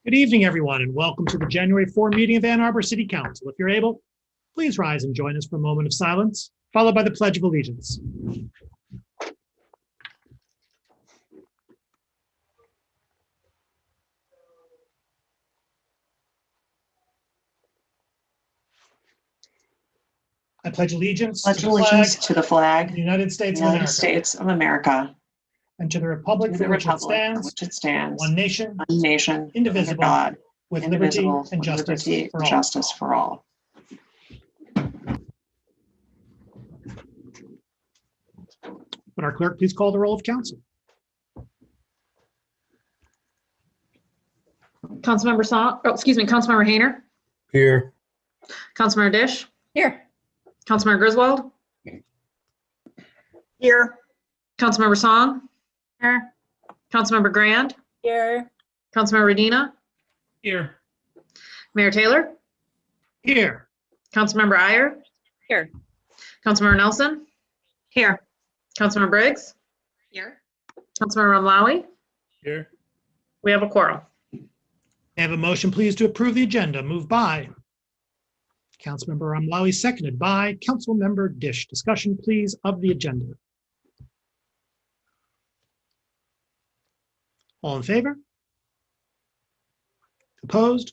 Good evening, everyone, and welcome to the January 4 meeting of Ann Arbor City Council. If you're able, please rise and join us for a moment of silence, followed by the Pledge of Allegiance. I pledge allegiance to the flag of the United States of America, and to the republic for which it stands, one nation, indivisible, God, with liberty and justice for all. Would our clerk please call the roll of council? Councilmember Hayner. Here. Councilmember Dish. Here. Councilmember Griswold. Here. Councilmember Song. Here. Councilmember Grand. Here. Councilmember Redina. Here. Mayor Taylor. Here. Councilmember Iyer. Here. Councilmember Nelson. Here. Councilmember Briggs. Here. Councilmember Ramlawi. Here. We have a quorum. May I have a motion, please, to approve the agenda? Moved by Councilmember Ramlawi, seconded by Councilmember Dish. Discussion, please, of the agenda. All in favor? Opposed?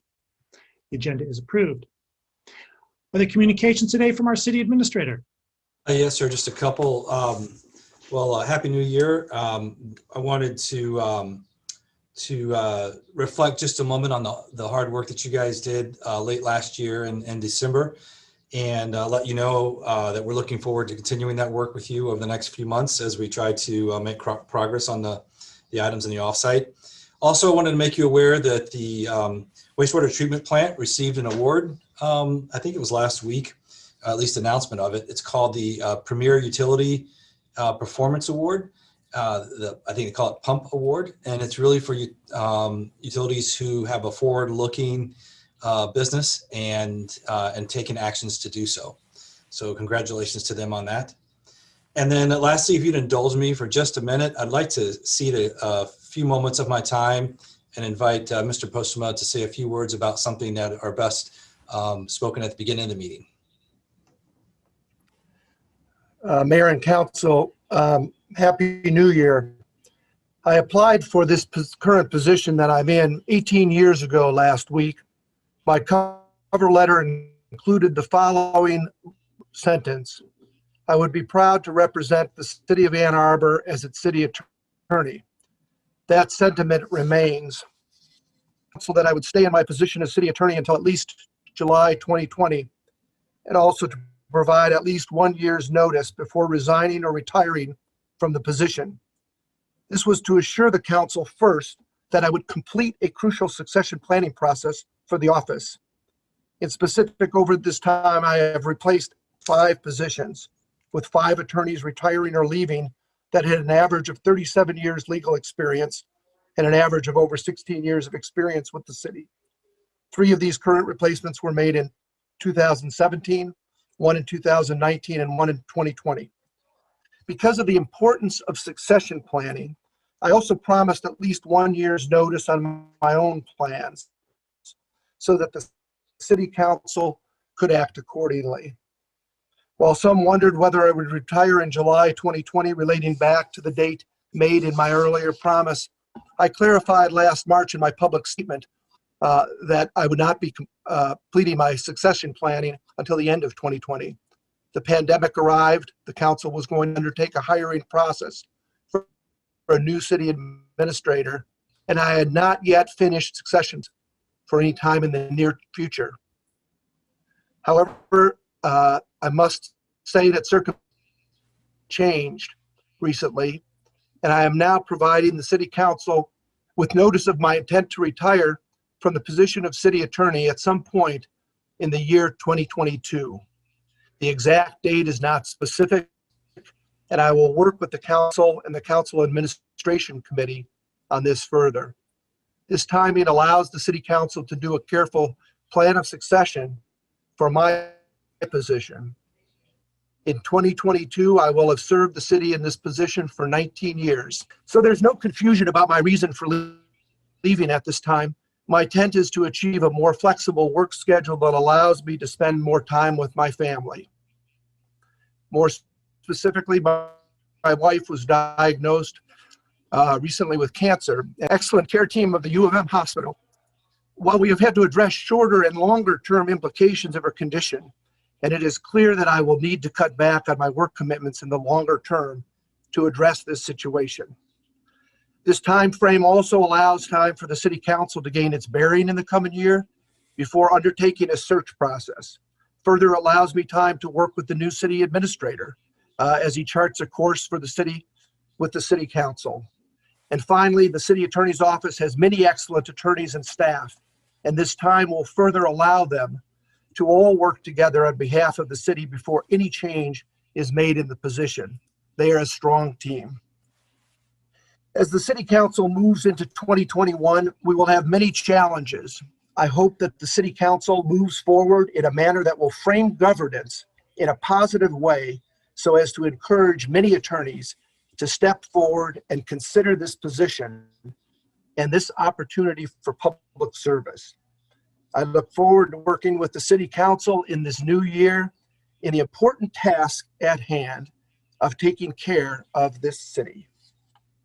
The agenda is approved. Are there communications today from our city administrator? Yes, sir. Just a couple. Happy New Year. I wanted to reflect just a moment on the hard work that you guys did late last year in December, and let you know that we're looking forward to continuing that work with you over the next few months as we try to make progress on the items in the offsite. Also, I wanted to make you aware that the wastewater treatment plant received an award. I think it was last week, at least announcement of it. It's called the Premier Utility Performance Award. I think they call it Pump Award, and it's really for utilities who have a forward-looking business and taking actions to do so. So congratulations to them on that. And then lastly, if you'd indulge me for just a minute, I'd like to cede a few moments of my time and invite Mr. Postma to say a few words about something that are best spoken at the beginning of the meeting. Mayor and Council, Happy New Year. I applied for this current position that I'm in 18 years ago last week. My cover letter included the following sentence: I would be proud to represent the city of Ann Arbor as its city attorney. That sentiment remains. So that I would stay in my position as city attorney until at least July 2020, and also to provide at least 1 year's notice before resigning or retiring from the position. This was to assure the council first that I would complete a crucial succession planning process for the office. In specific, over this time, I have replaced 5 positions, with 5 attorneys retiring or leaving that had an average of 37 years legal experience and an average of over 16 years of experience with the city. 3 of these current replacements were made in 2017, 1 in 2019, and 1 in 2020. Because of the importance of succession planning, I also promised at least 1 year's notice on my own plans so that the city council could act accordingly. While some wondered whether I would retire in July 2020, relating back to the date made in my earlier promise, I clarified last March in my public statement that I would not be completing my succession planning until the end of 2020. The pandemic arrived, the council was going to undertake a hiring process for a new city administrator, and I had not yet finished successions for any time in the near future. However, I must say that circumstances changed recently, and I am now providing the city council with notice of my intent to retire from the position of city attorney at some point in the year 2022. The exact date is not specific, and I will work with the council and the council administration committee on this further. This timing allows the city council to do a careful plan of succession for my position. In 2022, I will have served the city in this position for 19 years. So there's no confusion about my reason for leaving at this time. My intent is to achieve a more flexible work schedule that allows me to spend more time with my family. More specifically, my wife was diagnosed recently with cancer. An excellent care team of the U of M hospital. While we have had to address shorter and longer term implications of her condition, and it is clear that I will need to cut back on my work commitments in the longer term to address this situation. This time frame also allows time for the City Council to gain its bearing in the coming year before undertaking a search process. Further allows me time to work with the new city administrator as he charts a course for the city with the City Council. And finally, the City Attorney's Office has many excellent attorneys and staff, and this time will further allow them to all work together on behalf of the city before any change is made in the position. They are a strong team. As the City Council moves into 2021, we will have many challenges. I hope that the City Council moves forward in a manner that will frame governance in a positive way so as to encourage many attorneys to step forward and consider this position and this opportunity for public service. I look forward to working with the City Council in this new year in the important task at hand of taking care of this city.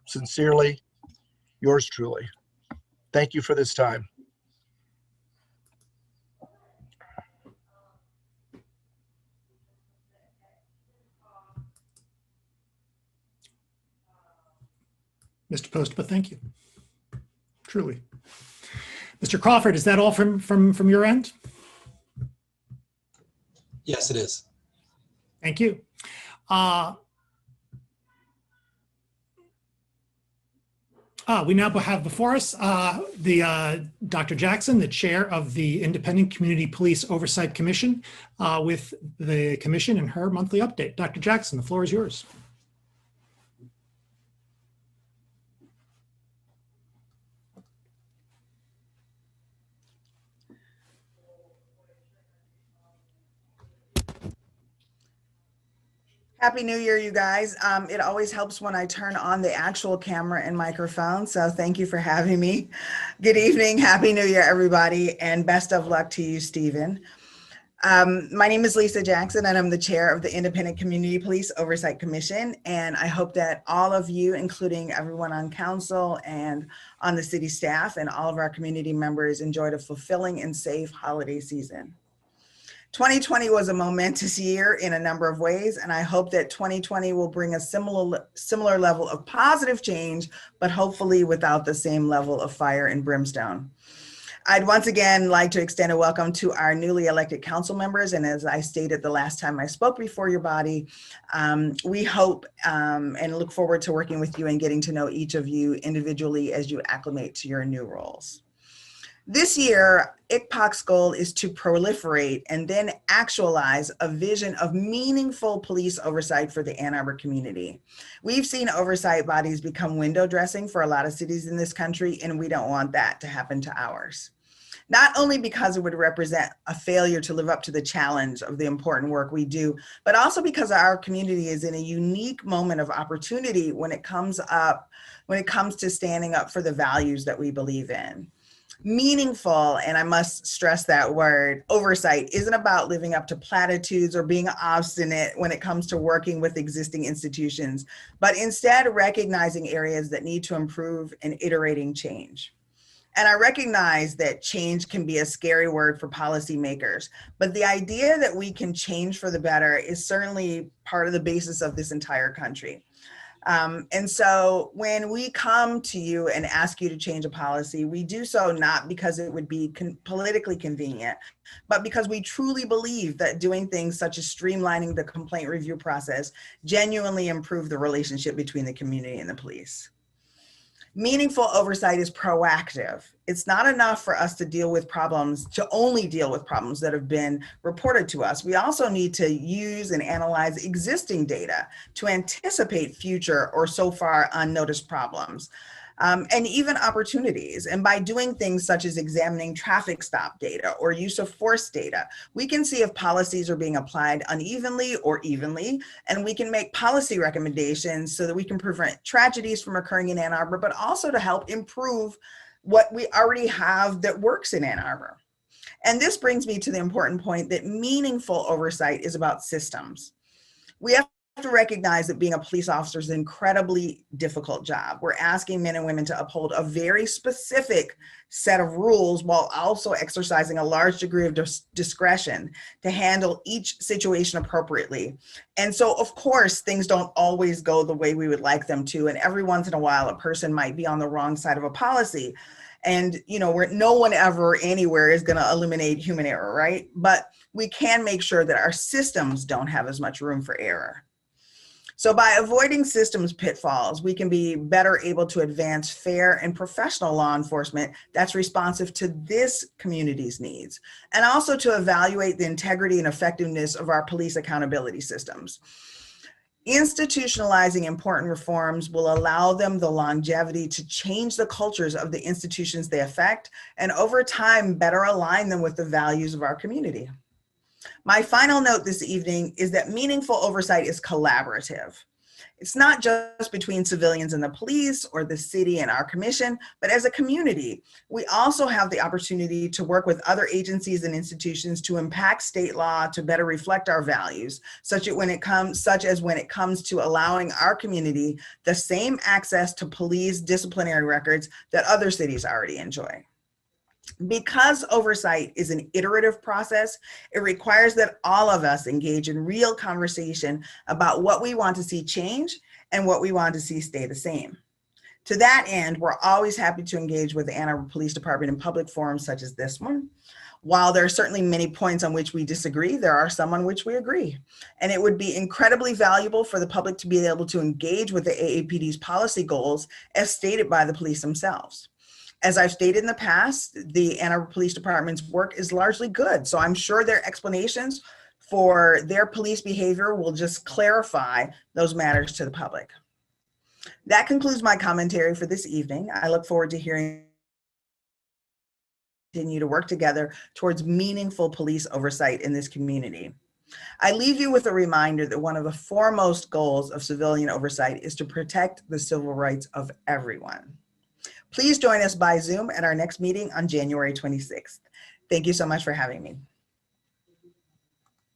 Sincerely, yours truly. Thank you for this time. Mr. Postma, thank you. Truly. Mr. Crawford, is that all from your end? Yes, it is. Thank you. We now have before us Dr. Jackson, the chair of the Independent Community Police Oversight Commission, with the commission and her monthly update. Dr. Jackson, the floor is yours. Happy New Year, you guys. It always helps when I turn on the actual camera and microphone, so thank you for having me. Good evening, Happy New Year, everybody, and best of luck to you, Stephen. My name is Lisa Jackson, and I'm the chair of the Independent Community Police Oversight Commission, and I hope that all of you, including everyone on council and on the city staff and all of our community members, enjoyed a fulfilling and safe holiday season. 2020 was a momentous year in a number of ways, and I hope that 2020 will bring a similar level of positive change, but hopefully without the same level of fire and brimstone. I'd once again like to extend a welcome to our newly elected council members, and as I stated the last time I spoke before your body, we hope and look forward to working with you and getting to know each of you individually as you acclimate to your new roles. This year, ICPOC's goal is to proliferate and then actualize a vision of meaningful police oversight for the Ann Arbor community. We've seen oversight bodies become window dressing for a lot of cities in this country, and we don't want that to happen to ours. Not only because it would represent a failure to live up to the challenge of the important work we do, but also because our community is in a unique moment of opportunity when it comes to standing up for the values that we believe in. Meaningful, and I must stress that word, oversight isn't about living up to platitudes or being obstinate when it comes to working with existing institutions, but instead recognizing areas that need to improve and iterating change. And I recognize that change can be a scary word for policymakers, but the idea that we can change for the better is certainly part of the basis of this entire country. And so when we come to you and ask you to change a policy, we do so not because it would be politically convenient, but because we truly believe that doing things such as streamlining the complaint review process genuinely improve the relationship between the community and the police. Meaningful oversight is proactive. It's not enough for us to only deal with problems that have been reported to us. We also need to use and analyze existing data to anticipate future or so far unnoticed problems. And even opportunities. And by doing things such as examining traffic stop data or use of force data, we can see if policies are being applied unevenly or evenly, and we can make policy recommendations so that we can prevent tragedies from occurring in Ann Arbor, but also to help improve what we already have that works in Ann Arbor. And this brings me to the important point that meaningful oversight is about systems. We have to recognize that being a police officer is an incredibly difficult job. We're asking men and women to uphold a very specific set of rules while also exercising a large degree of discretion to handle each situation appropriately. And so, of course, things don't always go the way we would like them to. And every once in a while, a person might be on the wrong side of a policy. And, you know, no one ever anywhere is going to eliminate human error, right? But we can make sure that our systems don't have as much room for error. So by avoiding systems pitfalls, we can be better able to advance fair and professional law enforcement that's responsive to this community's needs, and also to evaluate the integrity and effectiveness of our police accountability systems. Institutionalizing important reforms will allow them the longevity to change the cultures of the institutions they affect, and over time, better align them with the values of our community. My final note this evening is that meaningful oversight is collaborative. It's not just between civilians and the police or the city and our commission, but as a community, we also have the opportunity to work with other agencies and institutions to impact state law to better reflect our values, such as when it comes to allowing our community the same access to police disciplinary records that other cities already enjoy. Because oversight is an iterative process, it requires that all of us engage in real conversation about what we want to see change and what we want to see stay the same. To that end, we're always happy to engage with the Ann Arbor Police Department in public forums such as this one. While there are certainly many points on which we disagree, there are some on which we agree. And it would be incredibly valuable for the public to be able to engage with the AAPD's policy goals as stated by the police themselves. As I've stated in the past, the Ann Arbor Police Department's work is largely good, so I'm sure their explanations for their police behavior will just clarify those matters to the public. That concludes my commentary for this evening. I look forward to hearing continue to work together towards meaningful police oversight in this community. I leave you with a reminder that one of the foremost goals of civilian oversight is to protect the civil rights of everyone. Please join us by Zoom at our next meeting on January 26th. Thank you so much for having me.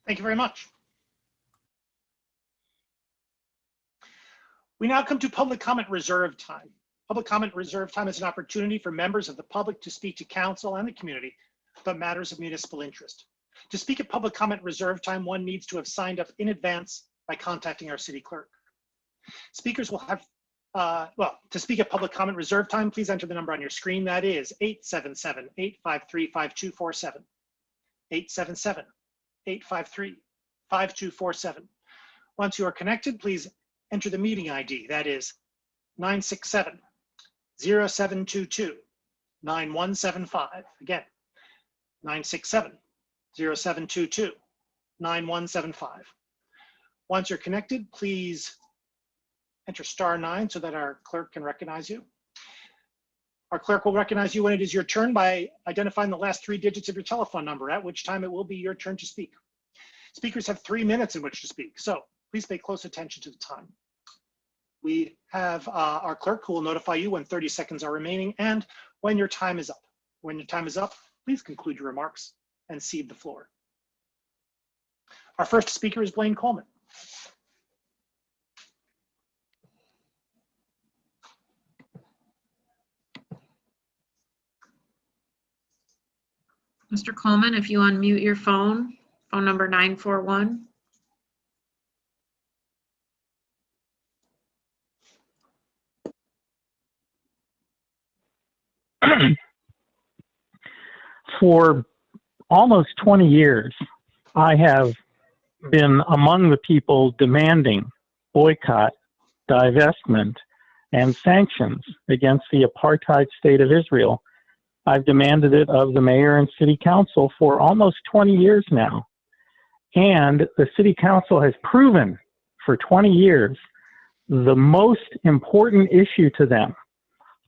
Thank you very much. We now come to public comment reserve time. Public comment reserve time is an opportunity for members of the public to speak to council and the community about matters of municipal interest. To speak at public comment reserve time, one needs to have signed up in advance by contacting our city clerk. Speakers will have to speak at public comment reserve time, please enter the number on your screen. That is 877-853-5247. 877-853-5247. Once you are connected, please enter the meeting ID. That is 967-0722-9175. Again, 967-0722-9175. Once you're connected, please enter *9 so that our clerk can recognize you. Our clerk will recognize you when it is your turn by identifying the last 3 digits of your telephone number, at which time it will be your turn to speak. Speakers have 3 minutes in which to speak, so please pay close attention to the time. We have our clerk who will notify you when 30 seconds are remaining and when your time is up. When your time is up, please conclude your remarks and cede the floor. Our first speaker is Blaine Coleman. Mr. Coleman, if you unmute your phone number 941. For almost 20 years, I have been among the people demanding boycott, divestment, and sanctions against the apartheid state of Israel. I've demanded it of the mayor and city council for almost 20 years now. And the city council has proven for 20 years the most important issue to them,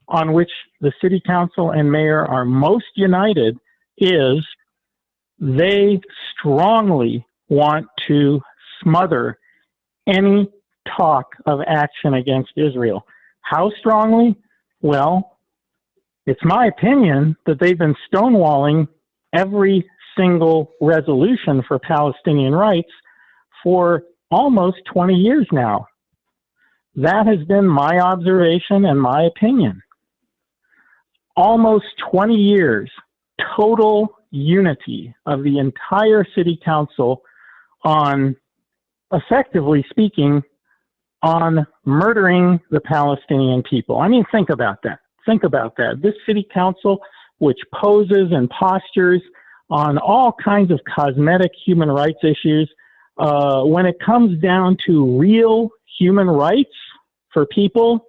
on which the city council and mayor are most united, is they strongly want to smother any talk of action against Israel. How strongly? Well, It's my opinion that they've been stonewalling every single resolution for Palestinian rights for almost 20 years now. That has been my observation and my opinion. Almost 20 years, total unity of the entire city council on, effectively speaking, on murdering the Palestinian people. I mean, think about that. Think about that. This city council, which poses and postures on all kinds of cosmetic human rights issues, when it comes down to real human rights for people,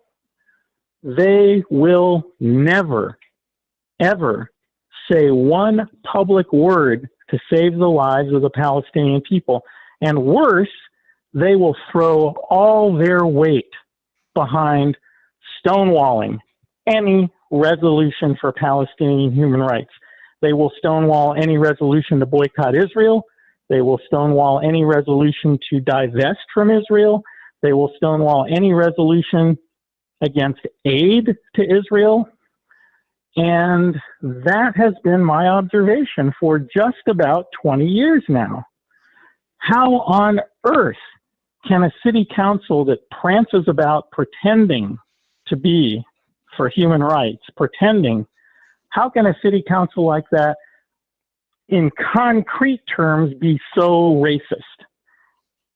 they will never, ever say one public word to save the lives of the Palestinian people. And worse, they will throw all their weight behind stonewalling any resolution for Palestinian human rights. They will stonewall any resolution to boycott Israel. They will stonewall any resolution to divest from Israel. They will stonewall any resolution against aid to Israel. And that has been my observation for just about 20 years now. How on earth can a city council that prances about pretending to be for human rights, how can a city council like that in concrete terms be so racist?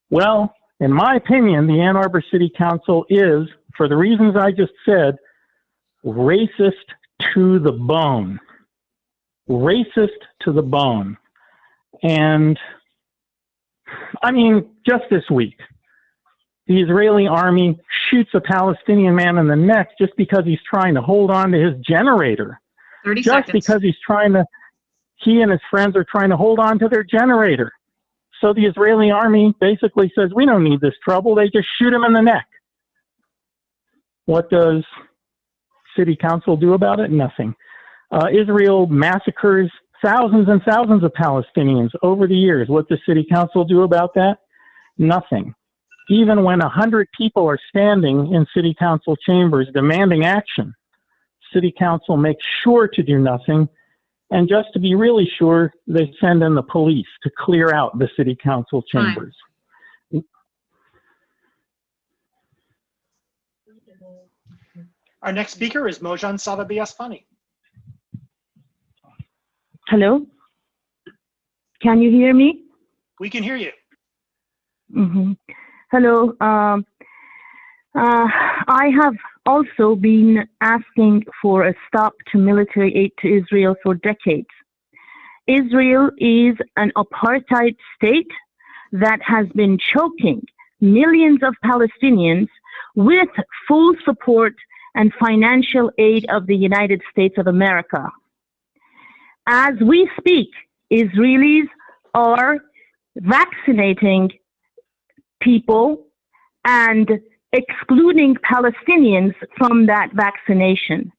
Well, in my opinion, the Ann Arbor City Council is, for the reasons I just said, racist to the bone. Racist to the bone. And, I mean, just this week, the Israeli army shoots a Palestinian man in the neck just because he's trying to hold on to his generator. 30 Just seconds. because he and his friends are trying to hold on to their generator. So the Israeli army basically says, we don't need this trouble. They just shoot him in the neck. What does city council do about it? Nothing. Israel massacres thousands and thousands of Palestinians over the years. What does city council do about that? Nothing. Even when 100 people are standing in city council chambers demanding action, city council makes sure to do nothing. And just to be really sure, they send in the police to clear out the city council chambers. Our next speaker is Mojan Savabi-Asfani. Hello? Can you hear me? We can hear you. Mm-hmm. Hello. I have also been asking for a stop to military aid to Israel for decades. Israel is an apartheid state that has been choking millions of Palestinians with full support and financial aid of the United States of America. As we speak, Israelis are vaccinating people and excluding Palestinians from that vaccination.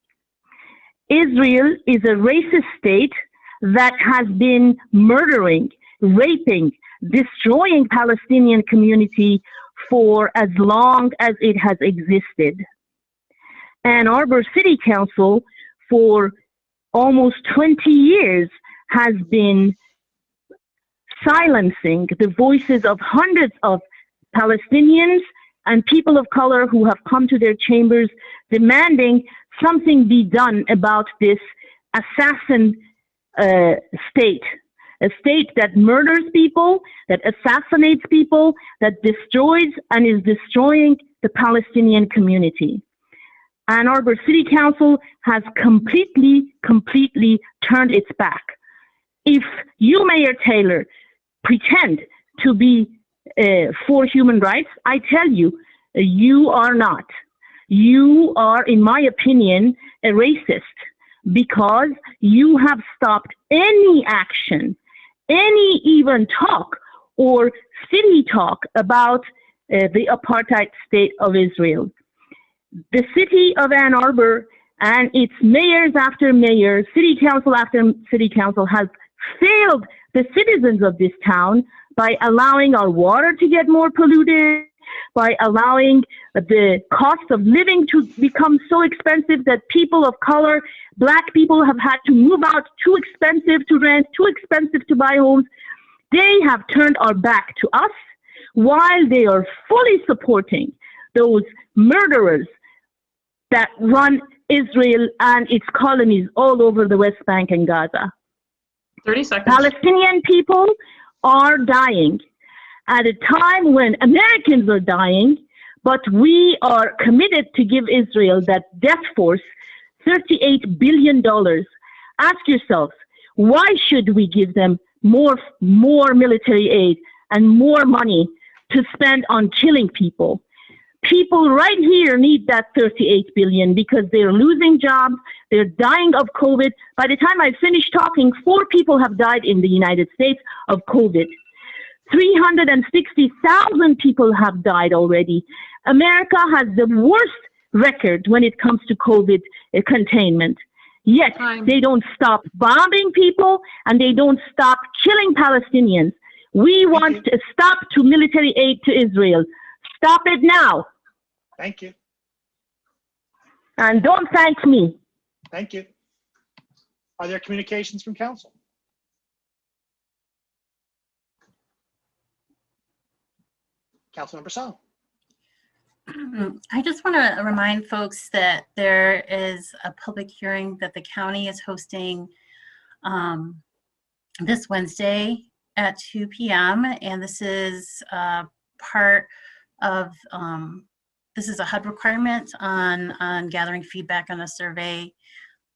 Israel is a racist state that has been murdering, raping, destroying Palestinian community for as long as it has existed. Ann Arbor City Council for almost 20 years has been silencing the voices of hundreds of Palestinians and people of color who have come to their chambers demanding something be done about this assassin state, a state that murders people, that assassinates people, that destroys and is destroying the Palestinian community. Ann Arbor City Council has completely turned its back. If you, Mayor Taylor, pretend to be for human rights, I tell you, you are not. You are, in my opinion, a racist because you have stopped any action, any even talk or city talk about the apartheid state of Israel. The city of Ann Arbor and its mayors after mayors, city council after city council has failed the citizens of this town by allowing our water to get more polluted, by allowing the cost of living to become so expensive that people of color, Black people, have had to move out, too expensive to rent, too expensive to buy homes. They have turned our back to us while they are fully supporting those murderers that run Israel and its colonies all over the West Bank and Gaza. 30 seconds. Palestinian people are dying at a time when Americans are dying, but we are committed to give Israel, that death force, $38 billion. Ask yourselves, why should we give them more military aid and more money to spend on killing people? People right here need that $38 billion because they're losing jobs, they're dying of COVID. By the time I finish talking, 4 people have died in the United States of COVID. 360,000 people have died already. America has the worst record when it comes to COVID containment. Yet they don't stop bombing people and they don't stop killing Palestinians. We want a stop to military aid to Israel. Stop it now. Thank you. And don't thank me. Thank you. Are there communications from council? Councilmember Song. I just want to remind folks that there is a public hearing that the county is hosting this Wednesday at 2 p.m. And this is part of, this is a HUD requirement on gathering feedback on a survey.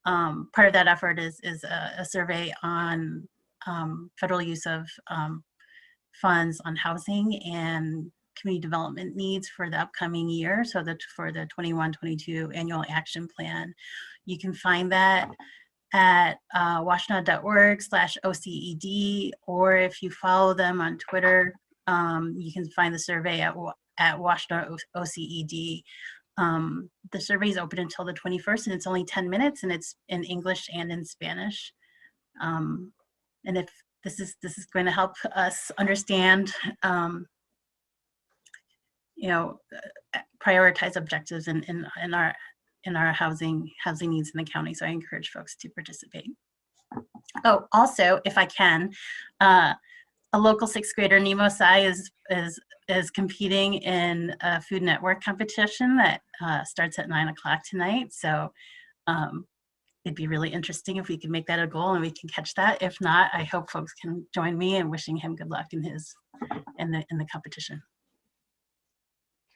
Part of that effort is a survey on federal use of funds on housing and community development needs for the upcoming year. So that for the 21-22 annual action plan, you can find that at washtenaw.org/OCED, or if you follow them on Twitter, you can find the survey at Washtenaw OCED. The survey is open until the 21st, and it's only 10 minutes, and it's in English and in Spanish. And if this is going to help us understand, prioritize objectives in our housing needs in the county. So I encourage folks to participate. Oh, also, if I can, a local 6th grader, Nemo Sai, is competing in a Food Network competition that starts at 9 o'clock tonight. So it'd be really interesting if we could make that a goal and we can catch that. If not, I hope folks can join me in wishing him good luck in the competition.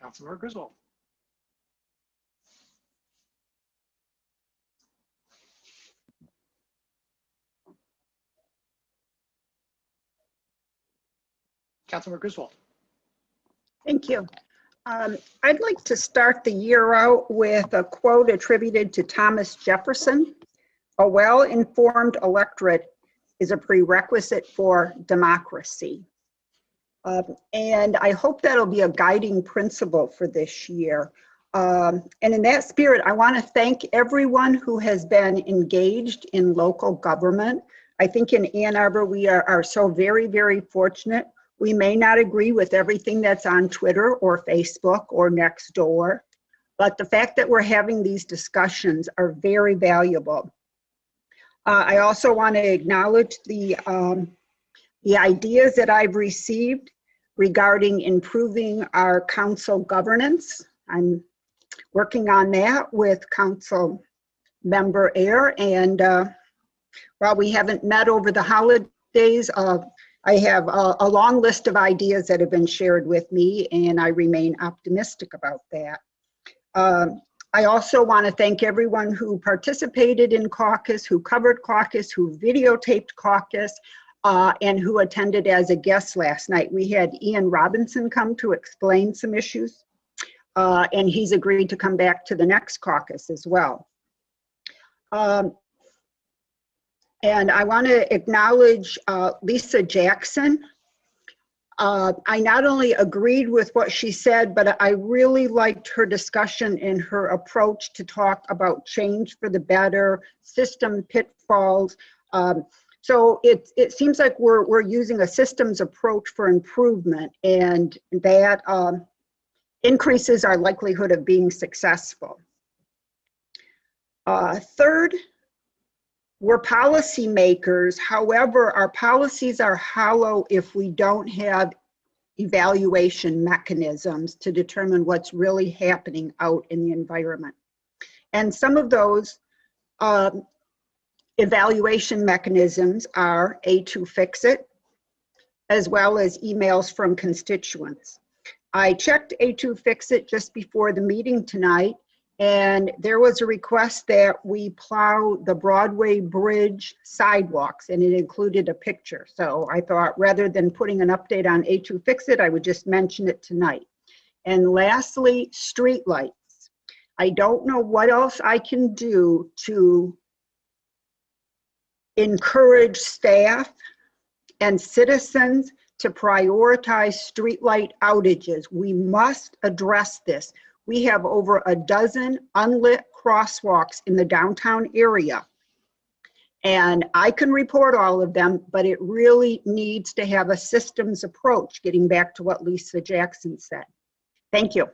Councilmember Griswold. Councilmember Griswold. Thank you. I'd like to start the year out with a quote attributed to Thomas Jefferson. A well-informed electorate is a prerequisite for democracy. And I hope that'll be a guiding principle for this year. And in that spirit, I want to thank everyone who has been engaged in local government. I think in Ann Arbor, we are so very, very fortunate. We may not agree with everything that's on Twitter or Facebook or Nextdoor, but the fact that we're having these discussions are very valuable. I also want to acknowledge the ideas that I've received regarding improving our council governance. I'm working on that with Council Member Ayer, and while we haven't met over the holidays, I have a long list of ideas that have been shared with me, and I remain optimistic about that. I also want to thank everyone who participated in caucus, who covered caucus, who videotaped caucus, and who attended as a guest last night. We had Ian Robinson come to explain some issues, and he's agreed to come back to the next caucus as well. And I want to acknowledge Lisa Jackson. I not only agreed with what she said, but I really liked her discussion and her approach to talk about change for the better, system pitfalls. So it seems like we're using a systems approach for improvement, and that increases our likelihood of being successful. Third, we're policymakers. However, our policies are hollow if we don't have evaluation mechanisms to determine what's really happening out in the environment. And some of those evaluation mechanisms are A2Fix-It, as well as emails from constituents. I checked A2Fix-It just before the meeting tonight, and there was a request that we plow the Broadway Bridge sidewalks, and it included a picture. So I thought rather than putting an update on A2Fix-It, I would just mention it tonight. And lastly, streetlights. I don't know what else I can do to encourage staff and citizens to prioritize streetlight outages. We must address this. We have over a dozen unlit crosswalks in the downtown area. And I can report all of them, but it really needs to have a systems approach, getting back to what Lisa Jackson said. Thank you.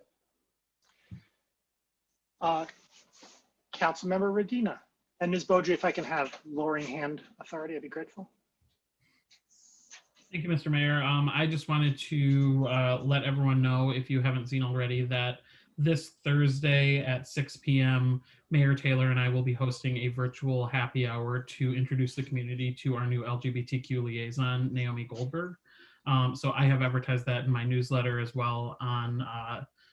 Councilmember Radina. And Ms. Beaudry, if I can have lowering hand authority, I'd be grateful. Thank you, Mr. Mayor. I just wanted to let everyone know, if you haven't seen already, that this Thursday at 6 p.m., Mayor Taylor and I will be hosting a virtual happy hour to introduce the community to our new LGBTQ liaison, Naomi Goldberg. So I have advertised that in my newsletter as well on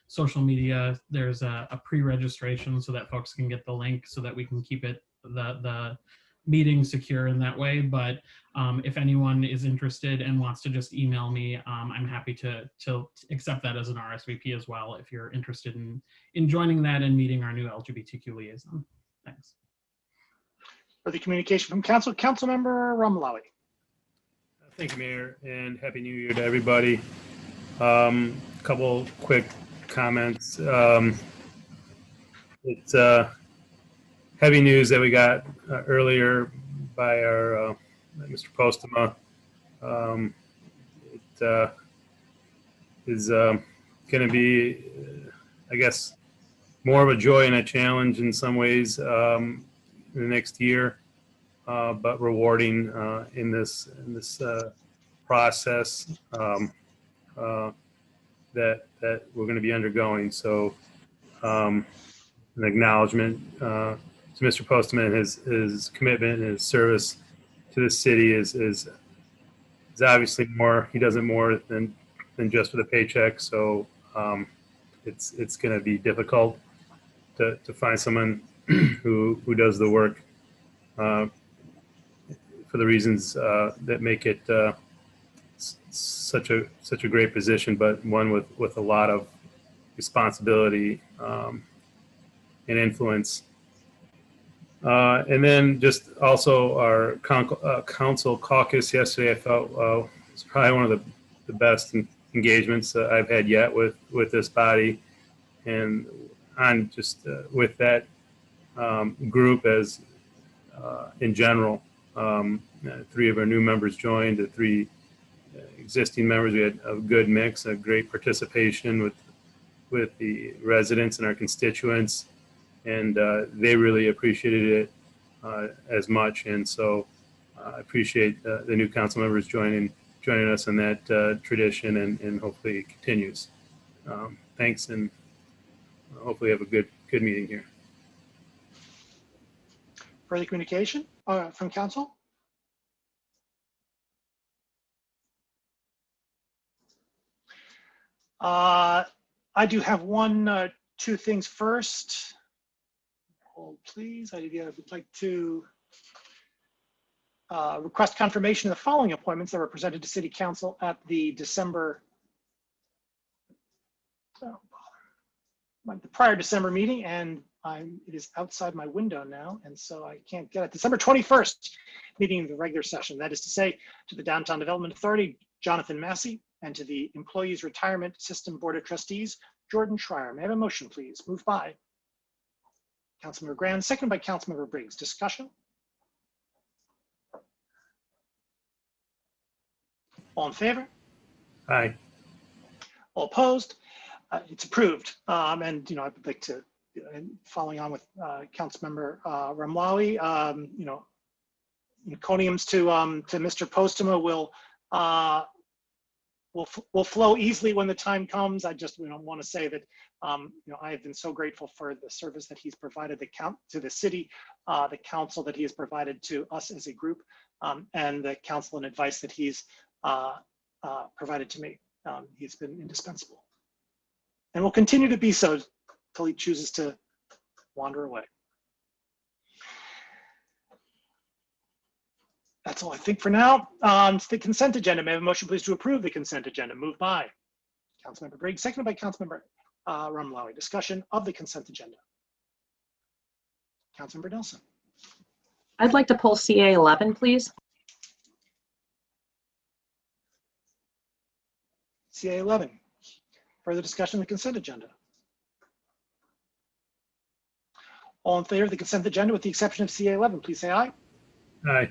social media. There's a pre-registration so that folks can get the link so that we can keep it the meeting secure in that way. But if anyone is interested and wants to just email me, I'm happy to accept that as an RSVP as well if you're interested in joining that and meeting our new LGBTQ liaison. Thanks. For the communication from council, Councilmember Ramalawi. Thank you, Mayor, and Happy New Year to everybody. Couple quick comments. It's heavy news that we got earlier by our Mr. Postema. It is going to be, I guess, more of a joy and a challenge in some ways in the next year, but rewarding in this process that we're going to be undergoing. So an acknowledgement to Mr. Postman, his commitment and his service to the city is obviously more. He does it more than just for the paycheck. So it's going to be difficult to find someone who does the work for the reasons that make it such a great position, but one with a lot of responsibility and influence. And then just also our council caucus yesterday, I felt was probably one of the best engagements I've had yet with this body, and on just with that group as in general. 3 of our new members joined, the 3 existing members. We had a good mix, a great participation with the residents and our constituents, and they really appreciated it as much. And so I appreciate the new council members joining us in that tradition, and hopefully it continues. Thanks, and hopefully have a good meeting here. Further communication from council? I do have two things first. Hold, please. I would like to request confirmation of the following appointments that were presented to City Council at the the prior December meeting, and it is outside my window now, and so I can't get it. December 21st meeting of the regular session. That is to say, to the Downtown Development Authority, Jonathan Massey, and to the Employees Retirement System Board of Trustees, Jordan Schreier. May I have a motion, please? Moved by Councilmember Grand, seconded by Councilmember Briggs. Discussion? All in favor? Aye. All opposed? it's approved. And, I would like to, following on with Councilmember Ramlawi, encomiums to Mr. Postuma will flow easily when the time comes. I just want to say that I have been so grateful for the service that he's provided to the city, the council that he has provided to us as a group, and the counsel and advice that he's provided to me. He's been indispensable, and will continue to be so until he chooses to wander away. That's all I think for now. It's the consent agenda. May I have a motion, please, to approve the consent agenda? Moved by Councilmember Briggs, seconded by Councilmember Ramlawi. Discussion of the consent agenda. Councilmember Nelson. I'd like to pull CA 11, please. CA 11. Further discussion of the consent agenda. All in favor of the consent agenda with the exception of CA 11, please say aye. Aye.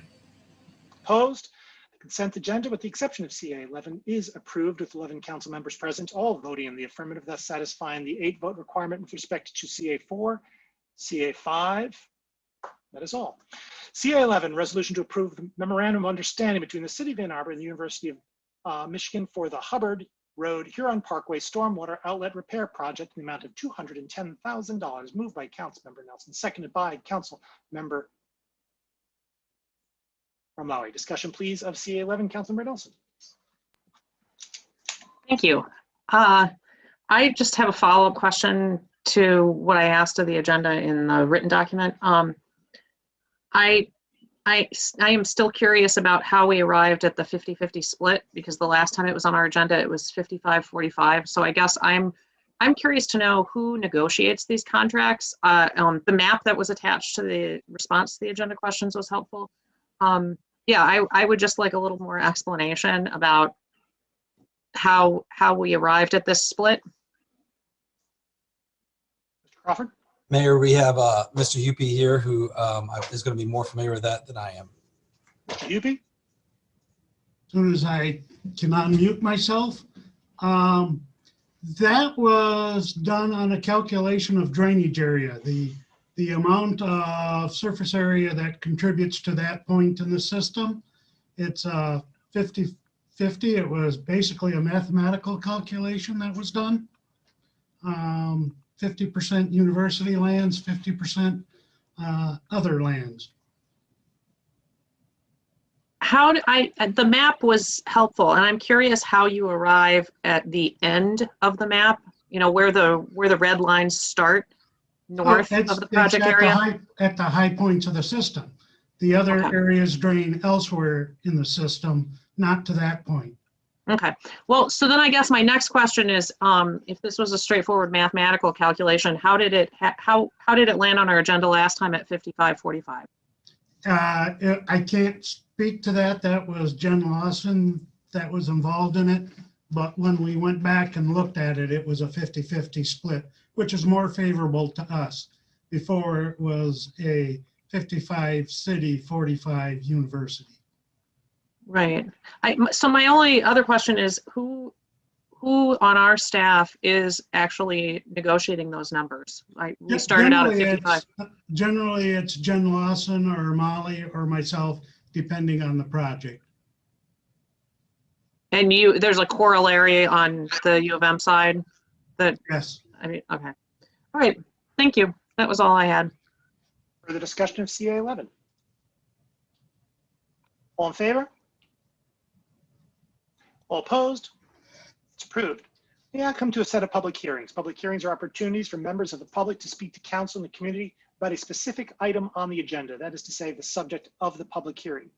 Opposed? The consent agenda with the exception of CA 11 is approved with 11 council members present, all voting in the affirmative, thus satisfying the 8-vote requirement with respect to CA 4, CA 5. That is all. CA 11, resolution to approve the memorandum of understanding between the City of Ann Arbor and the University of Michigan for the Hubbard Road Huron Parkway Stormwater Outlet Repair Project in the amount of $210,000. Moved by Councilmember Nelson, seconded by Councilmember Ramlawi. Discussion, please, of CA 11. Councilmember Nelson. Thank you. I just have a follow-up question to what I asked of the agenda in the written document. I am still curious about how we arrived at the 50-50 split, because the last time it was on our agenda, it was 55-45. So I guess I'm curious to know who negotiates these contracts. The map that was attached to the response to the agenda questions was helpful. Yeah, I would just like a little more explanation about how we arrived at this split. Mr. Crawford. Mayor, we have Mr. Huppy here who is going to be more familiar with that than I am. Mr. Huppy. As soon as I can unmute myself. That was done on a calculation of drainage area. The amount of surface area that contributes to that point in the system, it's 50-50. It was basically a mathematical calculation that was done. 50% university lands, 50% other lands. The map was helpful, and I'm curious how you arrive at the end of the map, where the red lines start north of the project area. At the high points of the system. The other areas drain elsewhere in the system, not to that point. Okay. Well, so then I guess my next question is, if this was a straightforward mathematical calculation, how did it land on our agenda last time at 55-45? I can't speak to that. That was Jen Lawson that was involved in it. But when we went back and looked at it, it was a 50-50 split, which is more favorable to us. Before it was a 55 city, 45 university. Right. So my only other question is who on our staff is actually negotiating those numbers? We started out at 55. Generally, it's Jen Lawson or Molly or myself, depending on the project. And there's a corollary on the U of M side that. Yes. Okay. All right. Thank you. That was all I had. For the discussion of CA 11. All in favor? All opposed? It's approved. We now come to a set of public hearings. Public hearings are opportunities for members of the public to speak to council and the community about a specific item on the agenda. That is to say, the subject of the public hearing.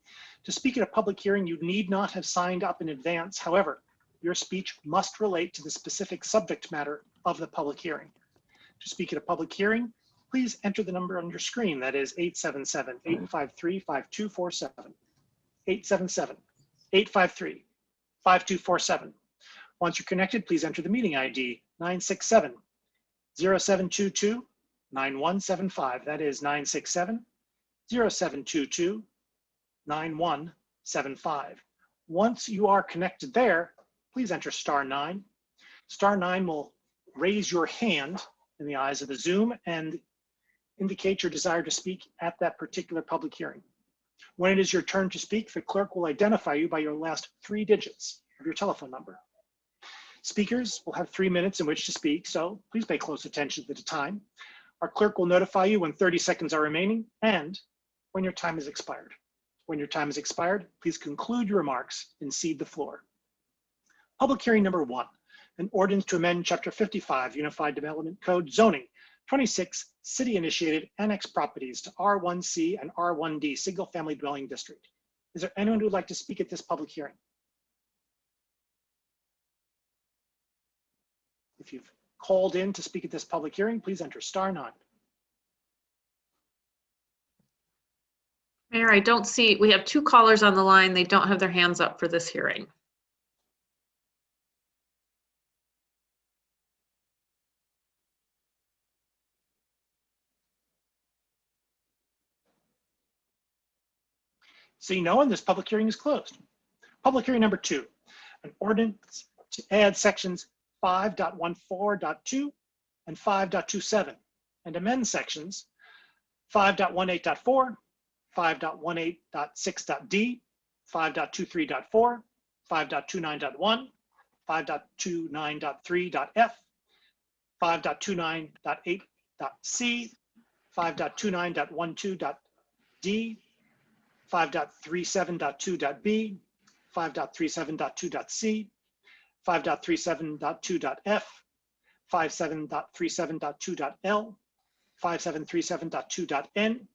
To speak at a public hearing, you need not have signed up in advance. However, your speech must relate to the specific subject matter of the public hearing. To speak at a public hearing, please enter the number on your screen. That is 877-853-5247. 877-853-5247. Once you're connected, please enter the meeting ID 967-0722-9175. That is 967-0722-9175. Once you are connected there, please enter *9. *9 will raise your hand in the eyes of the Zoom and indicate your desire to speak at that particular public hearing. When it is your turn to speak, the clerk will identify you by your last 3 digits of your telephone number. Speakers will have 3 minutes in which to speak, so please pay close attention to the time. Our clerk will notify you when 30 seconds are remaining and when your time has expired. When your time has expired, please conclude your remarks and cede the floor. Public hearing number 1, an ordinance to amend Chapter 55, Unified Development Code zoning, 26 city-initiated annex properties to R1C and R1D, single-family dwelling district. Is there anyone who would like to speak at this public hearing? If you've called in to speak at this public hearing, please enter *9. Mayor, I don't see, we have 2 callers on the line. They don't have their hands up for this hearing. Seeing no one, this public hearing is closed. Public hearing number 2, an ordinance to add sections 5.14.2 and 5.27 and amend sections 5.18.4, 5.18.6.d, 5.23.4, 5.29.1, 5.29.3.f, 5.29.8.c, 5.29.12.d, 5.37.2.b, 5.37.2.c, 5.37.2.f, 57.37.2.l, 5737.2.n, and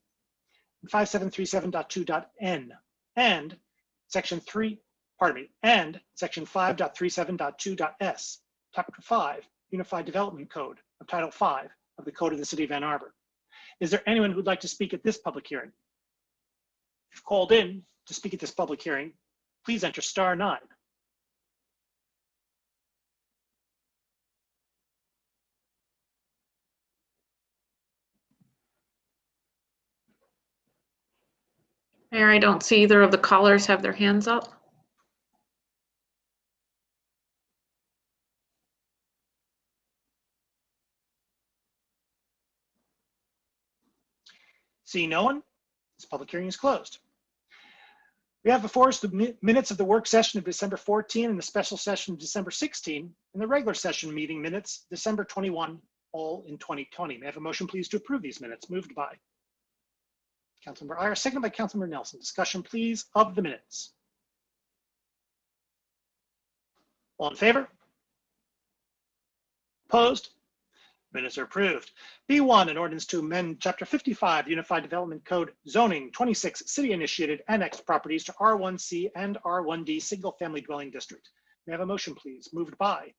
5737.2.n, and section 5.37.2.s, Chapter 5, Unified Development Code of Title 5 of the Code of the City of Ann Arbor. Is there anyone who'd like to speak at this public hearing? If you've called in to speak at this public hearing, please enter *9. Mayor, I don't see either of the callers have their hands up. Seeing no one, this public hearing is closed. We have before us the minutes of the work session of December 14 and the special session of December 16 and the regular session meeting minutes December 21, all in 2020. May I have a motion, please, to approve these minutes? Moved by Councilmember Iyer, seconded by Councilmember Nelson. Discussion, please, of the minutes. All in favor? Opposed? Minutes are approved. B1, an ordinance to amend Chapter 55, Unified Development Code zoning, 26 city-initiated annex properties to R1C and R1D, single-family dwelling district. May I have a motion, please? Moved by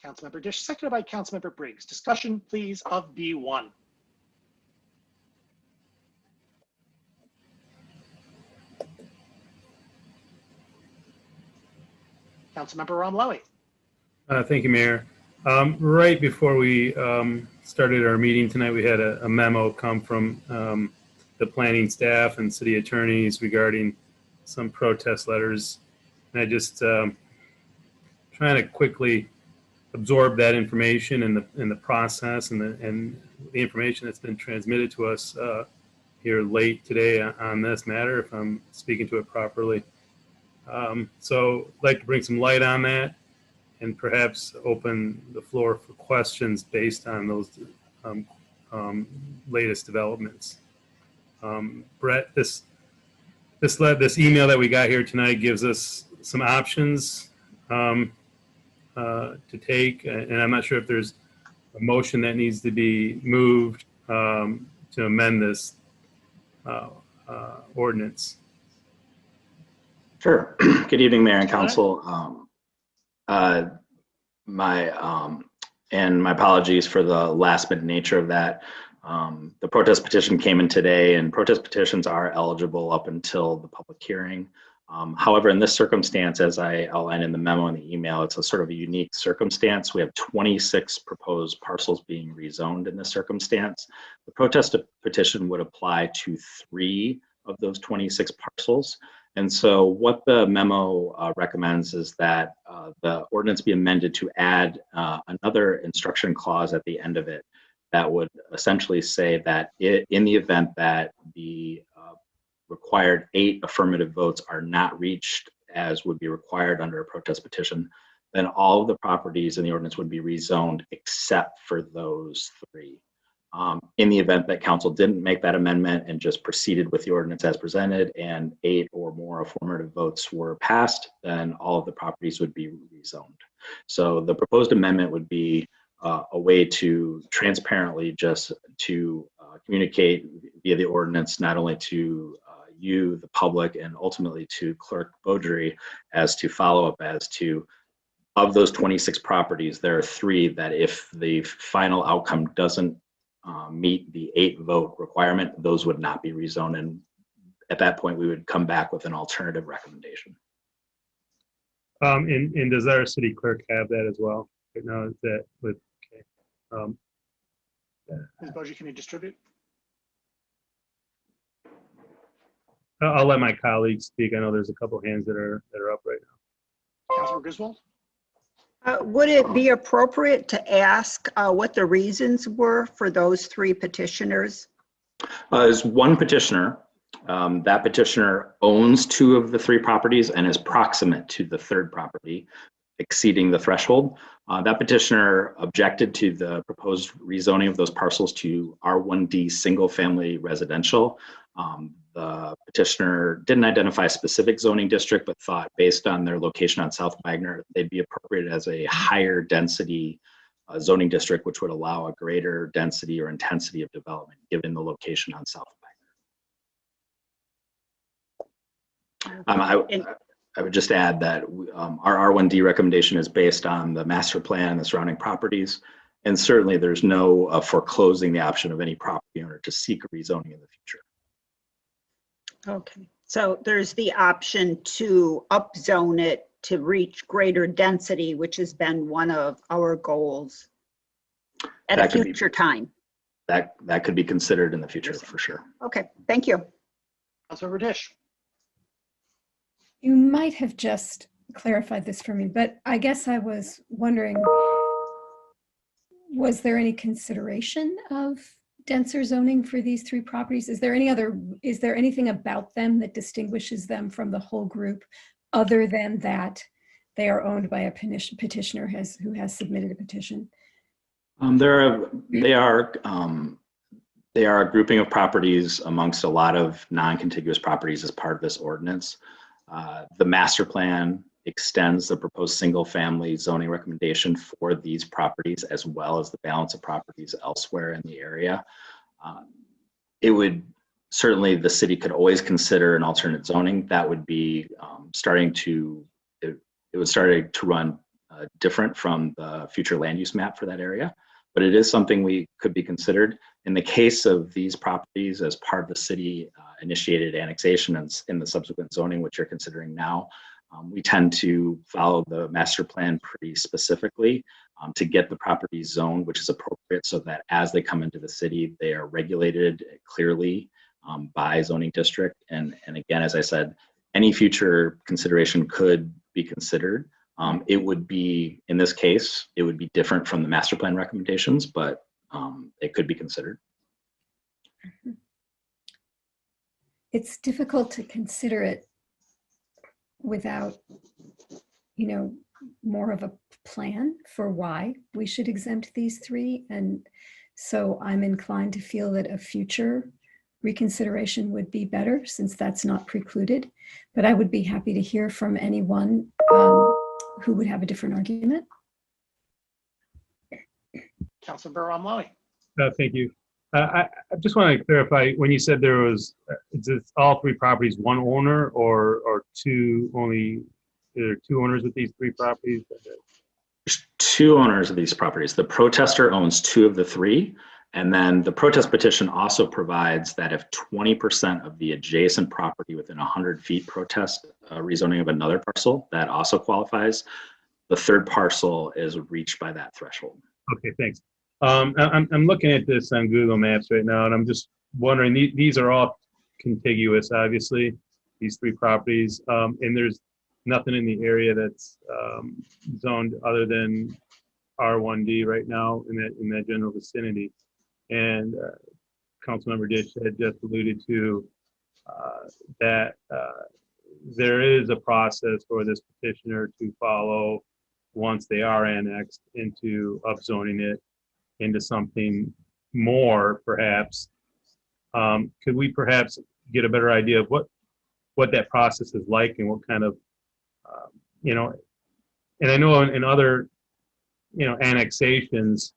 Councilmember Dish, seconded by Councilmember Briggs. Discussion, please, of B1. Councilmember Romley. Thank you, Mayor. Right before we started our meeting tonight, we had a memo come from the planning staff and city attorneys regarding some protest letters. And I just trying to quickly absorb that information and the process and the information that's been transmitted to us here late today on this matter, if I'm speaking to it properly. So I'd like to bring some light on that and perhaps open the floor for questions based on those latest developments. Brett, this email that we got here tonight gives us some options to take, and I'm not sure if there's a motion that needs to be moved to amend this ordinance. Sure. Good evening, Mayor and Council. My apologies for the last minute nature of that. The protest petition came in today, and protest petitions are eligible up until the public hearing. However, in this circumstance, as I outlined in the memo and the email, it's a sort of a unique circumstance. We have 26 proposed parcels being rezoned in this circumstance. The protest petition would apply to 3 of those 26 parcels. And so what the memo recommends is that the ordinance be amended to add another instruction clause at the end of it that would essentially say that in the event that the required 8 affirmative votes are not reached, as would be required under a protest petition, then all of the properties in the ordinance would be rezoned except for those 3. In the event that council didn't make that amendment and just proceeded with the ordinance as presented and 8 or more affirmative votes were passed, then all of the properties would be rezoned. So the proposed amendment would be a way to transparently just to communicate via the ordinance, not only to you, the public, and ultimately to Clerk Beaudry, as to follow up as to, of those 26 properties, there are 3 that if the final outcome doesn't meet the 8 vote requirement, those would not be rezoned. And at that point, we would come back with an alternative recommendation. And does our city clerk have that as well? Right now, is that with, okay. Ms. Boji, can you distribute? I'll let my colleagues speak. I know there's a couple hands that are up right now. Councilor Griswold? Would it be appropriate to ask what the reasons were for those 3 petitioners? There's one petitioner. That petitioner owns 2 of the 3 properties and is proximate to the 3rd property, exceeding the threshold. That petitioner objected to the proposed rezoning of those parcels to R1D single family residential. The petitioner didn't identify a specific zoning district, but thought based on their location on South Wagner, they'd be appropriate as a higher density zoning district, which would allow a greater density or intensity of development given the location on South Wagner. I would just add that our R1D recommendation is based on the master plan and the surrounding properties. And certainly there's no foreclosing the option of any property owner to seek a rezoning in the future. Okay, so there's the option to upzone it to reach greater density, which has been one of our goals at a future time. That could be considered in the future for sure. Okay, thank you. Councilor Dish? You might have just clarified this for me, but I guess I was wondering, was there any consideration of denser zoning for these 3 properties? Is there anything about them that distinguishes them from the whole group other than that they are owned by a petitioner who has submitted a petition? They are a grouping of properties amongst a lot of non-contiguous properties as part of this ordinance. The master plan extends the proposed single family zoning recommendation for these properties as well as the balance of properties elsewhere in the area. It would certainly, the city could always consider an alternate zoning that would be it would start to run different from the future land use map for that area, but it is something we could be considered. In the case of these properties as part of the city initiated annexation and in the subsequent zoning, which you're considering now, we tend to follow the master plan pretty specifically to get the properties zoned, which is appropriate so that as they come into the city, they are regulated clearly by zoning district. And again, as I said, any future consideration could be considered. It would be, in this case, it would be different from the master plan recommendations, but it could be considered. It's difficult to consider it without, more of a plan for why we should exempt these 3. And so I'm inclined to feel that a future reconsideration would be better since that's not precluded. But I would be happy to hear from anyone who would have a different argument. Councilor Burr-Omloi? Thank you. I just want to clarify, when you said there was, is it all 3 properties, one owner or 2 only, there are 2 owners of these 3 properties? There's 2 owners of these properties. The protester owns 2 of the 3. And then the protest petition also provides that if 20% of the adjacent property within 100 feet protest rezoning of another parcel, that also qualifies. The 3rd parcel is reached by that threshold. Okay, thanks. I'm looking at this on Google Maps right now, and I'm just wondering, these are all contiguous, obviously. these 3 properties, and there's nothing in the area that's zoned other than R1D right now in that general vicinity. And Councilmember Dish had just alluded to that there is a process for this petitioner to follow once they are annexed into upzoning it into something more, perhaps. Could we perhaps get a better idea of what that process is like and what kind of, and I know in other, annexations,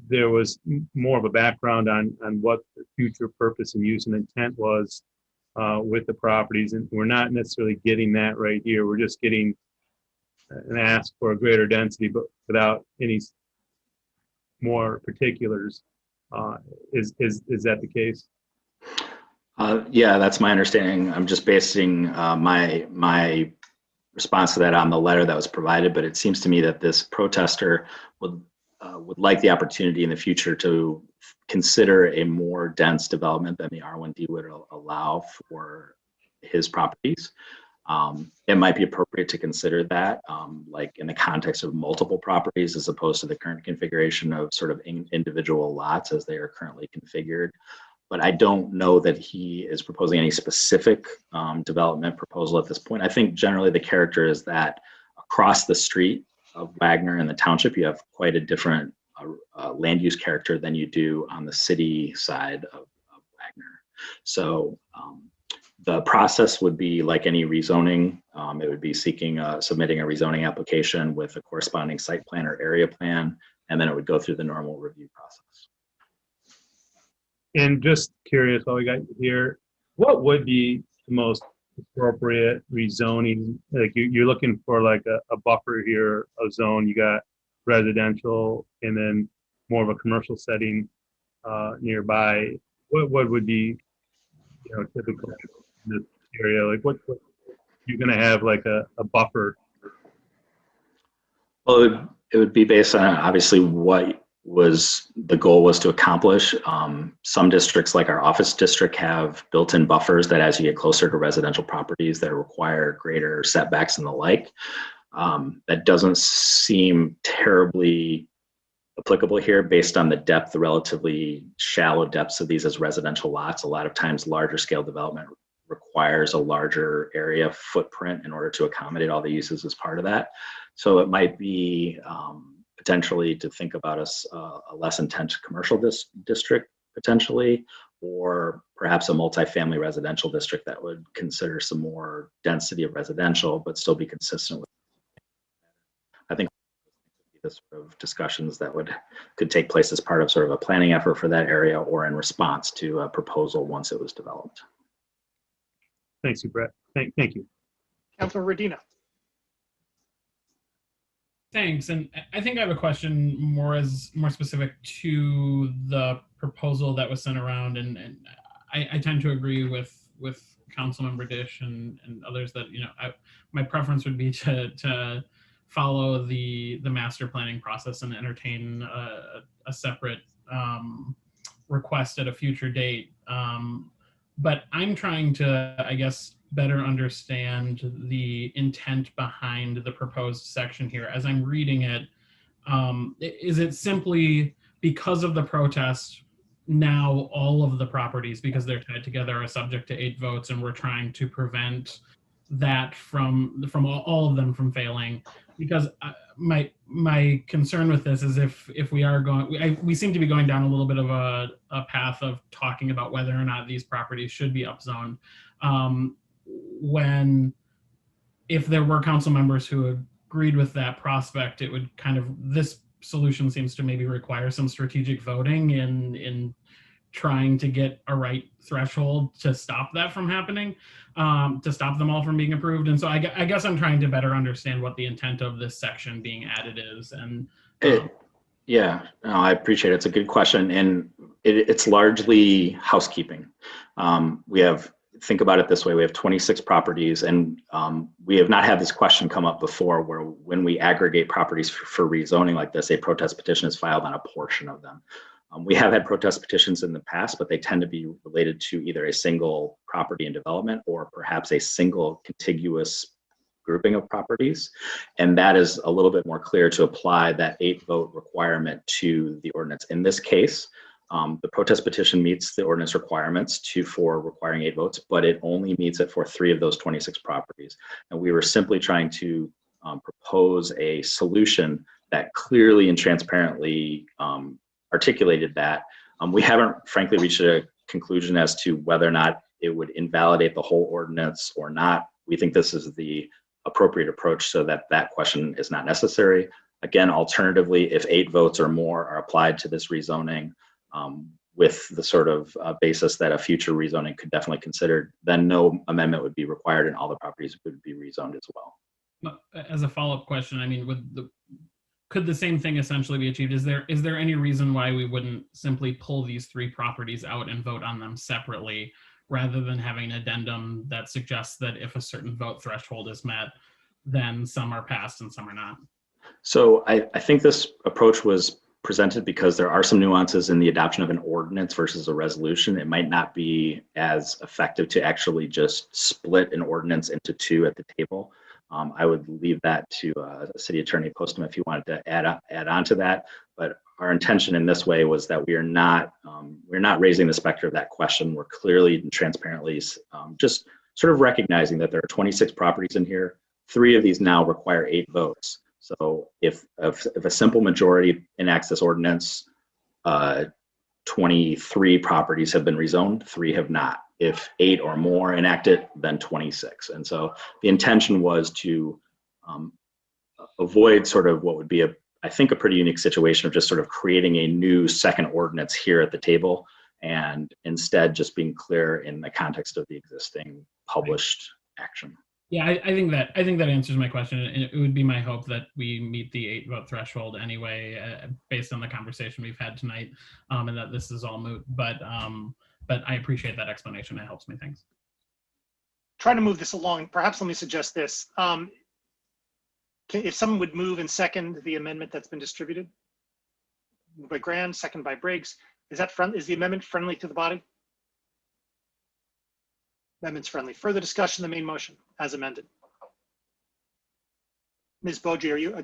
there was more of a background on what the future purpose and use and intent was with the properties, and we're not necessarily getting that right here. We're just getting an ask for a greater density, but without any more particulars. Is that the case? Yeah, that's my understanding. I'm just basing my response to that on the letter that was provided, but it seems to me that this protester would like the opportunity in the future to consider a more dense development than the R1D would allow for his properties. It might be appropriate to consider that, like in the context of multiple properties as opposed to the current configuration of sort of individual lots as they are currently configured. But I don't know that he is proposing any specific development proposal at this point. I think generally the character is that across the street of Wagner and the township, you have quite a different land use character than you do on the city side of Wagner. So the process would be like any rezoning. It would be seeking, submitting a rezoning application with a corresponding site plan or area plan, and then it would go through the normal review process. And just curious, while we got you here, what would be the most appropriate rezoning? Like you're looking for like a buffer here, a zone. You got residential and then more of a commercial setting nearby. What would be, typical in this area? Like what you're going to have like a buffer? Well, it would be based on obviously what the goal was to accomplish. Some districts like our office district have built-in buffers that as you get closer to residential properties that require greater setbacks and the like. That doesn't seem terribly applicable here based on the relatively shallow depths of these as residential lots. A lot of times larger scale development requires a larger area footprint in order to accommodate all the uses as part of that. So it might be potentially to think about a less intense commercial district potentially, or perhaps a multifamily residential district that would consider some more density of residential, but still be consistent with. I think the sort of discussions that could take place as part of sort of a planning effort for that area or in response to a proposal once it was developed. Thanks, you, Brett. Thank you. Councilor Radina. Thanks, and I think I have a question more specific to the proposal that was sent around, and I tend to agree with Councilmember Dish and others that my preference would be to follow the master planning process and entertain a separate request at a future date. But I'm trying to, I guess, better understand the intent behind the proposed section here. As I'm reading it, is it simply because of the protest, now all of the properties, because they're tied together, are subject to 8 votes, and we're trying to prevent that from all of them from failing? Because my concern with this is if we are going, we seem to be going down a little bit of a path of talking about whether or not these properties should be upzoned. If there were council members who agreed with that prospect, it would this solution seems to maybe require some strategic voting in trying to get a right threshold to stop that from happening, to stop them all from being approved. And so I guess I'm trying to better understand what the intent of this section being added is. And yeah, no, I appreciate it. It's a good question. And it's largely housekeeping. Think about it this way, we have 26 properties, and we have not had this question come up before where when we aggregate properties for rezoning like this, a protest petition is filed on a portion of them. We have had protest petitions in the past, but they tend to be related to either a single property and development or perhaps a single contiguous grouping of properties. And that is a little bit more clear to apply that 8-vote requirement to the ordinance. In this case, the protest petition meets the ordinance requirements for requiring 8 votes, but it only meets it for 3 of those 26 properties. And we were simply trying to propose a solution that clearly and transparently articulated that. We haven't frankly reached a conclusion as to whether or not it would invalidate the whole ordinance or not. We think this is the appropriate approach so that that question is not necessary. Again, alternatively, if 8 votes or more are applied to this rezoning with the sort of basis that a future rezoning could definitely consider, then no amendment would be required and all the properties would be rezoned as well. As a follow-up question, I mean, could the same thing essentially be achieved? Is there any reason why we wouldn't simply pull these 3 properties out and vote on them separately, rather than having an addendum that suggests that if a certain vote threshold is met, then some are passed and some are not? So I think this approach was presented because there are some nuances in the adoption of an ordinance versus a resolution. It might not be as effective to actually just split an ordinance into 2 at the table. I would leave that to City Attorney Postma if you wanted to add on to that. But our intention in this way was that we're not raising the specter of that question. We're clearly and transparently just sort of recognizing that there are 26 properties in here. 3 of these now require 8 votes. So if a simple majority enacts this ordinance, 23 properties have been rezoned, 3 have not. If 8 or more enact it, then 26. And so the intention was to avoid sort of what would be I think a pretty unique situation of just sort of creating a new second ordinance here at the table, and instead just being clear in the context of the existing published action. Yeah, I think that answers my question. And it would be my hope that we meet the 8-vote threshold anyway, based on the conversation we've had tonight, and that this is all moot. But I appreciate that explanation. It helps me. Thanks. Trying to move this along, perhaps let me suggest this. If someone would move and second the amendment that's been distributed, moved by Grand, second by Briggs, is the amendment friendly to the body? Amendment's friendly. Further discussion of the main motion as amended. Ms. Boji, are you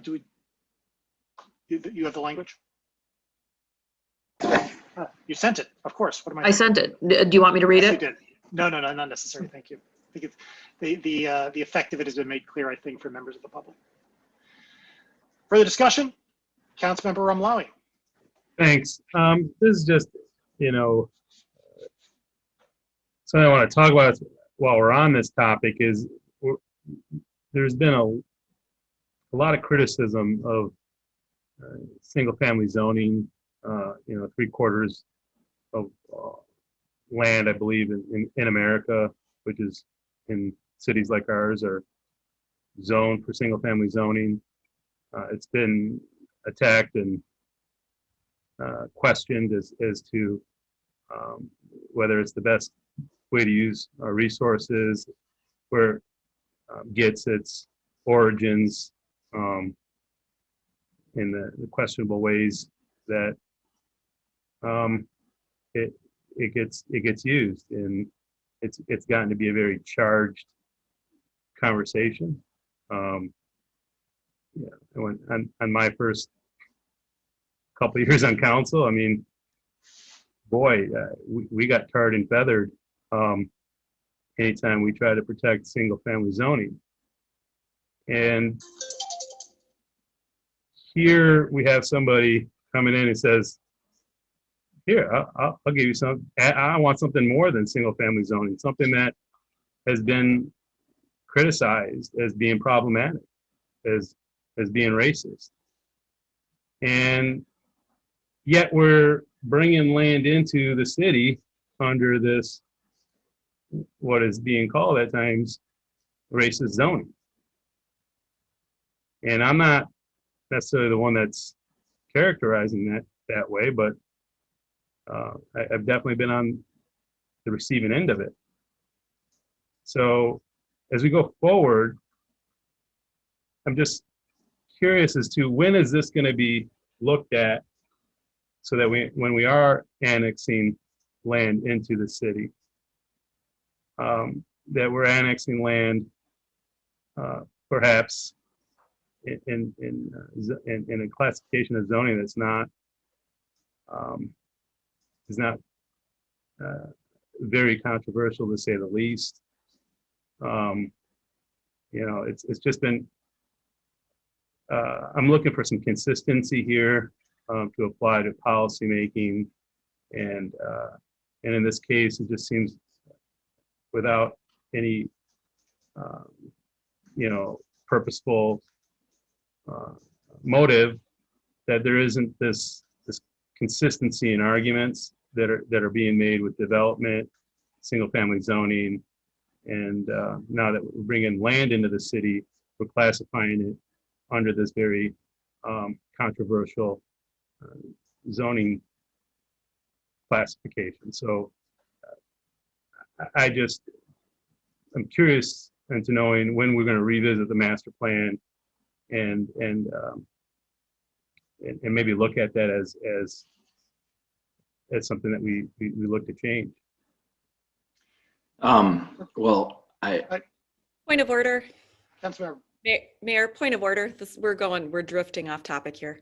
you have the language? You sent it, of course. What am I sent it. Do you want me to read Yes, it? you did. No, not necessary. Thank you. I think the effect of it has been made clear, I think, for members of the public. Further discussion? Councilmember Ramlawi. Thanks. This is just, something I want to talk about while we're on this topic is there's been a lot of criticism of single-family zoning. 3/4 of land, I believe, in America, which is in cities like ours, are zoned for single-family zoning. It's been attacked and questioned as to whether it's the best way to use our resources, where it gets its origins in the questionable ways that it gets used, and it's gotten to be a very charged conversation. On my first couple of years on council, I mean, boy, we got tarred and feathered anytime we try to protect single-family zoning. And here we have somebody coming in and says, here, I'll give you some. I want something more than single-family zoning, something that has been criticized as being problematic, as being racist. And yet we're bringing land into the city under this, what is being called at times racist zoning. And I'm not necessarily the one that's characterizing that way, but I've definitely been on the receiving end of it. So as we go forward, I'm just curious as to when is this going to be looked at so that when we are annexing land into the city, that we're annexing land perhaps in a classification of zoning that's not is not very controversial, to say the least. You know, it's just been, I'm looking for some consistency here to apply to policymaking, and in this case, it just seems without any, you know, purposeful motive, that there isn't this consistency in arguments that are being made with development, single family zoning, and now that we're bringing land into the city, we're classifying it under this very controversial zoning classification. So I'm curious into knowing when we're going to revisit the master plan and maybe look at that as something that we look to change. Well, Point of order. Councilmember. Mayor, point of order. We're drifting off topic here.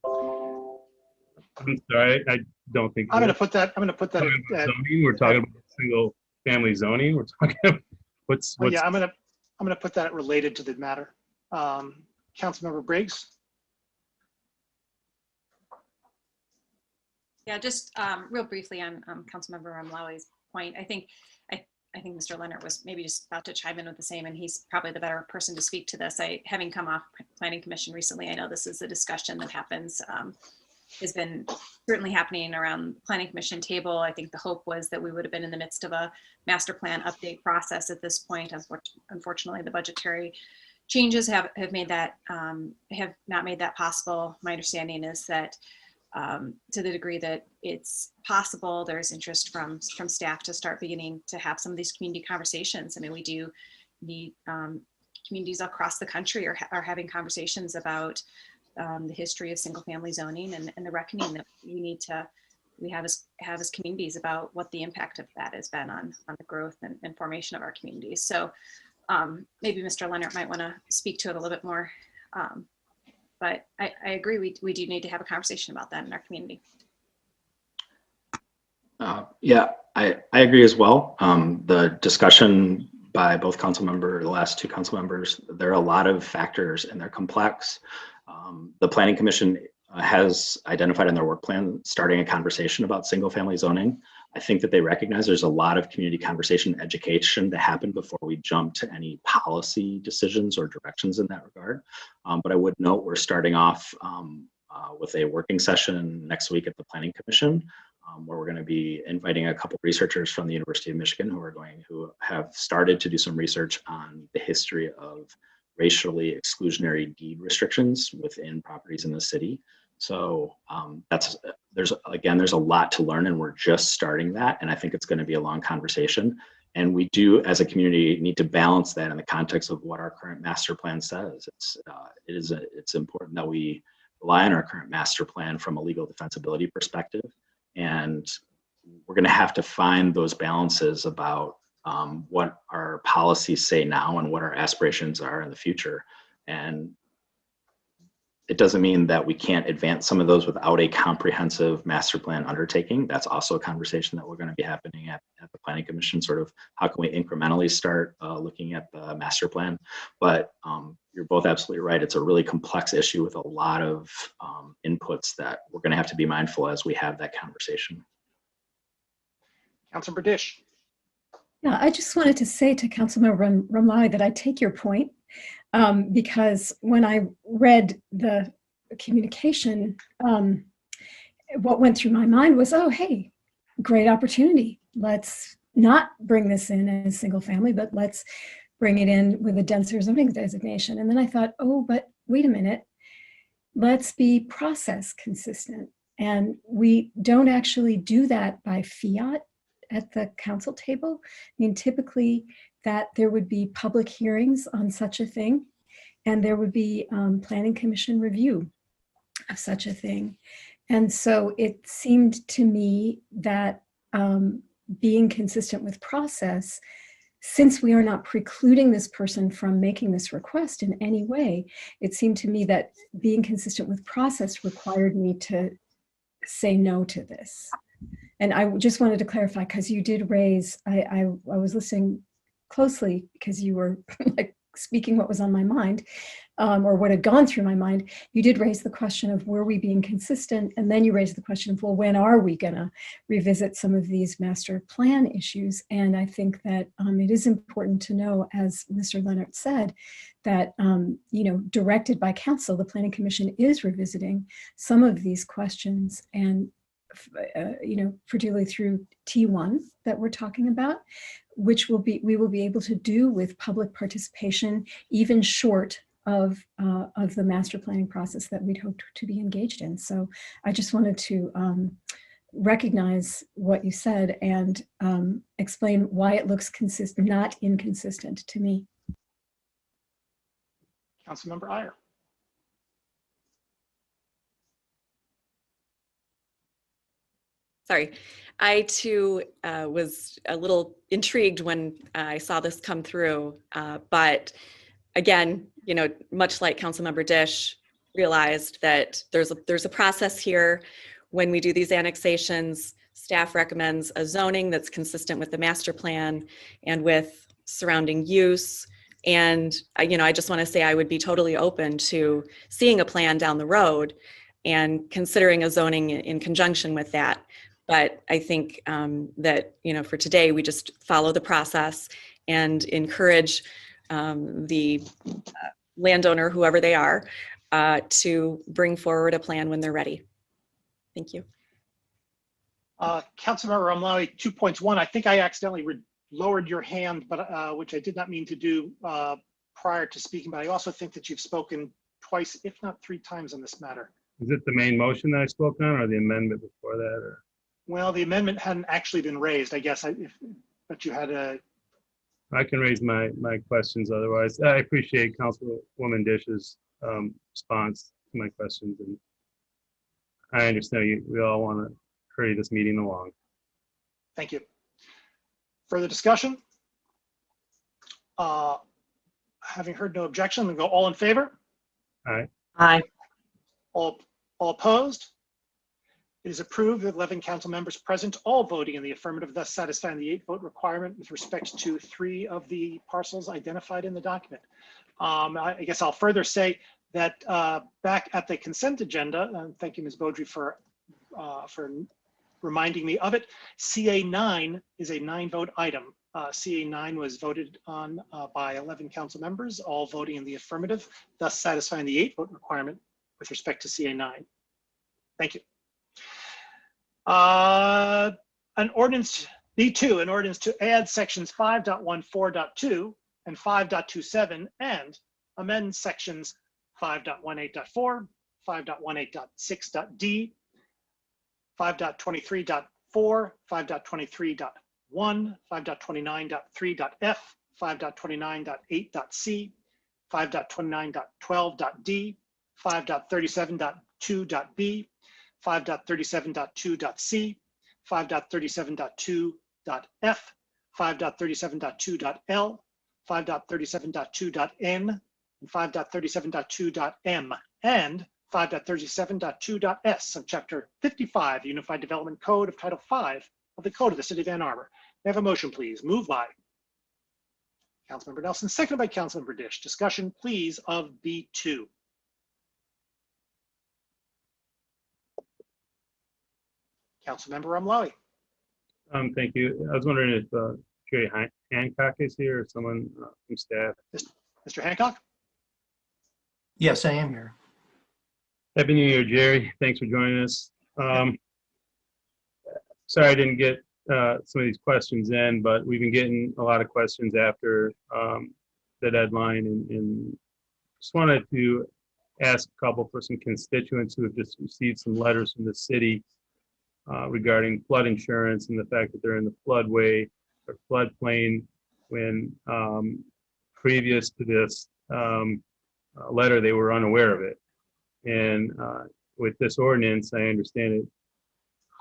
I'm sorry, I don't think. I'm going to put that. Zoning. We're talking about single family zoning. We're talking about what's. Yeah, I'm going to put that related to the matter. Councilmember Briggs. Yeah, just real briefly on Councilmember Ramlawi's point. I think Mr. Leonard was maybe just about to chime in with the same, and he's probably the better person to speak to this. Having come off Planning Commission recently, I know this is a discussion that happens, has been certainly happening around the Planning Commission table. I think the hope was that we would have been in the midst of a master plan update process at this point. Unfortunately, the budgetary changes have made that have not made that possible. My understanding is that to the degree that it's possible, there's interest from staff to start beginning to have some of these community conversations. I mean, we do need communities across the country are having conversations about the history of single family zoning and the reckoning that we have as communities about what the impact of that has been on the growth and formation of our communities. So maybe Mr. Leonard might want to speak to it a little bit more. But I agree, we do need to have a conversation about that in our community. Yeah, I agree as well. The discussion by both the last two council members, there are a lot of factors and they're complex. The Planning Commission has identified in their work plan starting a conversation about single family zoning. I think that they recognize there's a lot of community conversation education to happen before we jump to any policy decisions or directions in that regard. But I would note we're starting off with a working session next week at the Planning Commission, where we're going to be inviting a couple researchers from the University of Michigan who have started to do some research on the history of racially exclusionary deed restrictions within properties in the city. So there's a lot to learn, and we're just starting that. And I think it's going to be a long conversation. And we do, as a community, need to balance that in the context of what our current master plan says. It's important that we rely on our current master plan from a legal defensibility perspective. And we're going to have to find those balances about what our policies say now and what our aspirations are in the future. And it doesn't mean that we can't advance some of those without a comprehensive master plan undertaking. That's also a conversation that we're going to be happening at the Planning Commission, sort of how can we incrementally start looking at the master plan. But you're both absolutely right. It's a really complex issue with a lot of inputs that we're going to have to be mindful as we have that conversation. Councilmember Dish. Yeah, I just wanted to say to Councilmember Ramlawi that I take your point. Because when I read the communication, what went through my mind was, oh, hey, great opportunity. Let's not bring this in as single family, but let's bring it in with a denser zoning designation. And then I thought, oh, but wait a minute, let's be process consistent. And we don't actually do that by fiat at the council table. I mean, typically, that there would be public hearings on such a thing, and there would be Planning Commission review. of such a thing. And so it seemed to me that being consistent with process, since we are not precluding this person from making this request in any way, it seemed to me that being consistent with process required me to say no to this. And I just wanted to clarify, because you did raise, I was listening closely because you were like speaking what was on my mind, or what had gone through my mind. You did raise the question of, were we being consistent? And then you raised the question of, well, when are we gonna revisit some of these master plan issues? And I think that it is important to know, as Mr. Leonard said, that, directed by council, the Planning Commission is revisiting some of these questions, and particularly through T1 that we're talking about, which we will be able to do with public participation, even short of the master planning process that we'd hoped to be engaged in. So I just wanted to recognize what you said and explain why it looks not inconsistent to me. Councilmember Iyer. Sorry, I too was a little intrigued when I saw this come through, but again, much like Councilmember Dish, realized that there's a process here. When we do these annexations, staff recommends a zoning that's consistent with the master plan and with surrounding use. And I just want to say I would be totally open to seeing a plan down the road and considering a zoning in conjunction with that. But I think that, for today, we just follow the process and encourage the landowner, whoever they are, to bring forward a plan when they're ready. Thank you. Councilmember Amlawi, 2 points. One, I think I accidentally lowered your hand, but which I did not mean to do prior to speaking, but I also think that you've spoken twice, if not 3 times on this matter. Is it the main motion that I spoke on, or the amendment before that? Or? Well, the amendment hadn't actually been raised, I guess, but you had a... I can raise my questions otherwise. I appreciate Councilwoman Dish's response to my questions, and I understand we all want to hurry this meeting along. Thank you. Further discussion? Having heard no objection, we'll go all in favor. Aye. Aye. All opposed? It is approved with 11 council members present, all voting in the affirmative, thus satisfying the 8-vote requirement with respect to 3 of the parcels identified in the document. I guess I'll further say that back at the consent agenda, and thank you, Ms. Beaudry, for reminding me of it, CA9 is a 9-vote item. CA9 was voted on by 11 council members, all voting in the affirmative, thus satisfying the 8-vote requirement with respect to CA9. Thank you. An ordinance B2, an ordinance to add sections 5.14.2 and 5.27 and amend sections 5.18.4, 5.18.6.d, 5.23.4, 5.23.1, 5.29.3.f, 5.29.8.c, 5.29.12.d, 5.37.2.b, 5.37.2.c, 5.37.2.f, 5.37.2.l, 5.37.2.n, and 5.37.2.m, and 5.37.2.s of Chapter 55, Unified Development Code of Title 5 of the Code of the City of Ann Arbor. May I have a motion, please? Moved by Councilmember Nelson, seconded by Councilmember Dish. Discussion, please, of B2. Councilmember Amlawi. Thank you. I was wondering if Jerry Hancock is here or someone from staff. Mr. Hancock? Yes, I am here. Happy New Year, Jerry. Thanks for joining us. Sorry I didn't get some of these questions in, but we've been getting a lot of questions after the deadline, and just wanted to ask a couple for some constituents who have just received some letters from the city regarding flood insurance and the fact that they're in the floodway or floodplain when previous to this letter they were unaware of it. And with this ordinance, I understand it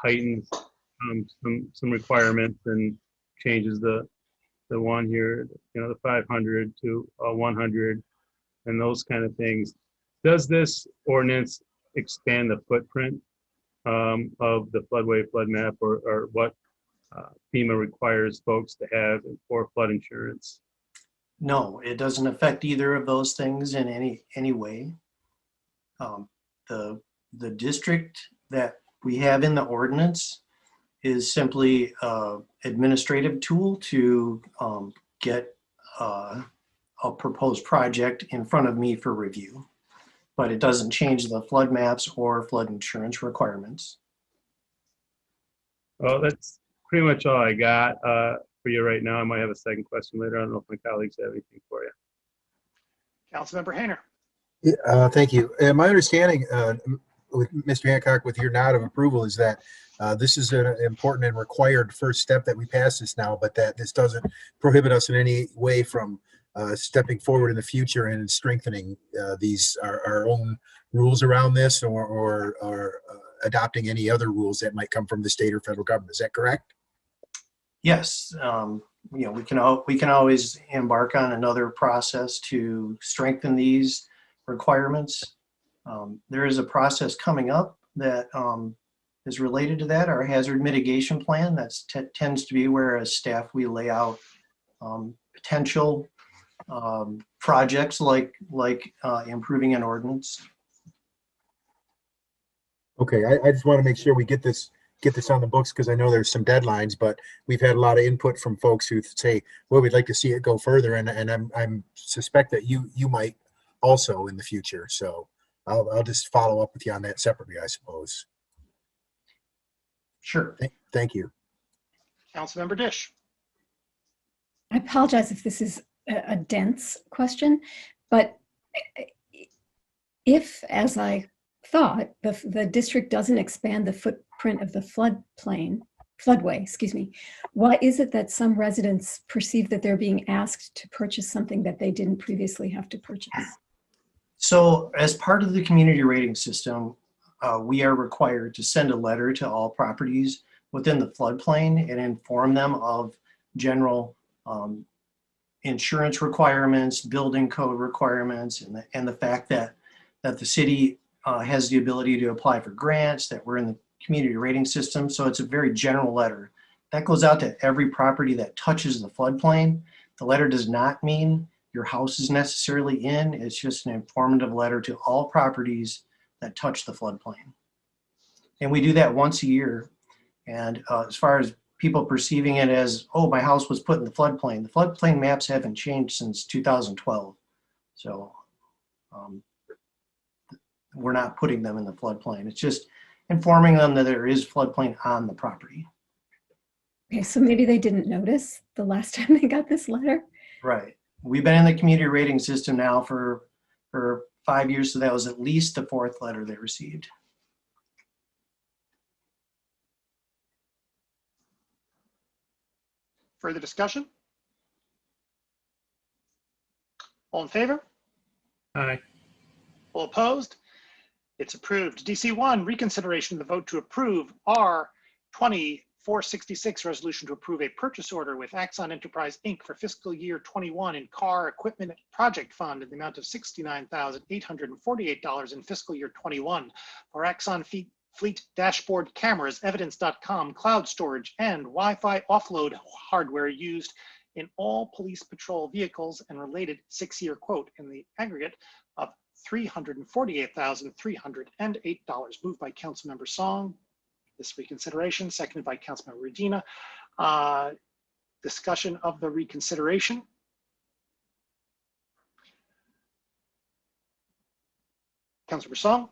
heightens some requirements and changes the one here, the 500 to 100 and those kind of things. Does this ordinance expand the footprint of the floodway flood map, or what FEMA requires folks to have for flood insurance? No, it doesn't affect either of those things in any way. The district that we have in the ordinance is simply an administrative tool to get a proposed project in front of me for review, but it doesn't change the flood maps or flood insurance requirements. Well, that's pretty much all I got for you right now. I might have a second question later. I don't know if my colleagues have anything for you. Councilmember Hayner. Thank you. My understanding with Mr. Hancock, with your nod of approval, is that this is an important and required first step that we pass this now, but that this doesn't prohibit us in any way from stepping forward in the future and strengthening our own rules around this, or adopting any other rules that might come from the state or federal government. Is that correct? Yes, we can always embark on another process to strengthen these requirements. There is a process coming up that is related to that, our hazard mitigation plan. That tends to be where, as staff, we lay out potential projects like improving an ordinance. Okay, I just want to make sure we get this on the books, because I know there's some deadlines, but we've had a lot of input from folks who say, well, we'd like to see it go further, and I'm suspect that you might also in the future. So I'll just follow up with you on that separately, I suppose. Sure. Thank you. Councilmember Dish. I apologize if this is a dense question, but if, as I thought, the district doesn't expand the footprint of the floodway, excuse me, why is it that some residents perceive that they're being asked to purchase something that they didn't previously have to purchase? So as part of the community rating system, we are required to send a letter to all properties within the floodplain and inform them of general insurance requirements, building code requirements, and the fact that the city has the ability to apply for grants, that we're in the community rating system. So it's a very general letter that goes out to every property that touches the floodplain. The letter does not mean your house is necessarily in. It's just an informative letter to all properties that touch the floodplain. And we do that once a year. And as far as people perceiving it as, oh, my house was put in the floodplain maps haven't changed since 2012. So we're not putting them in the floodplain. It's just informing them that there is floodplain on the property. Okay, so maybe they didn't notice the last time they got this letter? Right. We've been in the community rating system now for 5 years, so that was at least the fourth letter they received. Further discussion? All in favor? Aye. All opposed? It's approved. DC1, reconsideration of the vote to approve R/20/466 resolution to approve a purchase order with Axon Enterprise Inc. for fiscal year 21 in car equipment project fund in the amount of $69,848 in fiscal year 21 for Axon Fleet dashboard cameras, evidence.com, cloud storage, and Wi-Fi offload hardware used in all police patrol vehicles and related 6-year quote in the aggregate of $348,308. Moved by Councilmember Song. This reconsideration, seconded by Councilmember Regina. Discussion of the reconsideration. Councilmember Song.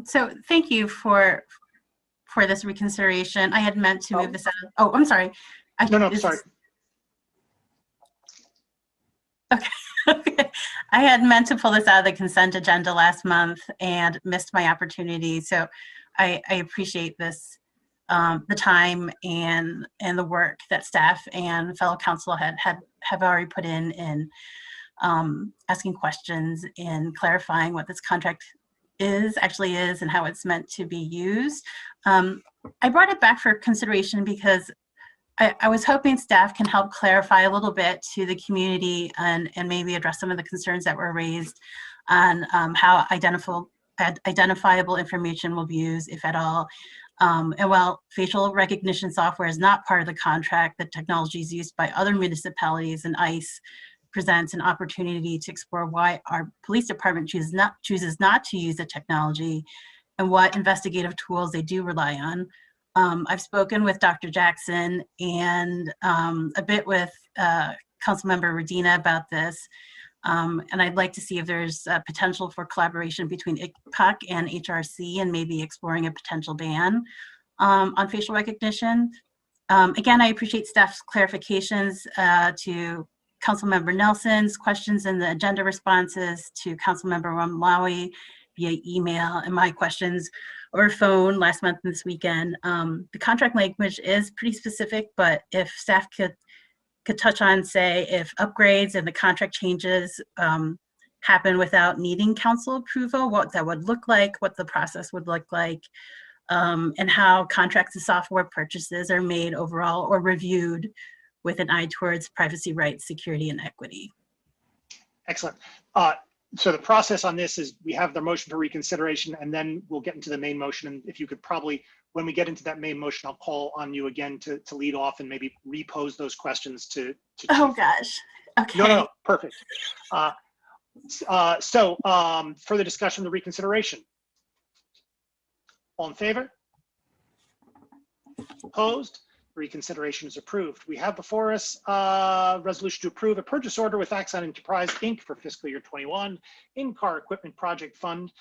So thank you for this reconsideration. I had meant to move this out. Oh, I'm sorry. Sorry. Okay. I had meant to pull this out of the consent agenda last month and missed my opportunity. So I appreciate this, the time and the work that staff and fellow council have already put in asking questions and clarifying what this contract actually is and how it's meant to be used. I brought it back for consideration because I was hoping staff can help clarify a little bit to the community and maybe address some of the concerns that were raised on how identifiable information will be used, if at all. And while facial recognition software is not part of the contract, the technology is used by other municipalities, and ICE presents an opportunity to explore why our police department chooses not to use the technology and what investigative tools they do rely on. I've spoken with Dr. Jackson and a bit with Councilmember Redina about this. And I'd like to see if there's potential for collaboration between ICPOC and HRC and maybe exploring a potential ban on facial recognition. Again, I appreciate staff's clarifications to Councilmember Nelson's questions and the agenda responses to Councilmember Romlawi via email and my questions over phone last month and this weekend. The contract language is pretty specific, but if staff could touch on, say, if upgrades and the contract changes happen without needing council approval, what that would look like, what the process would look like, and how contracts and software purchases are made overall or reviewed with an eye towards privacy rights, security, and equity. Excellent. So the process on this is we have the motion for reconsideration, and then we'll get into the main motion. And if you could probably, when we get into that main motion, I'll call on you again to lead off and maybe repose those questions to oh gosh. Okay. No, perfect. Further discussion of the reconsideration. All in favor? Opposed? Reconsideration is approved. We have before us a resolution to approve a purchase order with Axon Enterprise Inc. for fiscal year 21 in-car equipment project fund,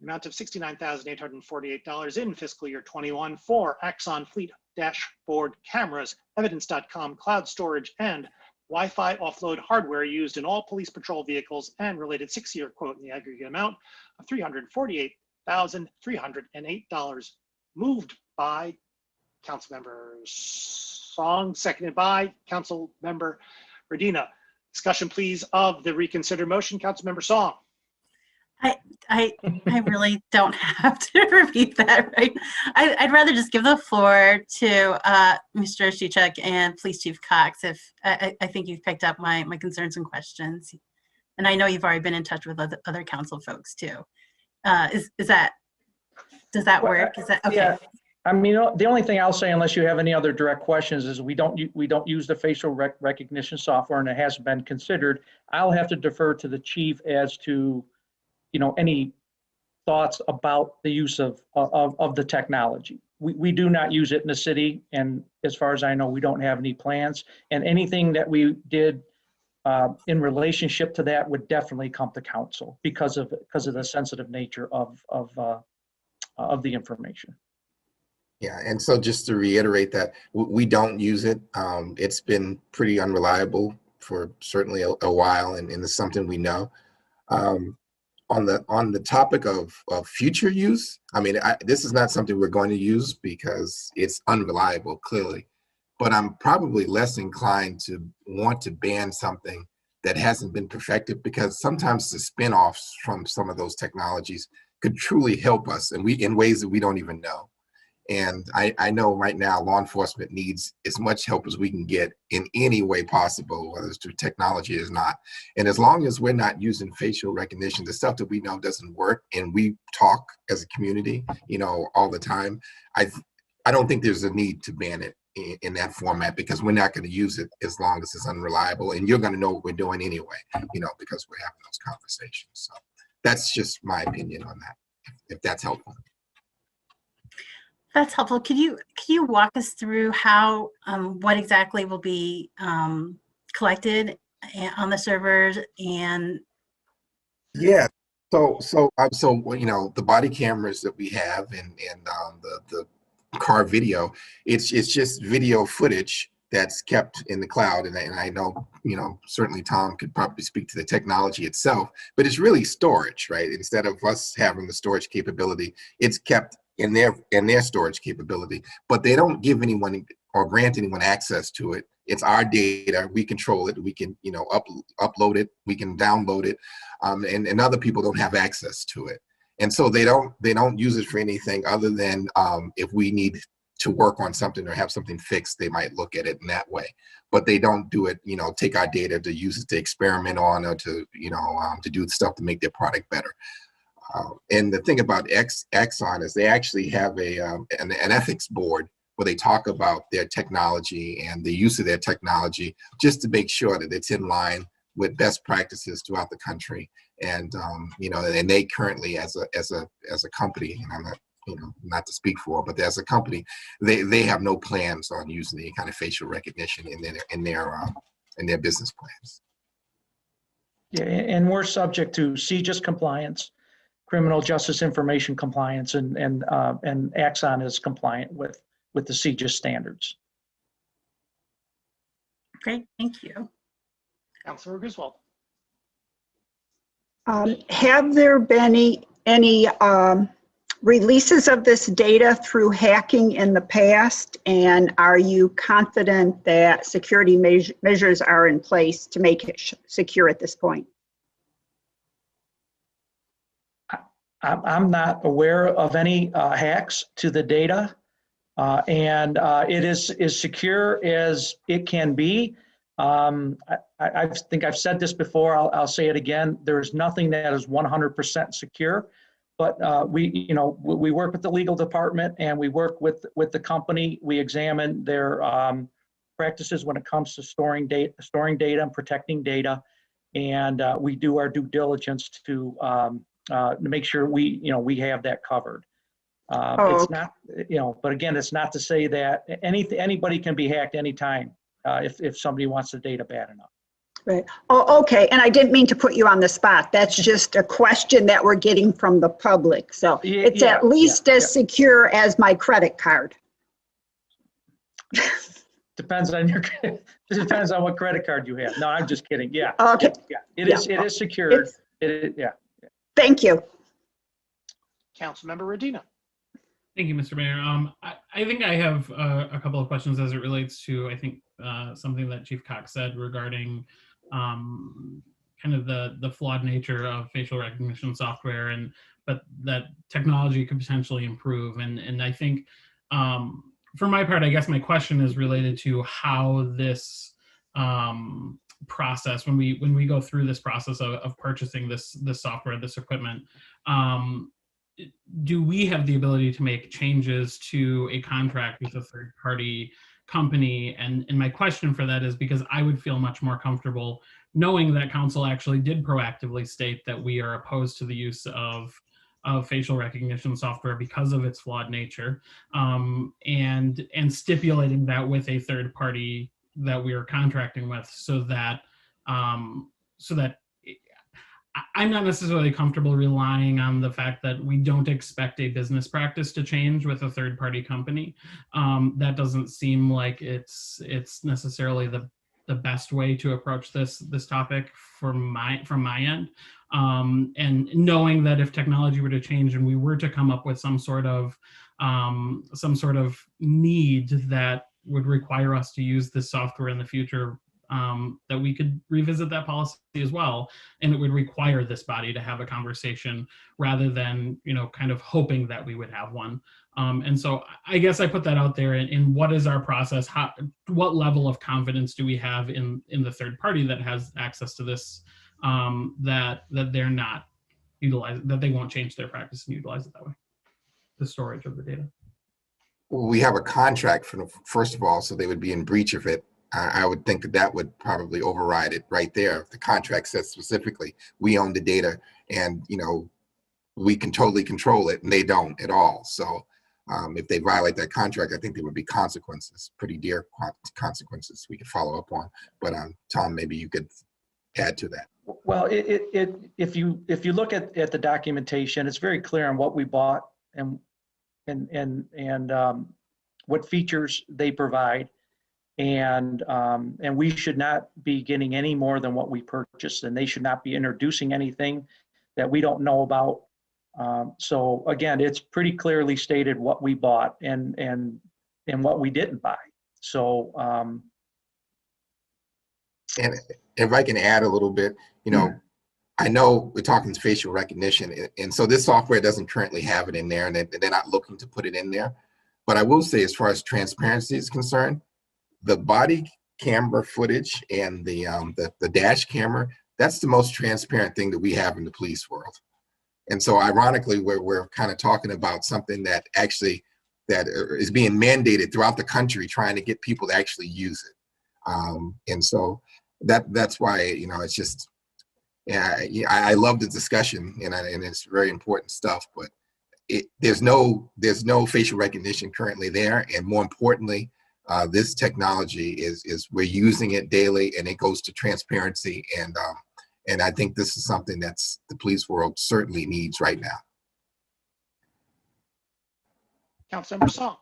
amount of $69,848 in fiscal year 21 for Axon Fleet dashboard cameras, evidence.com cloud storage, and Wi-Fi offload hardware used in all police patrol vehicles, and related 6-year quote in the aggregate amount of $348,308. Moved by Councilmember Song, seconded by Councilmember Redina. Discussion, please, of the reconsidered motion. Councilmember Song. I really don't have to repeat that, right? I'd rather just give the floor to Mr. Shuchuk and Police Chief Cox if I think you've picked up my concerns and questions. And I know you've already been in touch with other council folks too. Does that work? Is that okay? Yeah. I mean, the only thing I'll say, unless you have any other direct questions, is we don't use the facial recognition software, and it hasn't been considered. I'll have to defer to the chief as to, any thoughts about the use of the technology. We do not use it in the city, and as far as I know, we don't have any plans. And anything that we did in relationship to that would definitely come to council because of the sensitive nature of the information. Yeah, and so just to reiterate that we don't use it. It's been pretty unreliable for certainly a while, and it's something we know. On the topic of future use, I mean, this is not something we're going to use because it's unreliable, clearly. But I'm probably less inclined to want to ban something that hasn't been perfected, because sometimes the spin-offs from some of those technologies could truly help us, and in ways that we don't even know. And I know right now law enforcement needs as much help as we can get in any way possible, whether it's through technology or not. And as long as we're not using facial recognition, the stuff that we know doesn't work, and we talk as a community, all the time, I don't think there's a need to ban it in that format, because we're not going to use it as long as it's unreliable, and you're going to know what we're doing anyway, because we're having those conversations. So that's just my opinion on that, if that's helpful. That's helpful. Could you walk us through how what exactly will be collected on the servers? And yeah, so the body cameras that we have and the car video, it's just video footage that's kept in the cloud, and I know certainly Tom could probably speak to the technology itself, but it's really storage, right? Instead of us having the storage capability, it's kept in their storage capability, but they don't give anyone or grant anyone access to it. It's our data. We control it. We can upload it. We can download it, and other people don't have access to it. And so they don't use it for anything other than if we need to work on something or have something fixed, they might look at it in that way. But they don't do it, take our data to use it to experiment on or to, to do stuff to make their product better. And the thing about Exxon is they actually have an ethics board where they talk about their technology and the use of their technology just to make sure that it's in line with best practices throughout the country. And and they currently, as a company, and I'm not, not to speak for, but as a company, they have no plans on using any kind of facial recognition in their business plans. Yeah, and we're subject to CJIS compliance, criminal justice information compliance, and Axon is compliant with the CJIS standards. Great, thank you. Councilor Griswold. Have there been any releases of this data through hacking in the past? And are you confident that security measures are in place to make it secure at this point? I'm not aware of any hacks to the data, and it is as secure as it can be. I think I've said this before. I'll say it again. There is nothing that is 100% secure, but we work with the legal department and we work with the company. We examine their practices when it comes to storing data and protecting data, and we do our due diligence to make sure we have that covered. It's not, but again, it's not to say that anybody can be hacked anytime if somebody wants the data bad enough. Right. Oh, okay. And I didn't mean to put you on the spot. That's just a question that we're getting from the public. So it's at least as secure as my credit card. Depends on what credit card you have. No, I'm just kidding. Yeah. Okay. Yeah. It is secured. Yeah. Thank you. Councilmember Radina. Thank you, Mr. Mayor. I think I have a couple of questions as it relates to, I think, something that Chief Cox said regarding kind of the flawed nature of facial recognition software, but that technology could potentially improve. And I think, for my part, I guess my question is related to how this process, when we go through this process of purchasing this software, this equipment, do we have the ability to make changes to a contract with a third party company? And my question for that is because I would feel much more comfortable knowing that council actually did proactively state that we are opposed to the use of facial recognition software because of its flawed nature, and stipulating that with a third party that we are contracting with, so that I'm not necessarily comfortable relying on the fact that we don't expect a business practice to change with a third-party company. That doesn't seem like it's necessarily the best way to approach this topic from my end. And knowing that if technology were to change and we were to come up with some sort of need that would require us to use this software in the future, that we could revisit that policy as well, and it would require this body to have a conversation rather than kind of hoping that we would have one. And so I guess I put that out there in what is our process, what level of confidence do we have in the third party that has access to this, that they're not utilizing, that they won't change their practice and utilize it that way, the storage of the data. We have a contract first of all, so they would be in breach of it. I would think that would probably override it right there. If the contract says specifically, we own the data and, we can totally control it, and they don't at all. So if they violate that contract, I think there would be consequences, pretty dear consequences we could follow up on. But Tom, maybe you could add to that. Well, if you look at the documentation, it's very clear on what we bought and what features they provide. And we should not be getting any more than what we purchased, and they should not be introducing anything that we don't know about. So again, it's pretty clearly stated what we bought and what we didn't buy. So and if I can add a little bit, I know we're talking facial recognition, and so this software doesn't currently have it in there, and they're not looking to put it in there. But I will say, as far as transparency is concerned, the body camera footage and the dash camera, that's the most transparent thing that we have in the police world. And so ironically, we're kind of talking about something that actually that is being mandated throughout the country, trying to get people to actually use it. And so that's why, you know, it's just, yeah, I love the discussion, and it's very important stuff, but there's no facial recognition currently there. And more importantly, this technology is we're using it daily, and it goes to transparency. And I think this is something that's the police world certainly needs right now. Councilmember Song.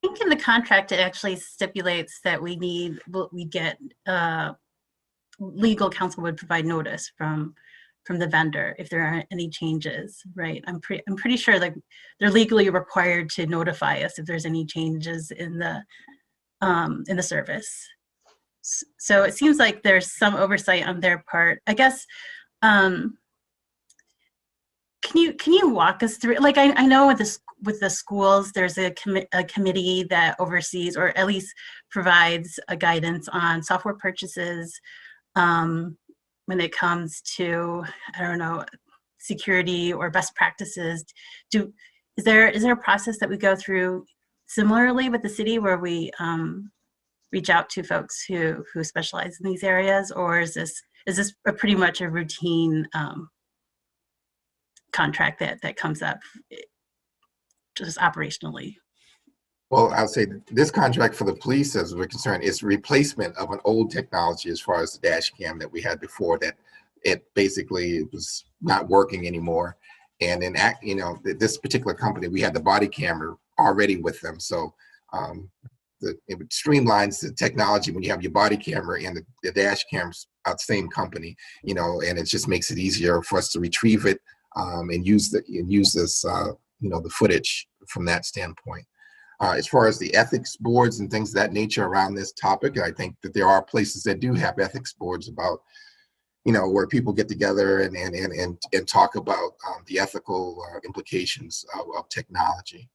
I think in the contract, it actually stipulates that we get legal counsel would provide notice from the vendor if there are any changes, right? I'm pretty sure like they're legally required to notify us if there's any changes in the service. So it seems like there's some oversight on their part. I guess, can you walk us through, like, I know with the schools, there's a committee that oversees, or at least provides a guidance on software purchases when it comes to, I don't know, security or best practices. Is there a process that we go through similarly with the city where we reach out to folks who specialize in these areas, or is this pretty much a routine contract that comes up just operationally? Well, I'll say this contract for the police, as we're concerned, is replacement of an old technology as far as the dash cam that we had before, that it basically was not working anymore. And in this particular company, we had the body camera already with them. So it streamlines the technology when you have your body camera and the dash cams out the same company, and it just makes it easier for us to retrieve it and use this, the footage from that standpoint. As far as the ethics boards and things of that nature around this topic, I think that there are places that do have ethics boards about, where people get together and talk about the ethical implications of technology.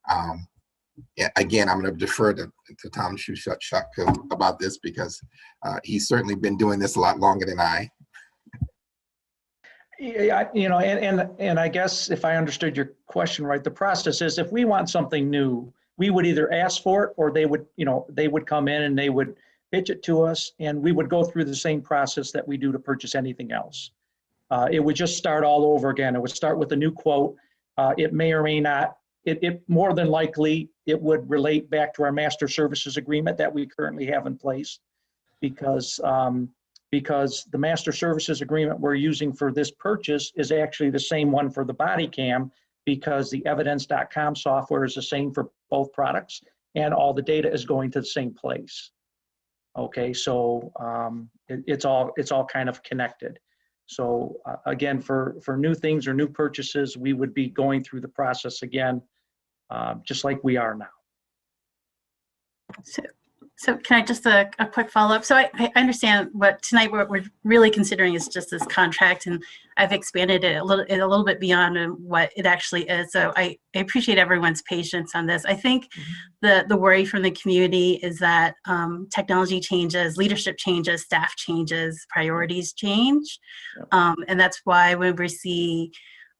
Again, I'm going to defer to Tom Shushak about this because he's certainly been doing this a lot longer than I. Yeah, and I guess if I understood your question right, the process is if we want something new, we would either ask for it, or they would come in and they would pitch it to us, and we would go through the same process that we do to purchase anything else. It would just start all over again. It would start with a new quote. It may or may not, it more than likely, it would relate back to our master services agreement that we currently have in place, because the master services agreement we're using for this purchase is actually the same one for the body cam, because the evidence.com software is the same for both products and all the data is going to the same place. Okay, so it's all kind of connected. So again, for new things or new purchases, we would be going through the process again, just like we are now. So can I just a quick follow-up? So I understand what we're really considering is just this contract, and I've expanded it a little bit beyond what it actually is. So I appreciate everyone's patience on this. I think the worry from the community is that technology changes, leadership changes, staff changes, priorities change. And that's why when we see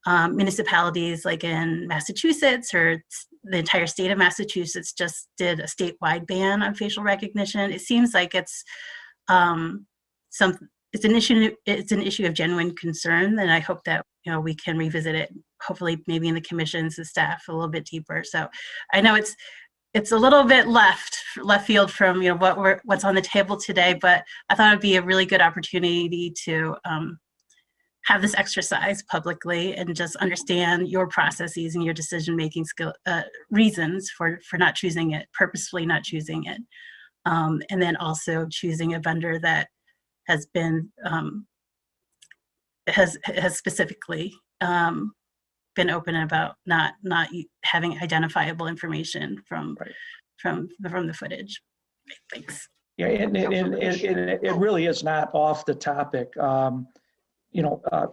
municipalities like in Massachusetts, or the entire state of Massachusetts just did a statewide ban on facial recognition. It seems like it's an issue of genuine concern, and I hope that we can revisit it, hopefully maybe in the commissions and staff a little bit deeper. So I know it's a little bit left field from what's on the table today, but I thought it'd be a really good opportunity to have this exercise publicly and just understand your processes and your decision-making reasons for not choosing it, purposefully not choosing it. And then also choosing a vendor that has been, has specifically been open about not having identifiable information from the footage. Thanks. Yeah, and it really is not off the topic.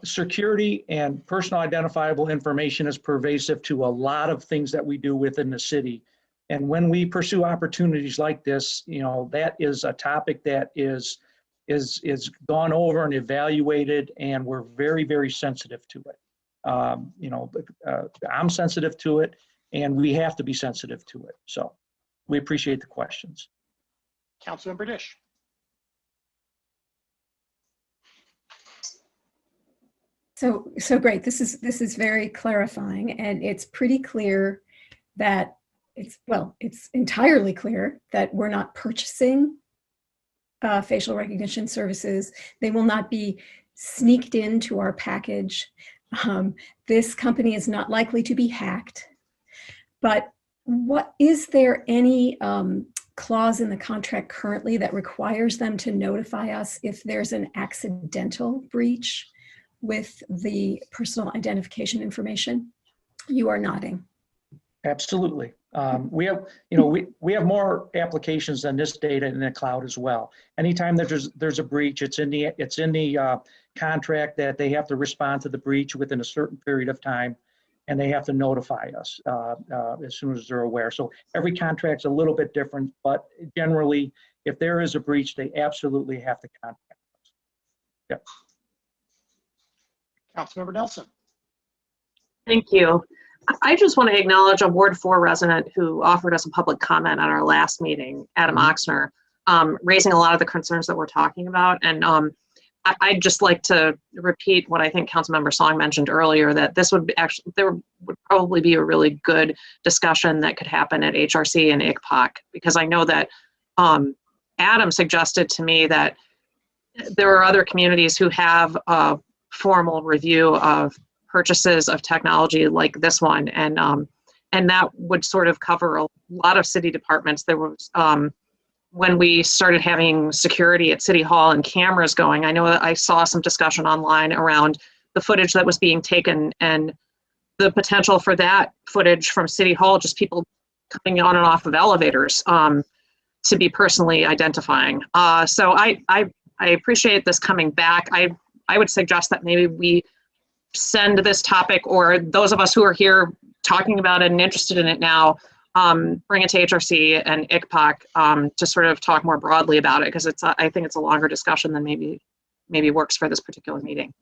security and personal identifiable information is pervasive to a lot of things that we do within the city. And when we pursue opportunities like this, that is a topic that is gone over and evaluated, and we're very, very sensitive to it. I'm sensitive to it, and we have to be sensitive to it. So we appreciate the questions. Councilmember Dish. So great. This is very clarifying, and it's pretty clear that it's entirely clear that we're not purchasing facial recognition services. They will not be sneaked into our package. This company is not likely to be hacked. But is there any clause in the contract currently that requires them to notify us if there's an accidental breach with the personal identification information? You are nodding. Absolutely. We have more applications than this data in the cloud as well. Anytime there's a breach, it's in the contract that they have to respond to the breach within a certain period of time, and they have to notify us as soon as they're aware. So every contract's a little bit different, but generally, if there is a breach, they absolutely have to contact us. Yep. Councilmember Nelson. Thank you. I just want to acknowledge a Ward 4 resident who offered us a public comment at our last meeting, Adam Oxner, raising a lot of the concerns that we're talking about. And I'd just like to repeat what I think Councilmember Song mentioned earlier, that this would there would probably be a really good discussion that could happen at HRC and ICPOC, because I know that Adam suggested to me that there are other communities who have a formal review of purchases of technology like this one, and that would sort of cover a lot of city departments. There was when we started having security at City Hall and cameras going, I know that I saw some discussion online around the footage that was being taken and the potential for that footage from City Hall, just people coming on and off of elevators, to be personally identifying. So I appreciate this coming back. I would suggest that maybe we send this topic, or those of us who are here talking about it and interested in it now, bring it to HRC and ICPOC to sort of talk more broadly about it, because I think it's a longer discussion than maybe works for this particular meeting.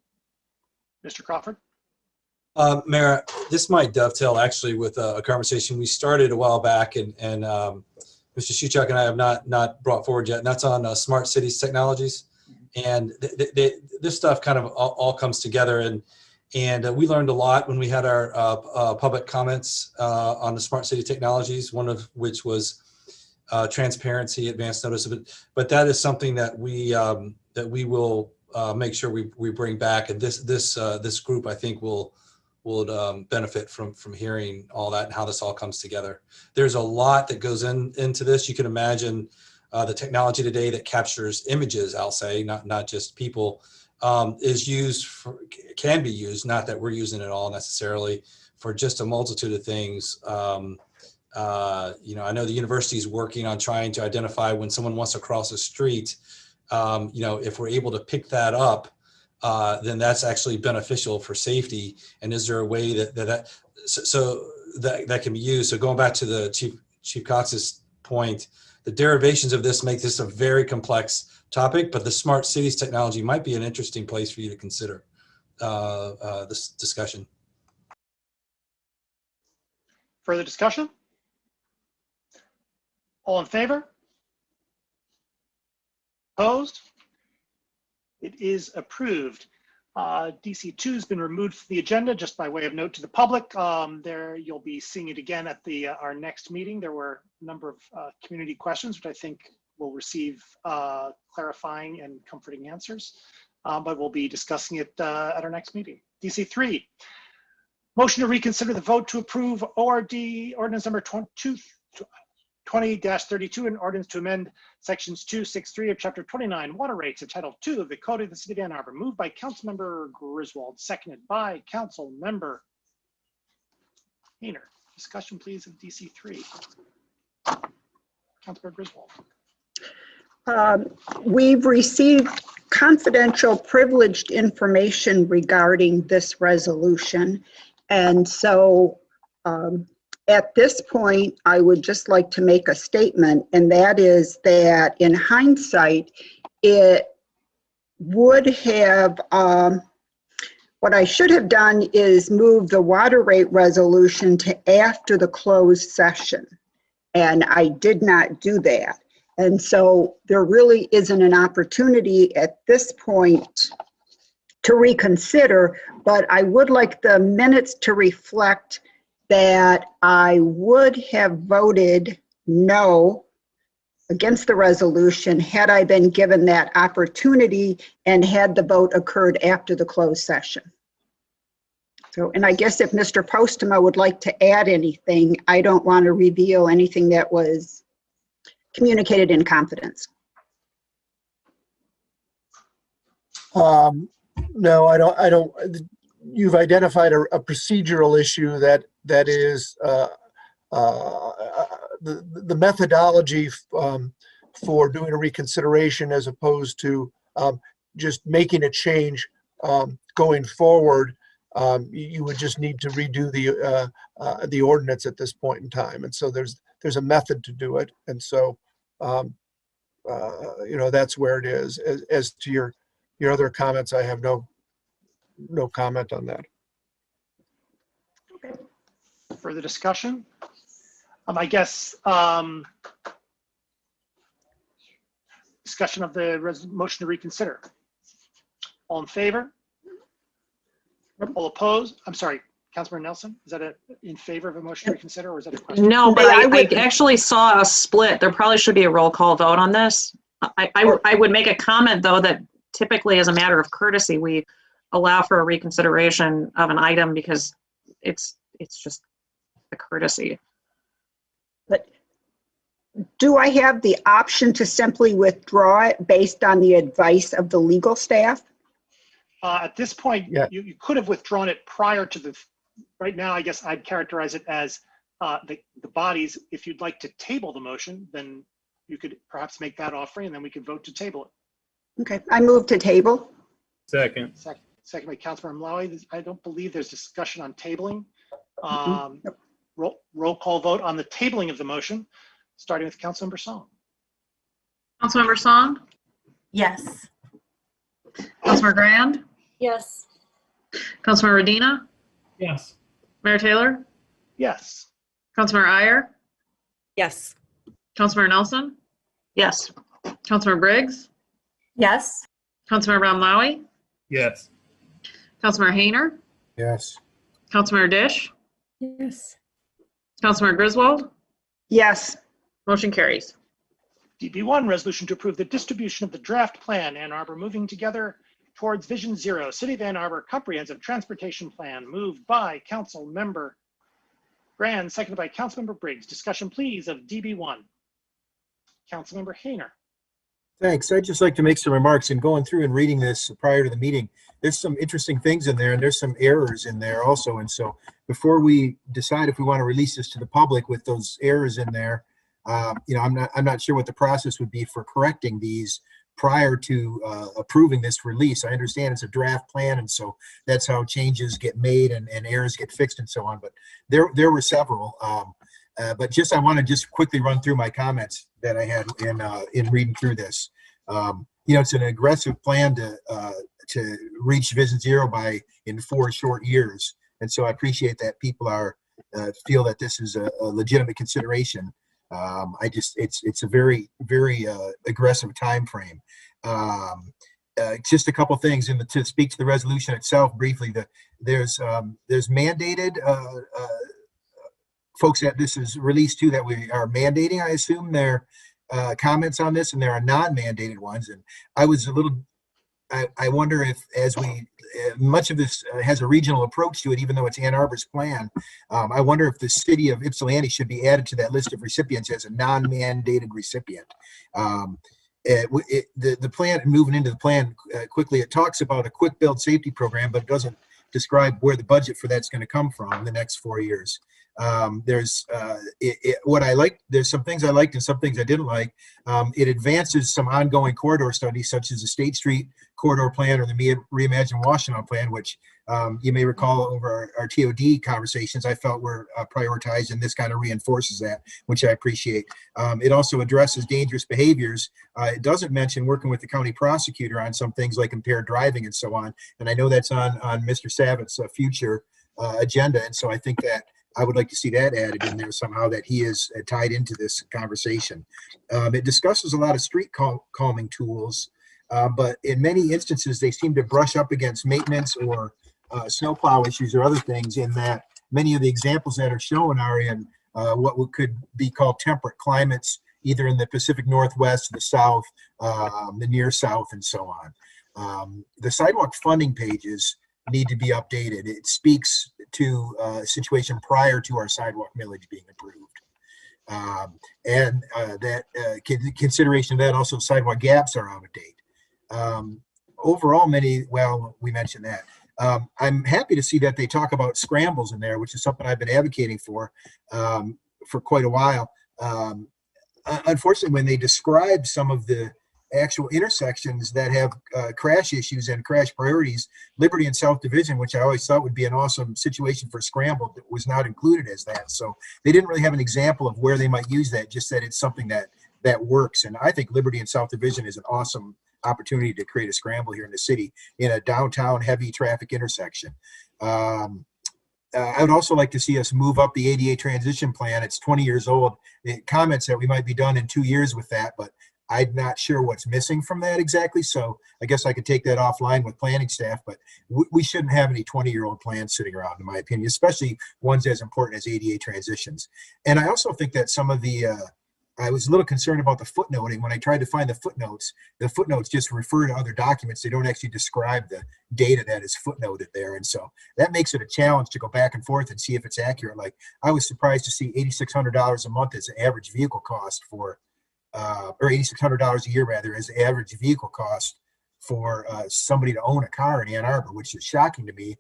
Mr. Crawford. Mayor, this might dovetail actually with a conversation we started a while back, and Mr. Shuchuk and I have not brought forward yet, and that's on smart cities technologies. And this stuff kind of all comes together, and we learned a lot when we had our public comments on the smart city technologies, one of which was transparency, advance notice of it. But that is something that we will make sure we bring back, and this group, I think, will benefit from hearing all that and how this all comes together. There's a lot that goes into this. You can imagine the technology today that captures images, I'll say, not just people, can be used, not that we're using it all necessarily, for just a multitude of things. I know the university is working on trying to identify when someone wants to cross a street. If we're able to pick that up, then that's actually beneficial for safety. And is there a way that can be used? So going back to the Chief Cox's point, the derivations of this make this a very complex topic, but the smart cities technology might be an interesting place for you to consider this discussion. Further discussion? All in favor? Opposed? It is approved. DC2 has been removed from the agenda. Just by way of note to the public, there you'll be seeing it again at our next meeting. There were a number of community questions, which I think will receive clarifying and comforting answers, but we'll be discussing it at our next meeting. DC3, motion to reconsider the vote to approve ordinance number 20-32, an ordinance to amend sections 263 of chapter 29 water rates of title 2 of the code of the city of Ann Arbor, moved by Councilmember Griswold, seconded by Councilmember Hayner. Discussion please of DC3. Councilmember Griswold. We've received confidential privileged information regarding this resolution. And so at this point, I would just like to make a statement, and that is that in hindsight, it would have, what I should have done is move the water rate resolution to after the closed session. And I did not do that. And so there really isn't an opportunity at this point to reconsider, but I would like the minutes to reflect that I would have voted no against the resolution had I been given that opportunity and had the vote occurred after the closed session. So, and I guess if Mr. Postma would like to add anything, I don't want to reveal anything that was communicated in confidence. No, I don't. You've identified a procedural issue that is the methodology for doing a reconsideration as opposed to just making a change going forward. You would just need to redo the ordinance at this point in time, and so there's a method to do it, and so that's where it is. As to your other comments, I have no comment on that. Okay. Further discussion? I guess discussion of the motion to reconsider. All in favor? All opposed? I'm sorry, Councilmember Nelson, is that in favor of a motion to reconsider, or is that a question? No, but I actually saw a split. There probably should be a roll call vote on this. I would make a comment, though, that typically as a matter of courtesy, we allow for a reconsideration of an item because it's just a courtesy. But do I have the option to simply withdraw it based on the advice of the legal staff? At this point, yeah. you could have withdrawn it prior to the, right now, I guess I'd characterize it as the bodies. If you'd like to table the motion, then you could perhaps make that offering and then we could vote to table it. Okay, I move to table. Second. Second by Councilmember Malawi. I don't believe there's discussion on tabling. Roll call vote on the tabling of the motion, starting with Councilmember Song. Councilmember Song? Yes. Councilmember Grand? Yes. Councilmember Medina? Yes. Mayor Taylor? Yes. Councilmember Iyer? Yes. Councilmember Nelson? Yes. Councilmember Briggs? Yes. Councilmember Ramlawi? Yes. Councilmember Hayner? Yes. Councilmember Dish? Yes. Councilmember Griswold? Yes. Motion carries. DB1, resolution to approve the distribution of the draft plan, Ann Arbor moving together towards Vision Zero, City of Ann Arbor Comprehensive Transportation Plan, moved by Council Member Grand, seconded by Councilmember Briggs. Discussion, please, of DB1. Councilmember Hayner. Thanks. I'd just like to make some remarks. In going through and reading this prior to the meeting, there's some interesting things in there and there's some errors in there also. And so before we decide if we want to release this to the public with those errors in there, I'm not sure what the process would be for correcting these prior to approving this release. I understand it's a draft plan, and so that's how changes get made and errors get fixed and so on. But there were several. But I want to just quickly run through my comments that I had in reading through this. It's an aggressive plan to reach Vision Zero in 4 short years, and so I appreciate that people feel that this is a legitimate consideration. It's a very, very aggressive time frame. Just a couple things to speak to the resolution itself briefly. There's mandated folks that this is released to that we are mandating. I assume their comments on this, and there are non-mandated ones. And I wonder if, as much of this has a regional approach to it, even though it's Ann Arbor's plan, I wonder if the city of Ypsilanti should be added to that list of recipients as a non-mandated recipient. The plan, moving into the plan quickly, it talks about a quick build safety program, but it doesn't describe where the budget for that's going to come from in the next 4 years. What I liked, there's some things I liked and some things I didn't like. It advances some ongoing corridor studies, such as the State Street corridor plan or the Reimagine Washington plan, which you may recall over our TOD conversations, I felt were prioritized, and this kind of reinforces that, which I appreciate. It also addresses dangerous behaviors. It doesn't mention working with the county prosecutor on some things like impaired driving and so on. And I know that's on Mr. Savitt's future agenda. And so I think that I would like to see that added in there somehow, that he is tied into this conversation. It discusses a lot of street calming tools, but in many instances, they seem to brush up against maintenance or snowplow issues or other things, in that many of the examples that are shown are in what could be called temperate climates, either in the Pacific Northwest, the South, the near South, and so on. The sidewalk funding pages need to be updated. It speaks to a situation prior to our sidewalk millage being approved. Consideration of that, also sidewalk gaps are out of date. Overall, we mentioned that. I'm happy to see that they talk about scrambles in there, which is something I've been advocating for quite a while. Unfortunately, when they describe some of the actual intersections that have crash issues and crash priorities, Liberty and South Division, which I always thought would be an awesome situation for scramble, that was not included as that. So they didn't really have an example of where they might use that, just that it's something that works. And I think Liberty and South Division is an awesome opportunity to create a scramble here in the city in a downtown heavy traffic intersection. I would also like to see us move up the ADA transition plan. It's 20 years old. It comments that we might be done in 2 years with that, but I'm not sure what's missing from that exactly. So I guess I could take that offline with planning staff, but we shouldn't have any 20-year-old plans sitting around, in my opinion, especially ones as important as ADA transitions. And I also think that some of the, I was a little concerned about the footnoting. When I tried to find the footnotes just refer to other documents. They don't actually describe the data that is footnoted there. And so that makes it a challenge to go back and forth and see if it's accurate. Like, I was surprised to see $8,600 a month as an average vehicle cost for, or $8,600 a year rather, as the average vehicle cost for somebody to own a car in Ann Arbor, which is shocking to me.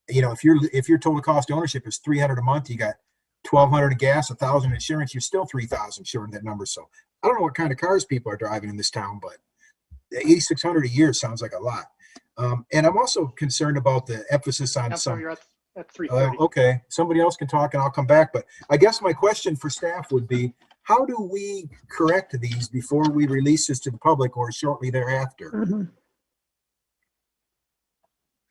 If your total cost of ownership is $300 a month, you got $1,200 of gas, $1,000 insurance, you're still $3,000 short of that number. So I don't know what kind of cars people are driving in this town, but $8,600 a year sounds like a lot. And I'm also concerned about the emphasis on some. You're at 3:30. Okay, somebody else can talk and I'll come back. But I guess my question for staff would be, how do we correct these before we release this to the public or shortly thereafter? Mm-hmm.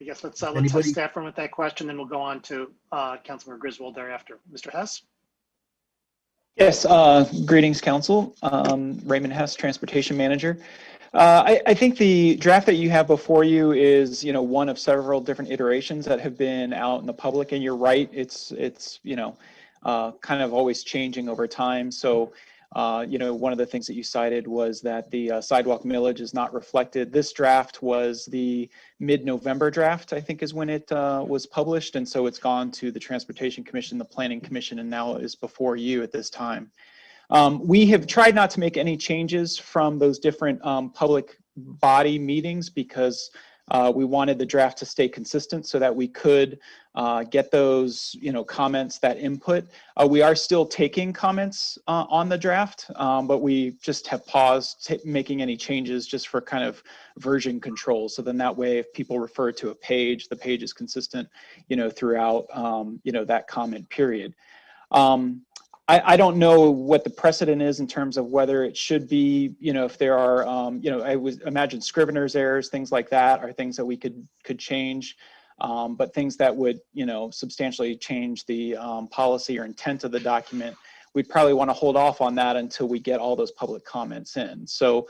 I guess let's have staff run with that question, then we'll go on to Councilmember Griswold thereafter. Mr. Hess? Yes, greetings, Council. Raymond Hess, Transportation Manager. I think the draft that you have before you is, one of several different iterations that have been out in the public, and you're right, it's kind of always changing over time. So, one of the things that you cited was that the sidewalk millage is not reflected. This draft was the mid-November draft, I think is when it was published. And so it's gone to the Transportation Commission, the Planning Commission, and now is before you at this time. We have tried not to make any changes from those different public body meetings because we wanted the draft to stay consistent so that we could get those, comments, that input. We are still taking comments on the draft, but we just have paused making any changes just for kind of version control. So then that way, if people refer to a page, the page is consistent, throughout, that comment period. I don't know what the precedent is in terms of whether it should be, if there are, I would imagine scrivener's errors, things like that are things that we could change. But things that would, substantially change the policy or intent of the document, we'd probably want to hold off on that until we get all those public comments in. So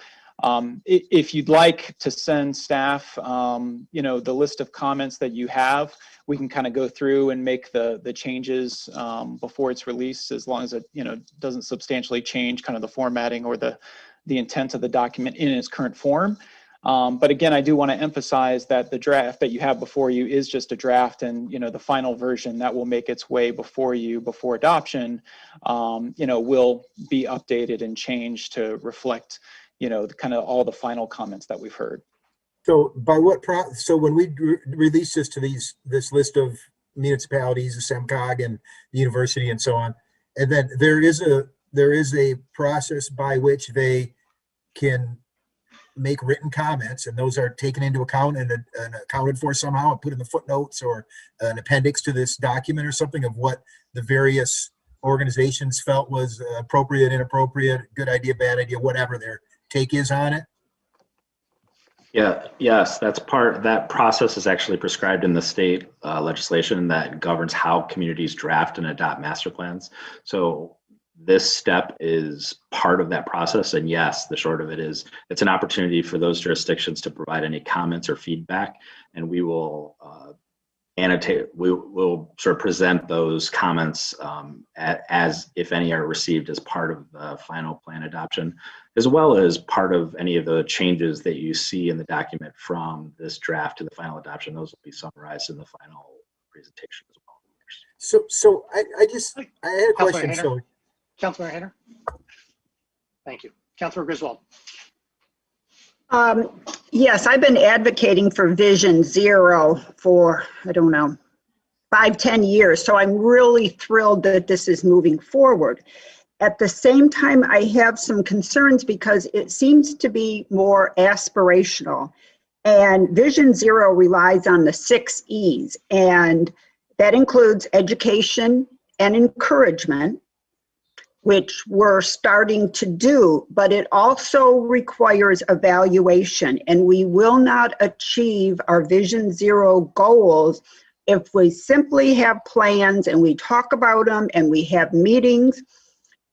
if you'd like to send staff, the list of comments that you have, we can kind of go through and make the changes before it's released, as long as it, doesn't substantially change kind of the formatting or the intent of the document in its current form. But again, I do want to emphasize that the draft that you have before you is just a draft, and the final version that will make its way before you before adoption, will be updated and changed to reflect, kind of all the final comments that we've heard. So by what so when we release this to this list of municipalities, the SEMCOG and the university and so on. And then there is a process by which they can make written comments, and those are taken into account and accounted for somehow and put in the footnotes or an appendix to this document or something of what the various organizations felt was appropriate, inappropriate, good idea, bad idea, whatever their take is on it. Yeah, yes, that process is actually prescribed in the state legislation that governs how communities draft and adopt master plans. So this step is part of that process. And yes, the short of it is it's an opportunity for those jurisdictions to provide any comments or feedback, and we will we'll sort of present those comments as if any are received as part of the final plan adoption, as well as part of any of the changes that you see in the document from this draft to the final adoption. Those will be summarized in the final presentation as well. So I had a question. So, Councilmember Hayner. Thank you. Councilmember Griswold. Yes, I've been advocating for Vision Zero for, I don't know, 5-10 years. So I'm really thrilled that this is moving forward. At the same time, I have some concerns because it seems to be more aspirational. And Vision Zero relies on the 6 E's, and that includes education and encouragement, which we're starting to do, but it also requires evaluation, and we will not achieve our Vision Zero goals if we simply have plans and we talk about them and we have meetings.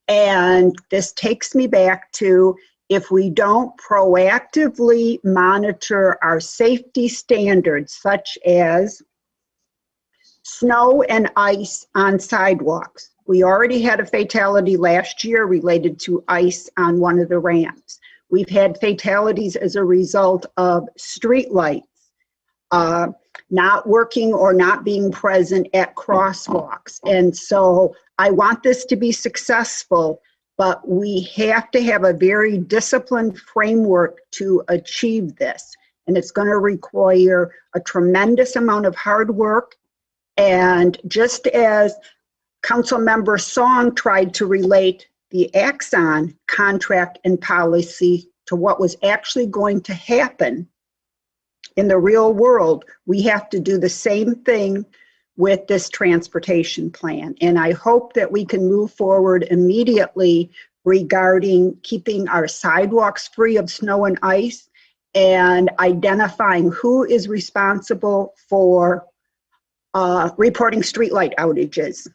And this takes me back to, if we don't proactively monitor our safety standards, such as snow and ice on sidewalks. We already had a fatality last year related to ice on one of the ramps. We've had fatalities as a result of street lights not working or not being present at crosswalks. And so I want this to be successful, but we have to have a very disciplined framework to achieve this. And it's going to require a tremendous amount of hard work. And just as Councilmember Song tried to relate the Axon contract and policy to what was actually going to happen in the real world, we have to do the same thing with this transportation plan. And I hope that we can move forward immediately regarding keeping our sidewalks free of snow and ice and identifying who is responsible for reporting streetlight outages.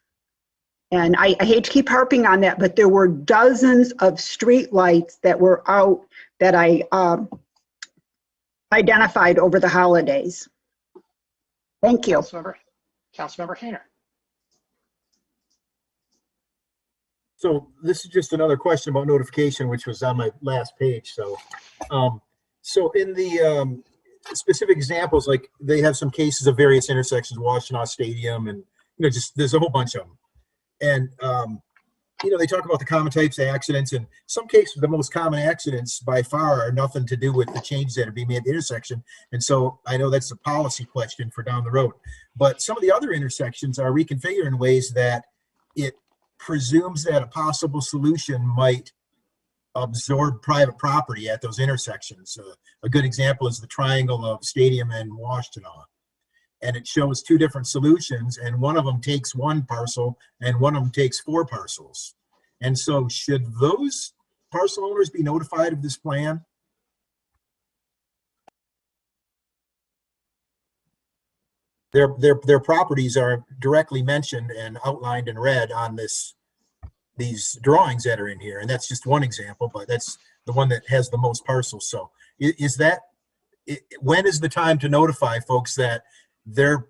And I hate to keep harping on that, but there were dozens of streetlights that were out that I identified over the holidays. Thank you. Councilmember Hayner. So this is just another question about notification, which was on my last page. So, so in the specific examples, like they have some cases of various intersections, Washtenaw Stadium, and just there's a whole bunch of them. And they talk about the common types of accidents, and some cases, the most common accidents by far are nothing to do with the changes that are being made at the intersection. And so I know that's a policy question for down the road. But some of the other intersections are reconfigured in ways that it presumes that a possible solution might absorb private property at those intersections. A good example is the triangle of Stadium and Washtenaw. And it shows 2 different solutions, and one of them takes 1 parcel and one of them takes 4 parcels. And so should those parcel owners be notified of this plan? Their properties are directly mentioned and outlined in red on these drawings that are in here. And that's just one example, but that's the one that has the most parcels. So when is the time to notify folks that their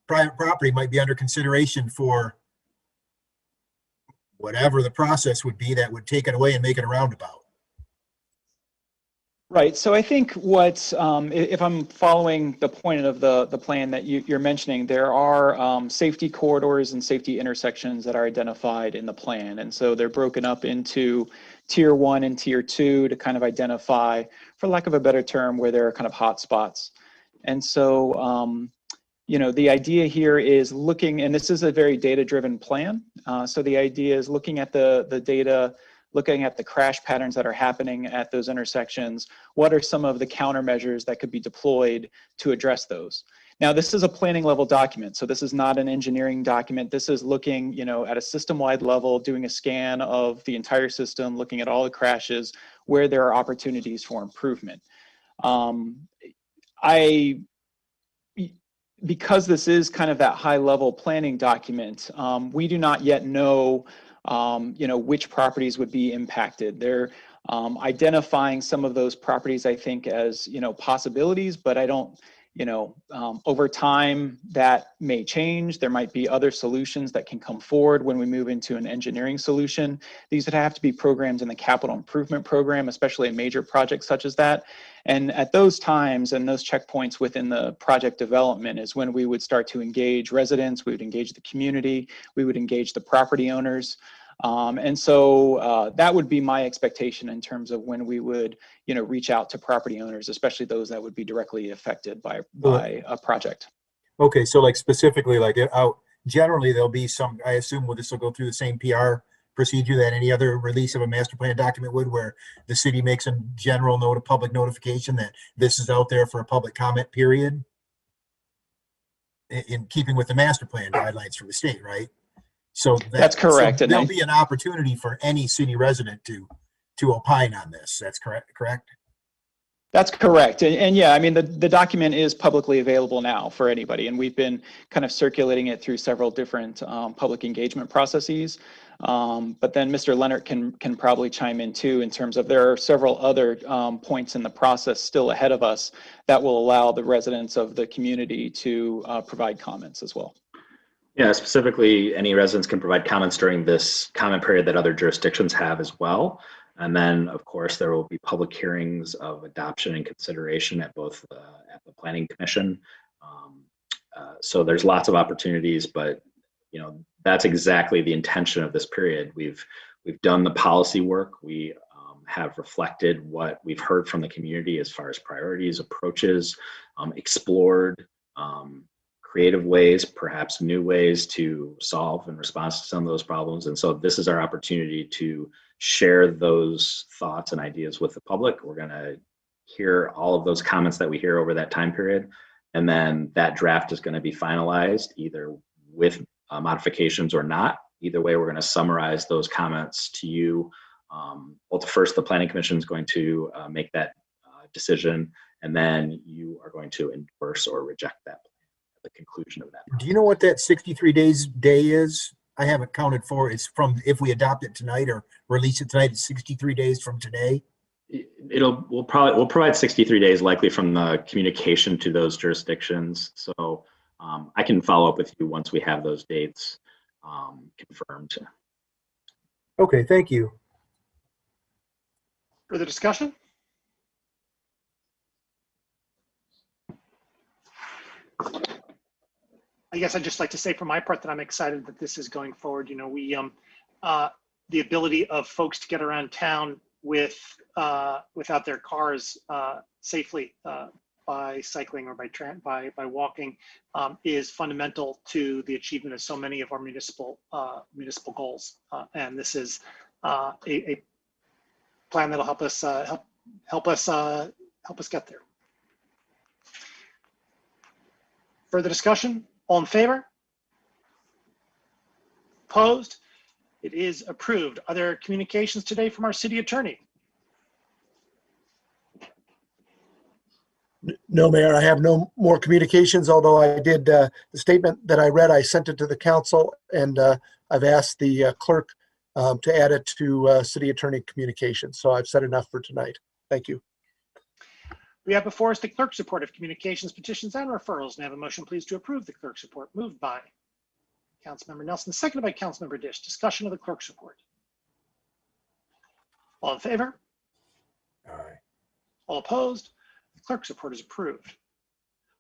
private property might be under consideration for whatever the process would be that would take it away and make it a roundabout? Right. So I think what, if I'm following the point of the plan that you're mentioning, there are safety corridors and safety intersections that are identified in the plan. And so they're broken up into tier 1 and tier 2 to kind of identify, for lack of a better term, where there are kind of hot spots. And so the idea here is looking, and this is a very data-driven plan. So the idea is looking at the data, looking at the crash patterns that are happening at those intersections. What are some of the countermeasures that could be deployed to address those? Now, this is a planning level document, so this is not an engineering document. This is looking, at a system-wide level, doing a scan of the entire system, looking at all the crashes, where there are opportunities for improvement. Because this is kind of that high-level planning document, we do not yet know, which properties would be impacted. They're identifying some of those properties, I think, as, possibilities, but I don't, over time that may change. There might be other solutions that can come forward when we move into an engineering solution. These would have to be programs in the capital improvement program, especially a major project such as that. And at those times and those checkpoints within the project development is when we would start to engage residents, we would engage the community, we would engage the property owners. And so that would be my expectation in terms of when we would, reach out to property owners, especially those that would be directly affected by a project. Okay, so like specifically, generally there'll be some, I assume this will go through the same PR procedure that any other release of a master plan document would, where the city makes a general public notification that this is out there for a public comment period, in keeping with the master plan guidelines from the state, right? So that's correct. So there'll be an opportunity for any city resident to opine on this. That's correct? That's correct. And yeah, I mean, the document is publicly available now for anybody, and we've been kind of circulating it through several different public engagement processes. But then Mr. Leonard can probably chime in too, in terms of there are several other points in the process still ahead of us that will allow the residents of the community to provide comments as well. Yeah, specifically, any residents can provide comments during this comment period that other jurisdictions have as well. And then, of course, there will be public hearings of adoption and consideration at both at the Planning Commission. So there's lots of opportunities, but that's exactly the intention of this period. We've done the policy work. We have reflected what we've heard from the community as far as priorities, approaches, explored creative ways, perhaps new ways to solve in response to some of those problems. And so this is our opportunity to share those thoughts and ideas with the public. We're going to hear all of those comments that we hear over that time period. And then that draft is going to be finalized either with modifications or not. Either way, we're going to summarize those comments to you. Well, first, the Planning Commission is going to make that decision, and then you are going to endorse or reject that at the conclusion of that process. Do you know what that 63 days day is? I haven't counted for. It's from, if we adopt it tonight or release it tonight, it's 63 days from today. We'll provide 63 days likely from the communication to those jurisdictions. So I can follow up with you once we have those dates confirmed. Okay, thank you. Further discussion? I guess I'd just like to say for my part that I'm excited that this is going forward. The ability of folks to get around town without their cars safely by cycling or by walking is fundamental to the achievement of so many of our municipal goals. And this is a plan that'll help us get there. Further discussion? All in favor? Opposed? It is approved. Are there communications today from our city attorney? No, Mayor, I have no more communications, although I did the statement that I read, I sent it to the council, and I've asked the clerk to add it to city attorney communications. So I've said enough for tonight. Thank you. We have before us the clerk's report of communications, petitions, and referrals. May I have a motion, please, to approve the clerk's report? Moved by Councilmember Nelson, seconded by Councilmember Dish. Discussion of the clerk's report. All in favor? Aye. All opposed? The clerk's report is approved.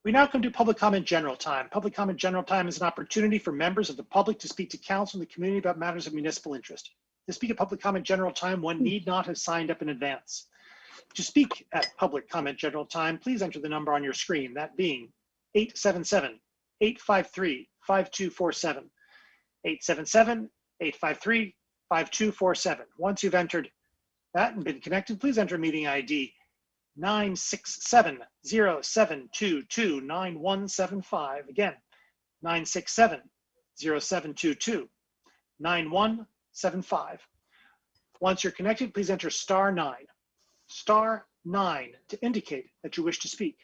We now come to public comment general time. Public comment general time is an opportunity for members of the public to speak to council and the community about matters of municipal interest. To speak at public comment general time, one need not have signed up in advance. To speak at public comment general time, please enter the number on your screen, that being 877-853-5247. 877-853-5247. Once you've entered that and been connected, please enter meeting ID 967-0722-9175. Again, 967-0722-9175. Once you're connected, please enter *9. *9 to indicate that you wish to speak.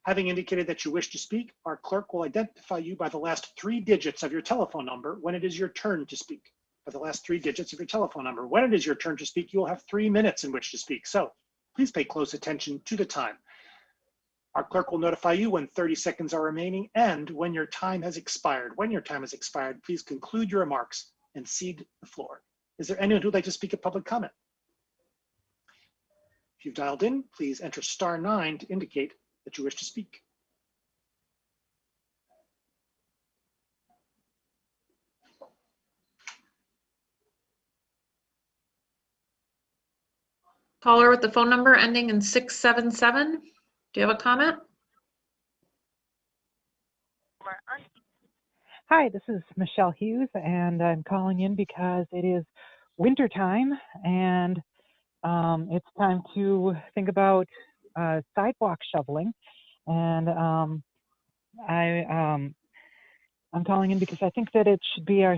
Having indicated that you wish to speak, our clerk will identify you by the last 3 digits of your telephone number when it is your turn to speak. By the last 3 digits of your telephone number. When it is your turn to speak, you will have 3 minutes in which to speak. So please pay close attention to the time. Our clerk will notify you when 30 seconds are remaining and when your time has expired. When your time has expired, please conclude your remarks and cede the floor. Is there anyone who'd like to speak a public comment? If you've dialed in, please enter *9 to indicate that you wish to speak. Caller with the phone number ending in 677. Do you have a comment? Hi, this is Michelle Hughes, and I'm calling in because it is winter time, and it's time to think about sidewalk shoveling. And I'm calling in because I think that it should be our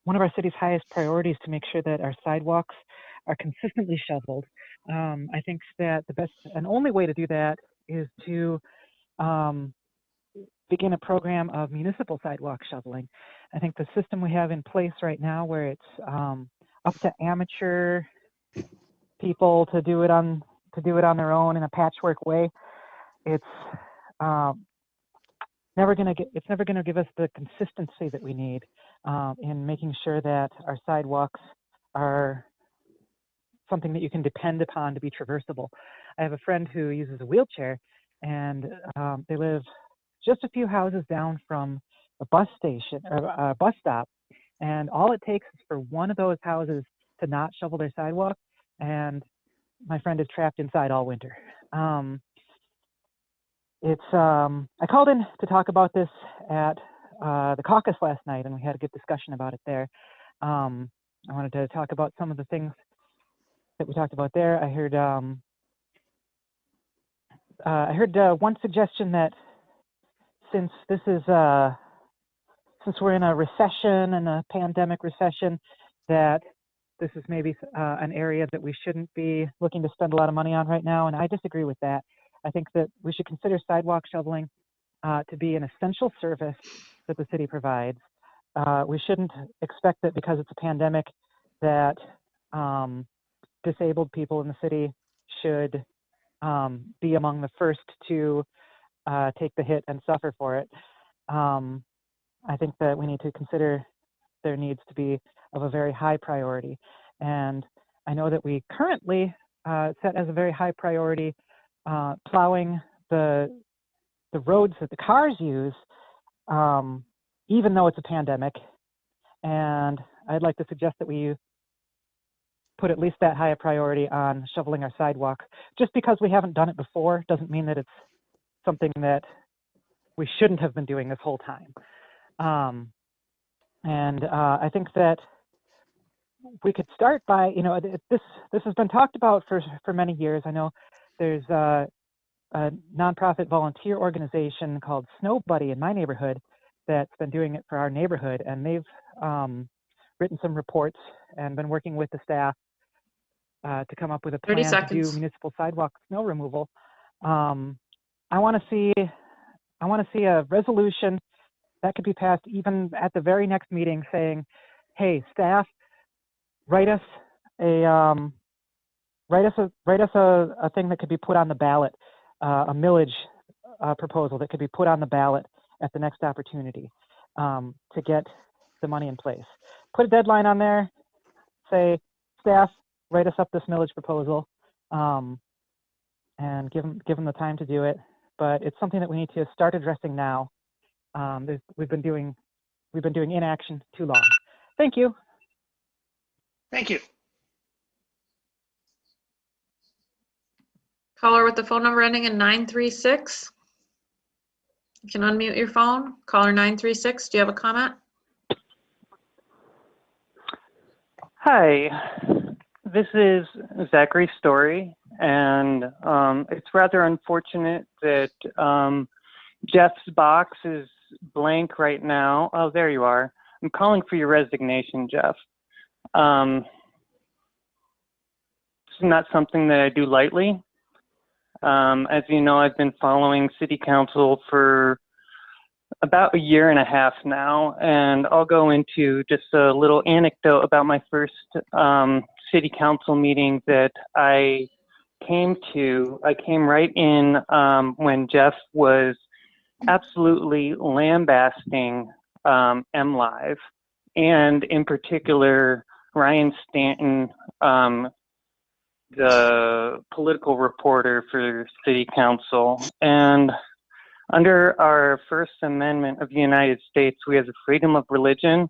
one of our city's highest priorities to make sure that our sidewalks are consistently shoveled. I think that the best and only way to do that is to begin a program of municipal sidewalk shoveling. I think the system we have in place right now, where it's up to amateur people to do it on their own in a patchwork way, it's never going to give us the consistency that we need in making sure that our sidewalks are something that you can depend upon to be traversable. I have a friend who uses a wheelchair, and they live just a few houses down from a bus station or a bus stop, and all it takes is for one of those houses to not shovel their sidewalk, and my friend is trapped inside all winter. I called in to talk about this at the caucus last night, and we had a good discussion about it there. I wanted to talk about some of the things that we talked about there. I heard one suggestion that since we're in a recession and a pandemic recession, that this is maybe an area that we shouldn't be looking to spend a lot of money on right now, and I disagree with that. I think that we should consider sidewalk shoveling to be an essential service that the city provides. We shouldn't expect that because it's a pandemic that disabled people in the city should be among the first to take the hit and suffer for it. I think that we need to consider there needs to be of a very high priority. And I know that we currently set as a very high priority plowing the roads that the cars use, even though it's a pandemic. And I'd like to suggest that we put at least that high a priority on shoveling our sidewalk. Just because we haven't done it before doesn't mean that it's something that we shouldn't have been doing this whole time. I think that we could start by, this has been talked about for many years. I know there's a nonprofit volunteer organization called Snow Buddy in my neighborhood that's been doing it for our neighborhood, and they've written some reports and been working with the staff to come up with a plan to do municipal sidewalk snow removal. I want to see a resolution that could be passed even at the very next meeting saying, hey, staff, write us a thing that could be put on the ballot, a millage proposal that could be put on the ballot at the next opportunity to get the money in place. Put a deadline on there, say, staff, write us up this millage proposal, and give them the time to do it. But it's something that we need to start addressing now. We've been doing inaction too long. Thank you. Thank you. Caller with the phone number ending in 936. You can unmute your phone. Caller 936, do you have a comment? Hi, this is Zachary's story, and it's rather unfortunate that Jeff's box is blank right now. Oh, there you are. I'm calling for your resignation, Jeff. It's not something that I do lightly. As you know, I've been following City Council for about a year and a half now, and I'll go into just a little anecdote about my first City Council meeting that I came to. I came right in when Jeff was absolutely lambasting MLive, and in particular, Ryan Stanton, the political reporter for City Council. And under our First Amendment of the United States, we have the freedom of religion,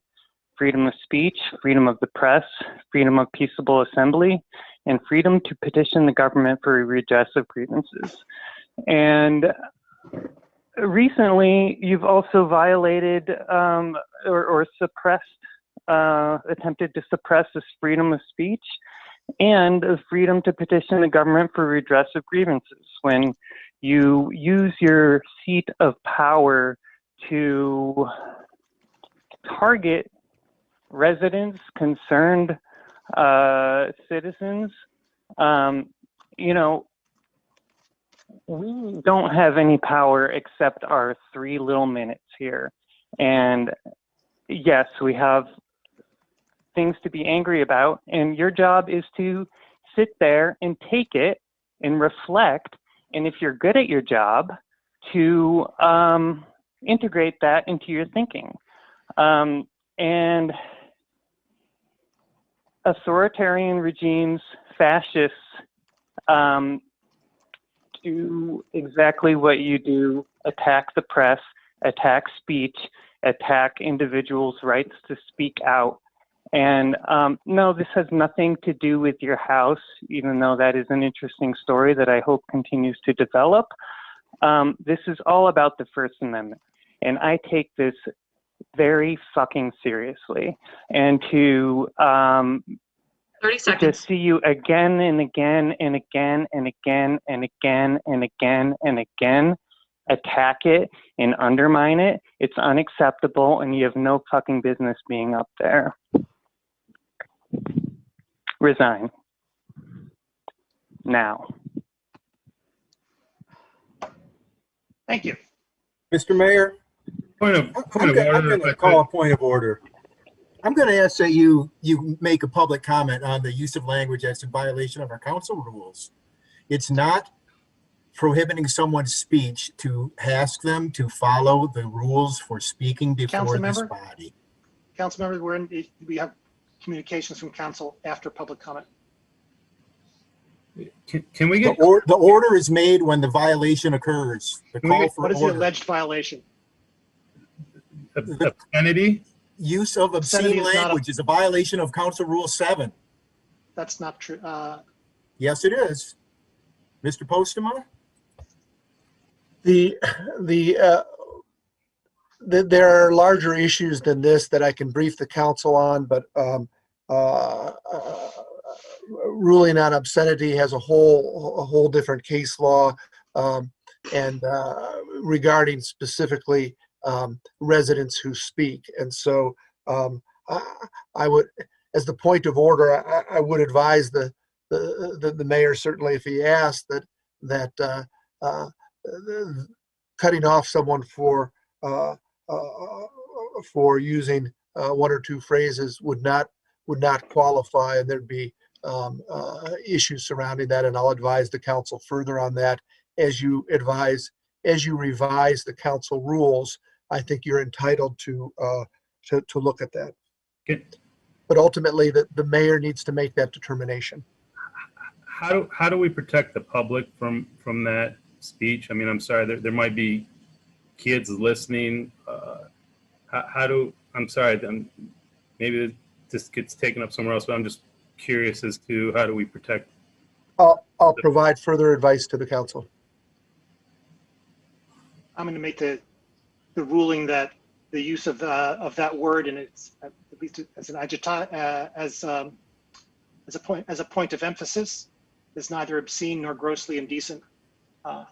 freedom of speech, freedom of the press, freedom of peaceable assembly, and freedom to petition the government for redress of grievances. And recently, you've also violated or suppressed, attempted to suppress this freedom of speech and the freedom to petition the government for redress of grievances when you use your seat of power to target residents, concerned citizens. You know, we don't have any power except our 3 little minutes here. And yes, we have things to be angry about, and your job is to sit there and take it and reflect, and if you're good at your job, to integrate that into your thinking. And authoritarian regimes, fascists, do exactly what you do: attack the press, attack speech, attack individuals' rights to speak out. And no, this has nothing to do with your house, even though that is an interesting story that I hope continues to develop. This is all about the First Amendment. And I take this very fucking seriously. And to 30 seconds. see you again and again and again and again and again and again and again attack it and undermine it, it's unacceptable, and you have no fucking business being up there. Resign. Now. Thank you. Mr. Mayor, I'm going to call a point of order. I'm going to ask that you make a public comment on the use of language that's in violation of our council rules. It's not prohibiting someone's speech to ask them to follow the rules for speaking before this body. Councilmember, we have communications from council after public comment. Can we get the order is made when the violation occurs. What is the alleged violation? Obscenity? Use of obscene language is a violation of Council Rule 7. That's not true. Yes, it is. Mr. Postema? There are larger issues than this that I can brief the council on, but ruling on obscenity has a whole different case law, and regarding specifically residents who speak. And so I would, as the point of order, I would advise the mayor, certainly if he asked, that cutting off someone for using 1 or 2 phrases would not qualify, and there'd be issues surrounding that. And I'll advise the council further on that as you revise the council rules. I think you're entitled to look at that. Good. But ultimately, the mayor needs to make that determination. How do we protect the public from that speech? I mean, I'm sorry, there might be kids listening. I'm sorry, maybe this gets taken up somewhere else, but I'm just curious as to how do we protect. I'll provide further advice to the council. I'm going to make the the ruling that the use of that word, and it's at least as an as a point of emphasis, is neither obscene nor grossly indecent. Wow.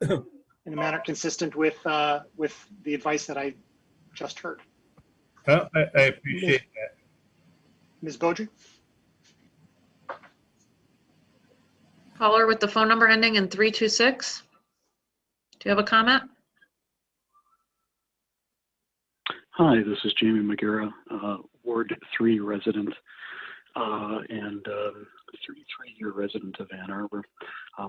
In a manner consistent with the advice that I just heard. Well, I appreciate that. Ms. Beaudry? Caller with the phone number ending in 326. Do you have a comment? Hi, this is Jamie McGarrah, Ward 3 resident and 3-year resident of Ann Arbor. I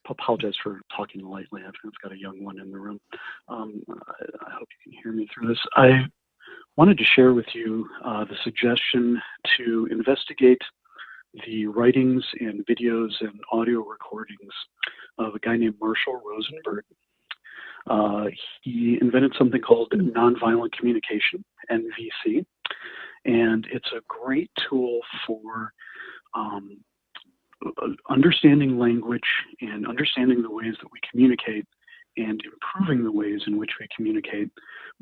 apologize for talking lightly. I've got a young one in the room. I hope you can hear me through this. I wanted to share with you the suggestion to investigate the writings and videos and audio recordings of a guy named Marshall Rosenberg. He invented something called nonviolent communication, NVC, and it's a great tool for understanding language and understanding the ways that we communicate and improving the ways in which we communicate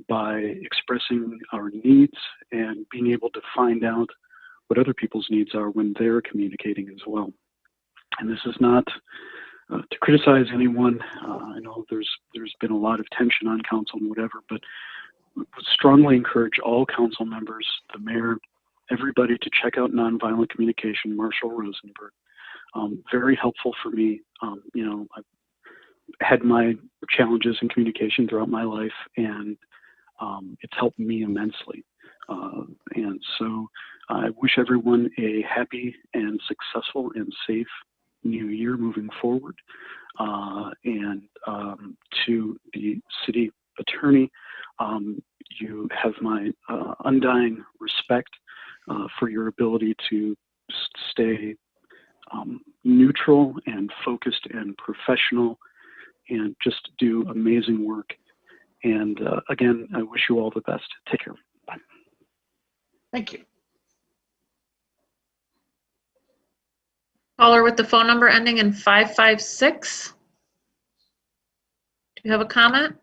by expressing our needs and being able to find out what other people's needs are when they're communicating as well. And this is not to criticize anyone. I know there's been a lot of tension on council and whatever, but would strongly encourage all council members, the mayor, everybody to check out Nonviolent Communication, Marshall Rosenberg. Very helpful for me. I've had my challenges in communication throughout my life, and it's helped me immensely. And so I wish everyone a happy and successful and safe new year moving forward. And to the city attorney, you have my undying respect for your ability to stay neutral and focused and professional and just do amazing work. And again, I wish you all the best. Take care. Bye. Thank you. Caller with the phone number ending in 556. Do you have a comment?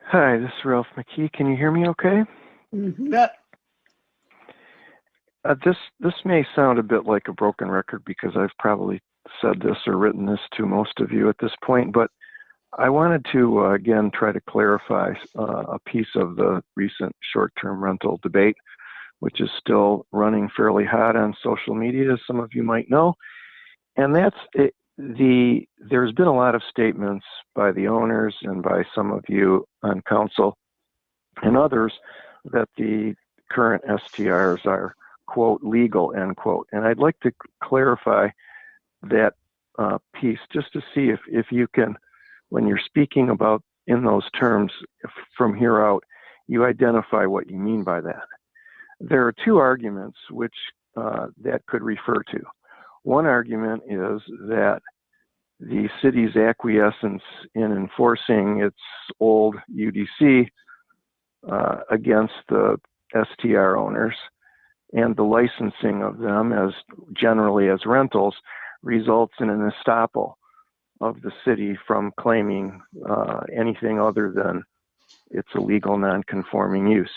Hi, this is Ralph McKee. Can you hear me okay? Mm-hmm. This may sound a bit like a broken record because I've probably said this or written this to most of you at this point, but I wanted to, again, try to clarify a piece of the recent short-term rental debate, which is still running fairly hot on social media, as some of you might know. And that's there's been a lot of statements by the owners and by some of you on council and others that the current STRs are, quote, legal, end quote. And I'd like to clarify that piece just to see if you can, when you're speaking about in those terms from here out, you identify what you mean by that. There are two arguments which that could refer to. One argument is that the city's acquiescence in enforcing its old UDC against the STR owners and the licensing of them as generally as rentals results in an estoppel of the city from claiming anything other than its illegal non-conforming use.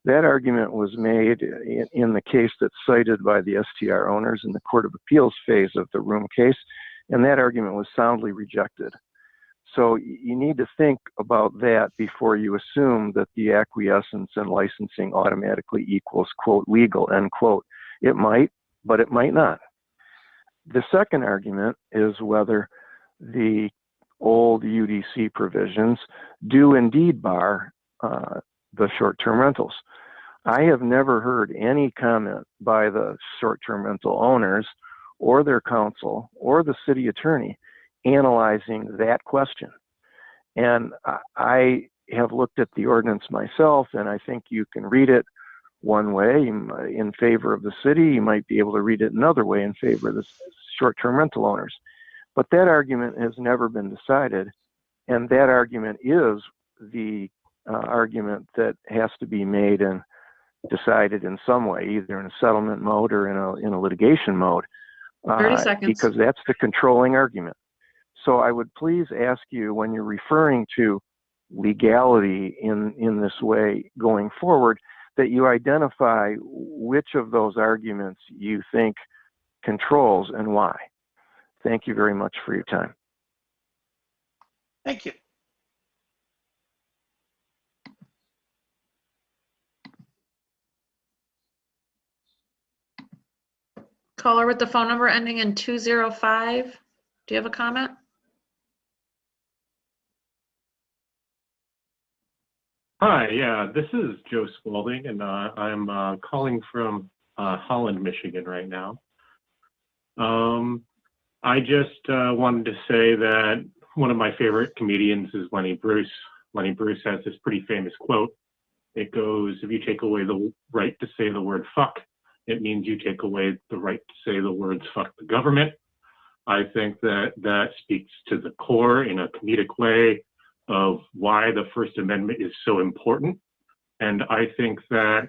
That argument was made in the case that's cited by the STR owners in the Court of Appeals phase of the Room case, and that argument was soundly rejected. So you need to think about that before you assume that the acquiescence and licensing automatically equals, quote, legal, end quote. It might, but it might not. The second argument is whether the old UDC provisions do indeed bar the short-term rentals. I have never heard any comment by the short-term rental owners or their counsel or the city attorney analyzing that question. And I have looked at the ordinance myself, and I think you can read it one way in favor of the city. You might be able to read it another way in favor of the short-term rental owners. But that argument has never been decided, and that argument is the argument that has to be made and decided in some way, either in a settlement mode or in a litigation mode. 30 seconds. because that's the controlling argument. So I would please ask you, when you're referring to legality in this way going forward, that you identify which of those arguments you think controls and why. Thank you very much for your time. Thank you. Caller with the phone number ending in 205. Do you have a comment? Hi, yeah, this is Joe Spalding, and I'm calling from Holland, Michigan right now. I just wanted to say that one of my favorite comedians is Lenny Bruce. Lenny Bruce has this pretty famous quote. It goes, if you take away the right to say the word fuck, it means you take away the right to say the words fuck the government. I think that that speaks to the core in a comedic way of why the First Amendment is so important. And I think that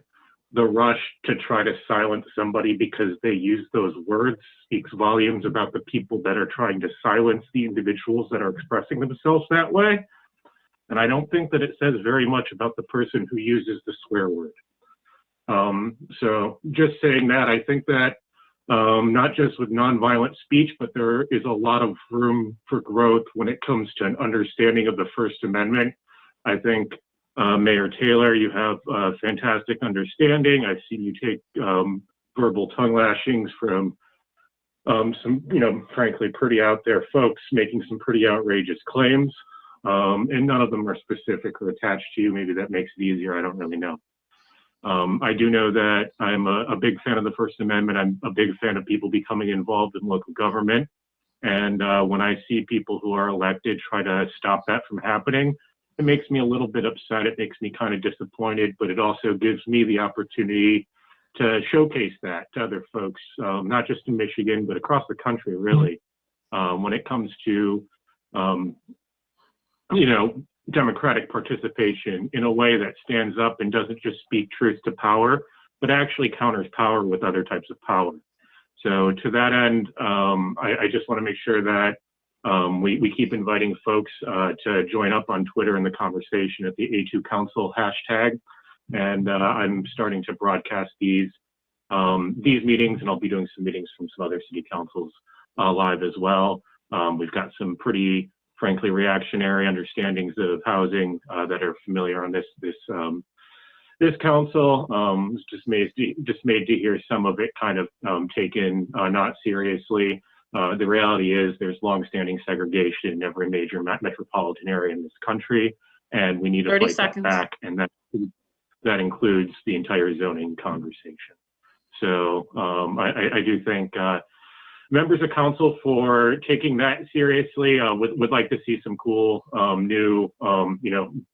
the rush to try to silence somebody because they use those words speaks volumes about the people that are trying to silence the individuals that are expressing themselves that way. And I don't think that it says very much about the person who uses the swear word. So just saying that, I think that not just with nonviolent speech, but there is a lot of room for growth when it comes to an understanding of the First Amendment. I think, Mayor Taylor, you have a fantastic understanding. I've seen you take verbal tongue lashings from some, frankly, pretty out there folks making some pretty outrageous claims. And none of them are specific or attached to you. Maybe that makes it easier. I don't really know. I do know that I'm a big fan of the First Amendment. I'm a big fan of people becoming involved in local government. And when I see people who are elected try to stop that from happening, it makes me a little bit upset. It makes me kind of disappointed, but it also gives me the opportunity to showcase that to other folks, not just in Michigan, but across the country, really, when it comes to, democratic participation in a way that stands up and doesn't just speak truth to power, but actually counters power with other types of power. So to that end, I just want to make sure that we keep inviting folks to join up on Twitter in the conversation at the A2 Council hashtag. And I'm starting to broadcast these meetings, and I'll be doing some meetings from some other city councils live as well. We've got some pretty, frankly, reactionary understandings of housing that are familiar on this council. Was dismayed to hear some of it kind of taken not seriously. The reality is there's longstanding segregation in every major metropolitan area in this country, and we need to fight that back, and that includes the entire zoning conversation. So I do thank members of council for taking that seriously. Would like to see some cool, new,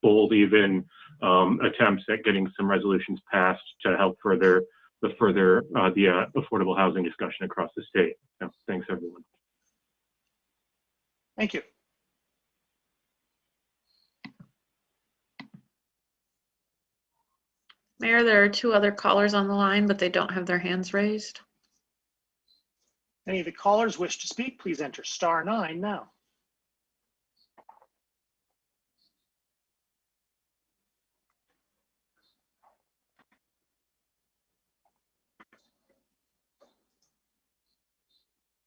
bold even attempts at getting some resolutions passed to help further the affordable housing discussion across the state. So, thanks, everyone. Thank you. Mayor, there are two other callers on the line, but they don't have their hands raised. Any of the callers wish to speak, please enter *9 now.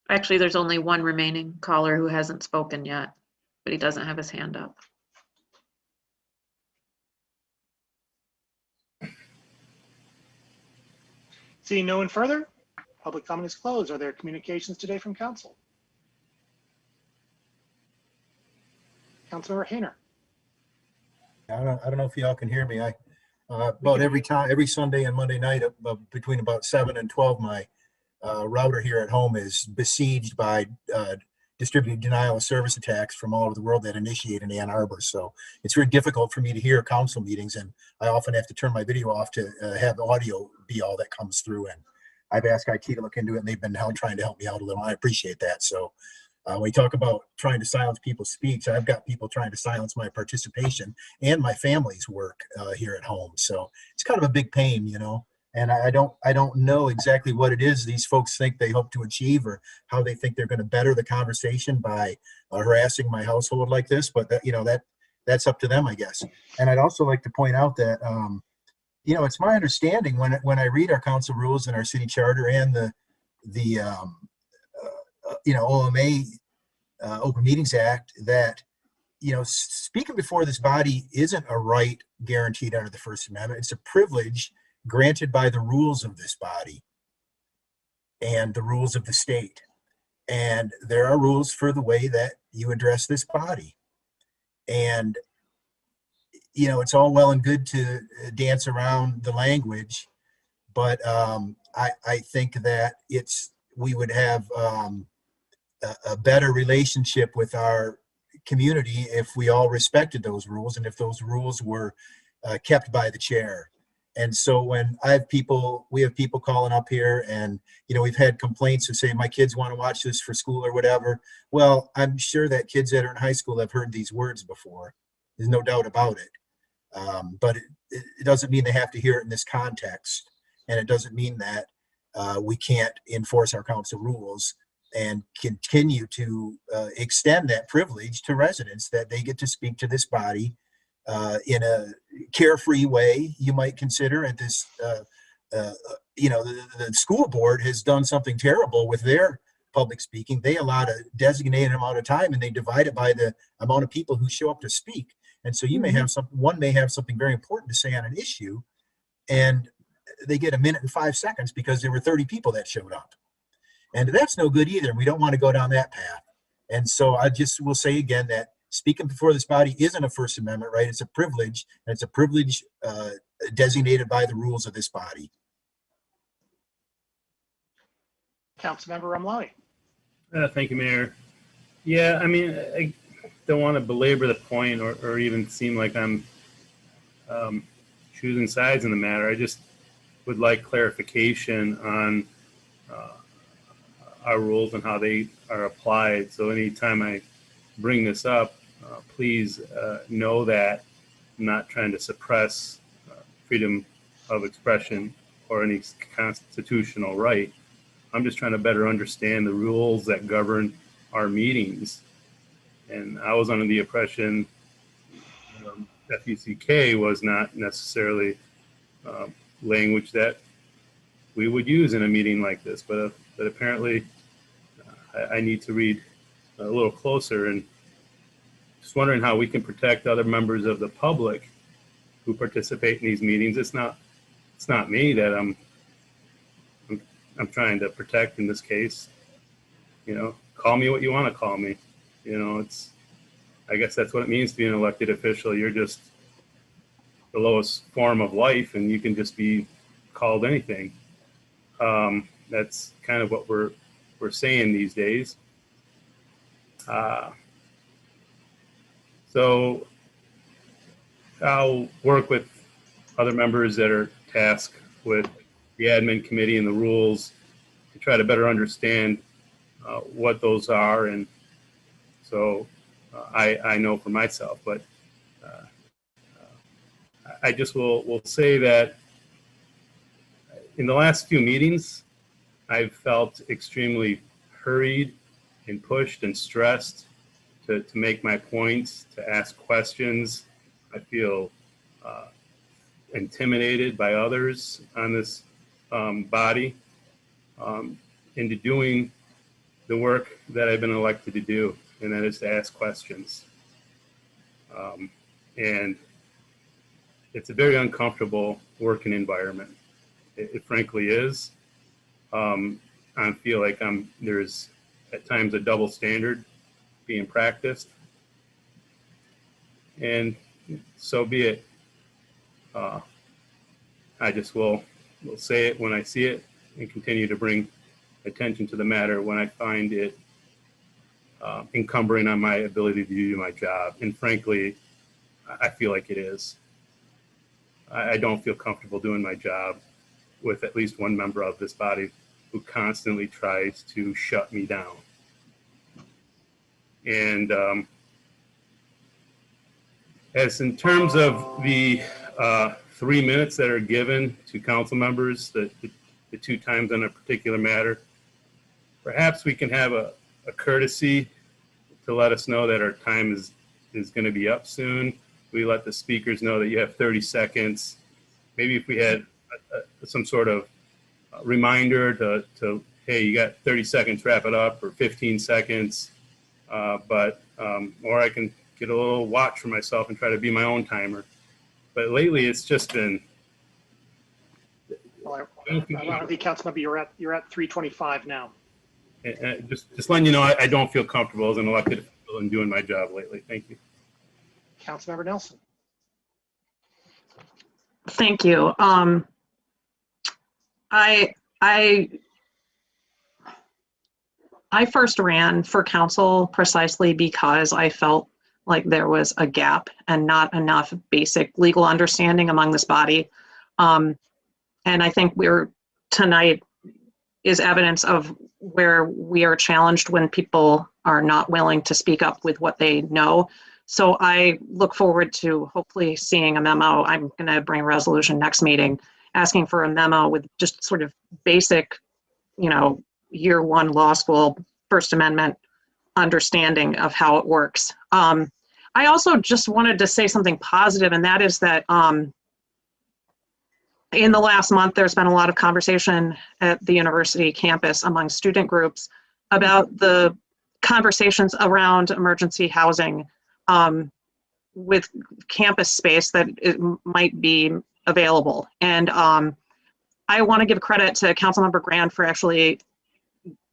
Actually, there's only one remaining caller who hasn't spoken yet, but he doesn't have his hand up. Seeing no one further, public comment is closed. Are there communications today from council? Councilmember Hayner. I don't know if y'all can hear me. About every Sunday and Monday night between about 7 and 12, my router here at home is besieged by distributed denial of service attacks from all over the world that initiate in Ann Arbor. So it's very difficult for me to hear council meetings, and I often have to turn my video off to have the audio be all that comes through. And I've asked IT to look into it, and they've been trying to help me out a little. I appreciate that. So when you talk about trying to silence people's speech, I've got people trying to silence my participation and my family's work here at home. So it's kind of a big pain, And I don't know exactly what it is these folks think they hope to achieve, or how they think they're going to better the conversation by harassing my household like this. But that's up to them, I guess. And I'd also like to point out that it's my understanding when I read our council rules and our city charter and the OMA Open Meetings Act, that speaking before this body isn't a right guaranteed under the First Amendment. It's a privilege granted by the rules of this body and the rules of the state. And there are rules for the way that you address this body. And, it's all well and good to dance around the language, but I think that we would have a better relationship with our community if we all respected those rules and if those rules were kept by the chair. And so when we have people calling up here, and we've had complaints of saying my kids want to watch this for school or whatever. Well, I'm sure that kids that are in high school have heard these words before. There's no doubt about it. But it doesn't mean they have to hear it in this context, and it doesn't mean that we can't enforce our council rules and continue to extend that privilege to residents, that they get to speak to this body in a carefree way, you might consider. At this, the school board has done something terrible with their public speaking. They allowed a designated amount of time, and they divide it by the amount of people who show up to speak. And so you may have one may have something very important to say on an issue, and they get 1 minute and 5 seconds because there were 30 people that showed up. And that's no good either. We don't want to go down that path. And so I just will say again that speaking before this body isn't a First Amendment right. It's a privilege, and it's a privilege designated by the rules of this body. Councilmember Ramlawi. Thank you, Mayor. Yeah, I mean, I don't want to belabor the point or even seem like I'm choosing sides in the matter. I just would like clarification on our rules and how they are applied. So anytime I bring this up, please know that I'm not trying to suppress freedom of expression or any constitutional right. I'm just trying to better understand the rules that govern our meetings. And I was under the impression FUCK was not necessarily language that we would use in a meeting like this, but apparently I need to read a little closer, and just wondering how we can protect other members of the public who participate in these meetings. It's not me that I'm trying to protect in this case. Call me what you want to call me. I guess that's what it means to be an elected official. You're just the lowest form of life, and you can just be called anything. That's kind of what we're saying these days. So I'll work with other members that are tasked with the admin committee and the rules to try to better understand what those are. And so I know for myself, but I just will say that in the last few meetings, I've felt extremely hurried and pushed and stressed to make my points, to ask questions. I feel intimidated by others on this body into doing the work that I've been elected to do, and that is to ask questions. And it's a very uncomfortable working environment. It frankly is. I feel like there's at times a double standard being practiced, and so be it. I just will say it when I see it and continue to bring attention to the matter when I find it encumbering on my ability to do my job. And frankly, I feel like it is. I don't feel comfortable doing my job with at least one member of this body who constantly tries to shut me down. And as in terms of the 3 minutes that are given to council members, the 2 times on a particular matter, perhaps we can have a courtesy to let us know that our time is going to be up soon. We let the speakers know that you have 30 seconds. Maybe if we had some sort of reminder to, hey, you got 30 seconds, wrap it up, or 15 seconds. Or I can get a little watch for myself and try to be my own timer. But lately, it's just been. Well, I think, Councilmember, you're at 3:25 now. Just letting you know, I don't feel comfortable as an elected official in doing my job lately. Thank you. Councilmember Nelson. Thank you. I first ran for council precisely because I felt like there was a gap and not enough basic legal understanding among this body. And I think tonight is evidence of where we are challenged when people are not willing to speak up with what they know. So I look forward to hopefully seeing a memo. I'm going to bring a resolution next meeting asking for a memo with just sort of basic, year one law school First Amendment understanding of how it works. I also just wanted to say something positive, and that is that in the last month, there's been a lot of conversation at the university campus among student groups about the conversations around emergency housing with campus space that it might be available. And I want to give credit to Councilmember Grand for actually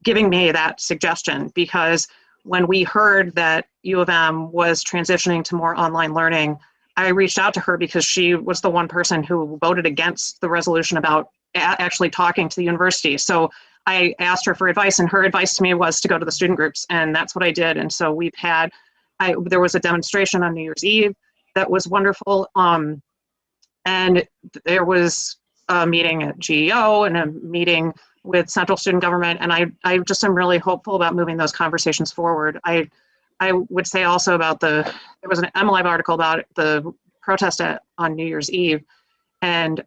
giving me that suggestion, because when we heard that U of M was transitioning to more online learning, I reached out to her because she was the one person who voted against the resolution about actually talking to the university. So I asked her for advice, and her advice to me was to go to the student groups, and that's what I did. And so there was a demonstration on New Year's Eve that was wonderful. And there was a meeting at GEO and a meeting with Central Student Government, and I just am really hopeful about moving those conversations forward. I would say also about there was an MLive article about the protest on New Year's Eve, and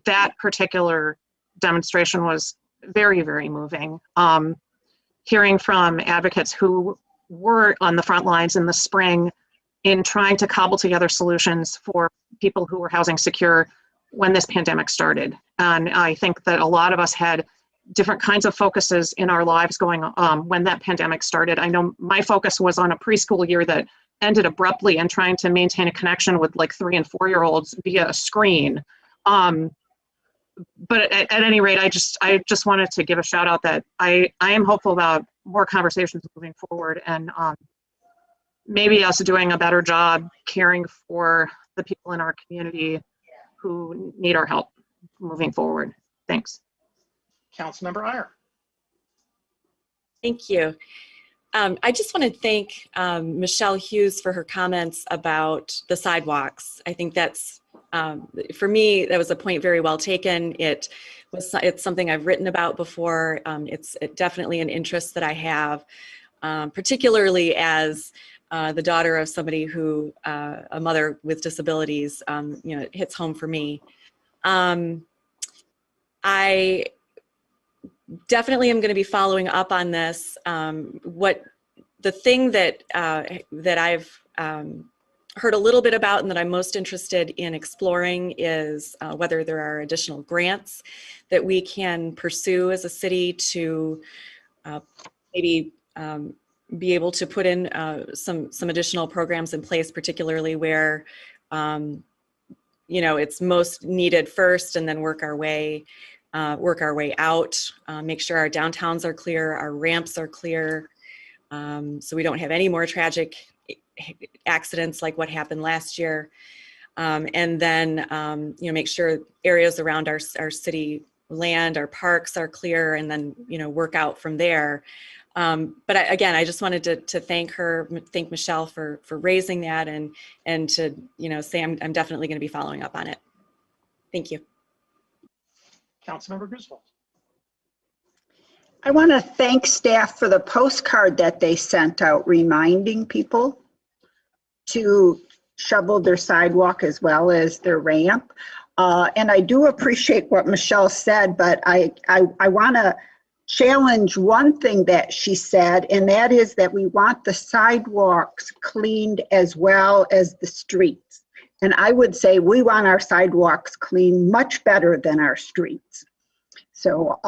that particular demonstration was very, very moving. Hearing from advocates who were on the front lines in the spring in trying to cobble together solutions for people who were housing secure when this pandemic started. And I think that a lot of us had different kinds of focuses in our lives going when that pandemic started. I know my focus was on a preschool year that ended abruptly and trying to maintain a connection with like 3- and 4-year-olds via a screen. But at any rate, I just wanted to give a shout out that I am hopeful about more conversations moving forward, and maybe us doing a better job caring for the people in our community who need our help moving forward. Thanks. Councilmember Iyer. Thank you. I just want to thank Michelle Hughes for her comments about the sidewalks. I think that's, for me, that was a point very well taken. It's something I've written about before. It's definitely an interest that I have, particularly as the daughter of somebody who, a mother with disabilities, it hits home for me. I definitely am going to be following up on this. The thing that I've heard a little bit about and that I'm most interested in exploring is whether there are additional grants that we can pursue as a city to maybe be able to put in some additional programs in place, particularly where it's most needed first, and then work our way out. Make sure our downtowns are clear, our ramps are clear, so we don't have any more tragic accidents like what happened last year. And then make sure areas around our city land, our parks are clear, and then work out from there. But I just wanted to thank Michelle for raising that, and to say I'm definitely going to be following up on it. Thank you. Councilmember Griswold. I want to thank staff for the postcard that they sent out reminding people to shoveled their sidewalk as well as their ramp. And I do appreciate what Michelle said, but I want to challenge one thing that she said, and that is that we want the sidewalks cleaned as well as the streets. And I would say we want our sidewalks cleaned much better than our streets. So,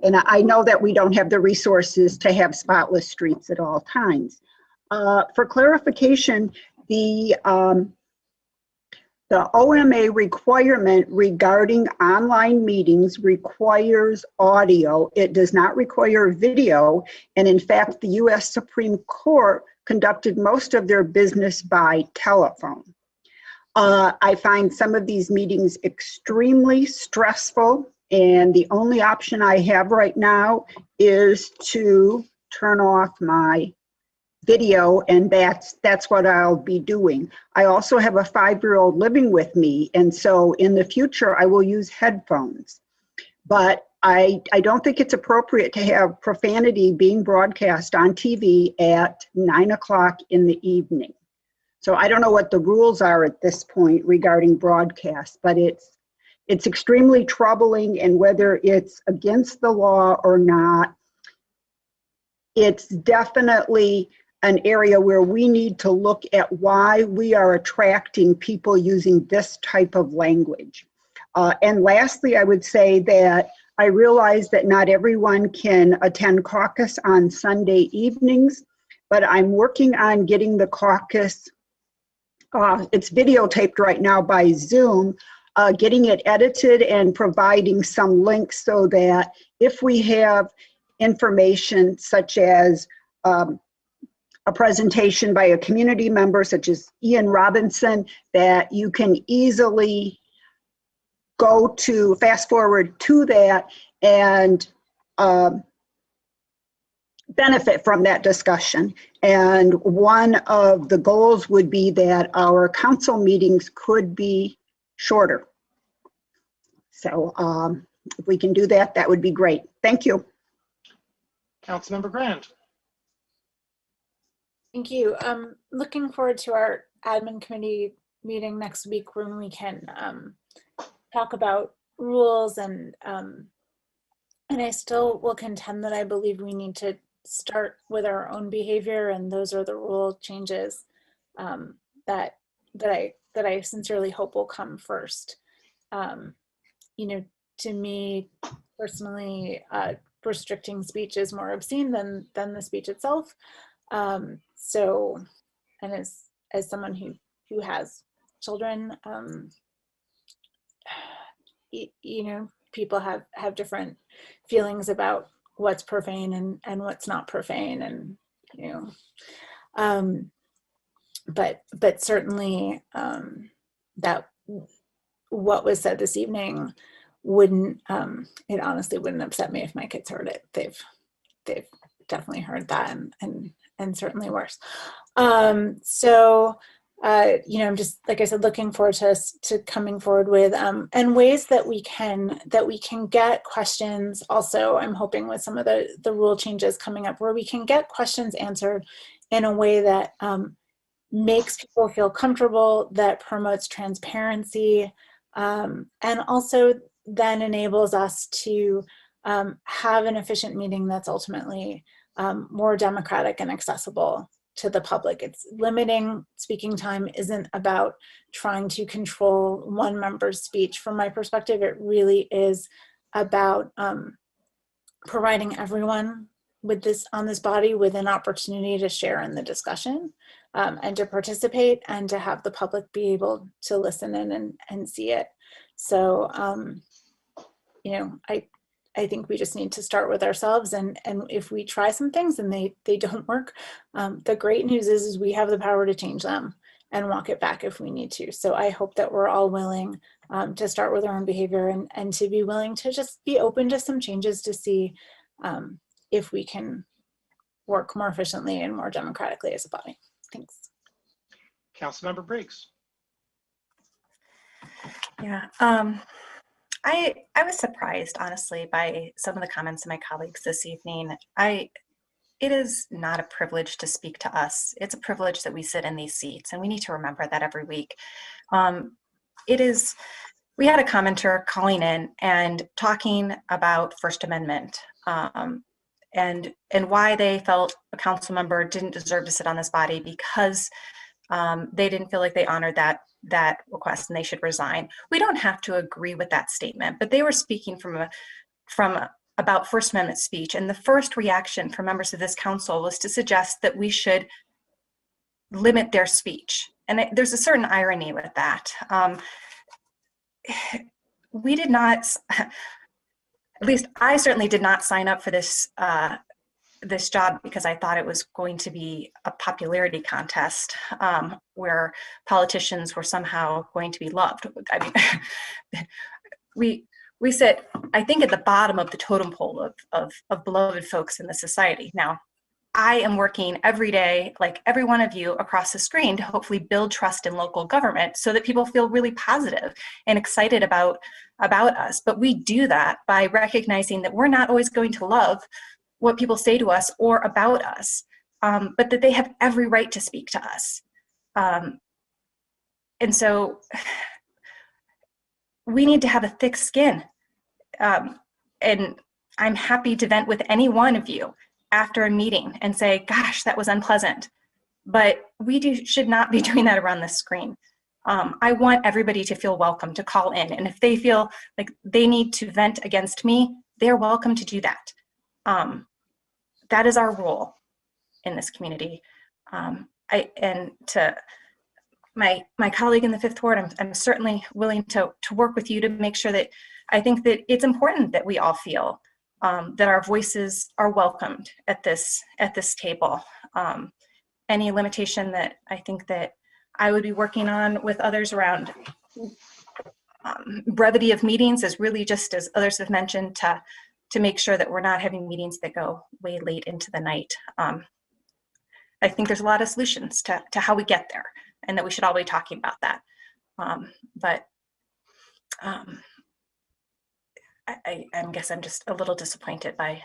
and I know that we don't have the resources to have spotless streets at all times. For clarification, the OMA requirement regarding online meetings requires audio. It does not require video. And in fact, the US Supreme Court conducted most of their business by telephone. I find some of these meetings extremely stressful, and the only option I have right now is to turn off my video, and that's what I'll be doing. I also have a 5-year-old living with me, and so in the future I will use headphones. But I don't think it's appropriate to have profanity being broadcast on TV at 9 o'clock in the evening. So I don't know what the rules are at this point regarding broadcast, but it's extremely troubling, and whether it's against the law or not, it's definitely an area where we need to look at why we are attracting people using this type of language. And lastly, I would say that I realize that not everyone can attend caucus on Sunday evenings, but I'm working on getting the caucus, it's videotaped right now by Zoom, getting it edited and providing some links so that if we have information such as a presentation by a community member such as Ian Robinson, that you can easily go to, fast forward to that and benefit from that discussion. And one of the goals would be that our council meetings could be shorter. So if we can do that, that would be great. Thank you. Councilmember Grand. Thank you. Looking forward to our admin committee meeting next week when we can talk about rules, and I still will contend that I believe we need to start with our own behavior, and those are the rule changes that I sincerely hope will come first. You know, to me personally, restricting speech is more obscene than the speech itself. So, and as someone who has children, you know, people have different feelings about what's profane and what's not profane, and you know, but certainly that what was said this evening wouldn't, it honestly wouldn't upset me if my kids heard it. They've definitely heard that, and certainly worse. So you know, I'm just, like I said, looking forward to coming forward with and ways that we can get questions. Also, I'm hoping with some of the rule changes coming up, where we can get questions answered in a way that makes people feel comfortable, that promotes transparency, and also then enables us to have an efficient meeting that's ultimately more democratic and accessible to the public. It's limiting speaking time isn't about trying to control one member's speech. From my perspective, it really is about providing everyone with this on this body with an opportunity to share in the discussion and to participate, and to have the public be able to listen in and see it. So you know, I think we just need to start with ourselves, and if we try some things and they don't work, the great news is we have the power to change them and walk it back if we need to. So I hope that we're all willing to start with our own behavior, and to be willing to just be open to some changes to see if we can work more efficiently and more democratically as a body. Thanks. Councilmember Briggs. Yeah, I was surprised, honestly, by some of the comments of my colleagues this evening. I it is not a privilege to speak to us. It's a privilege that we sit in these seats, and we need to remember that every week. We had a commenter calling in and talking about First Amendment and why they felt a council member didn't deserve to sit on this body because they didn't feel like they honored that request and they should resign. We don't have to agree with that statement, but they were speaking about First Amendment speech, and the first reaction from members of this council was to suggest that we should limit their speech. And there's a certain irony with that. We did not, at least I certainly did not sign up for this this job because I thought it was going to be a popularity contest where politicians were somehow going to be loved. I mean, we sit, I think, at the bottom of the totem pole of beloved folks in the society. Now, I am working every day, like every one of you across the screen, to hopefully build trust in local government so that people feel really positive and excited about us. But we do that by recognizing that we're not always going to love what people say to us or about us, but that they have every right to speak to us. And so we need to have a thick skin. And I'm happy to vent with any one of you after a meeting and say, gosh, that was unpleasant. But we should not be doing that around the screen. I want everybody to feel welcome to call in. And if they feel like they need to vent against me, they're welcome to do that. That is our role in this community. And to my colleague in the Fifth Ward, I'm certainly willing to work with you to make sure that I think that it's important that we all feel that our voices are welcomed at this table. Any limitation that I think that I would be working on with others around brevity of meetings is really just, as others have mentioned, to make sure that we're not having meetings that go way late into the night. I think there's a lot of solutions to how we get there, and that we should all be talking about that. I guess I'm just a little disappointed by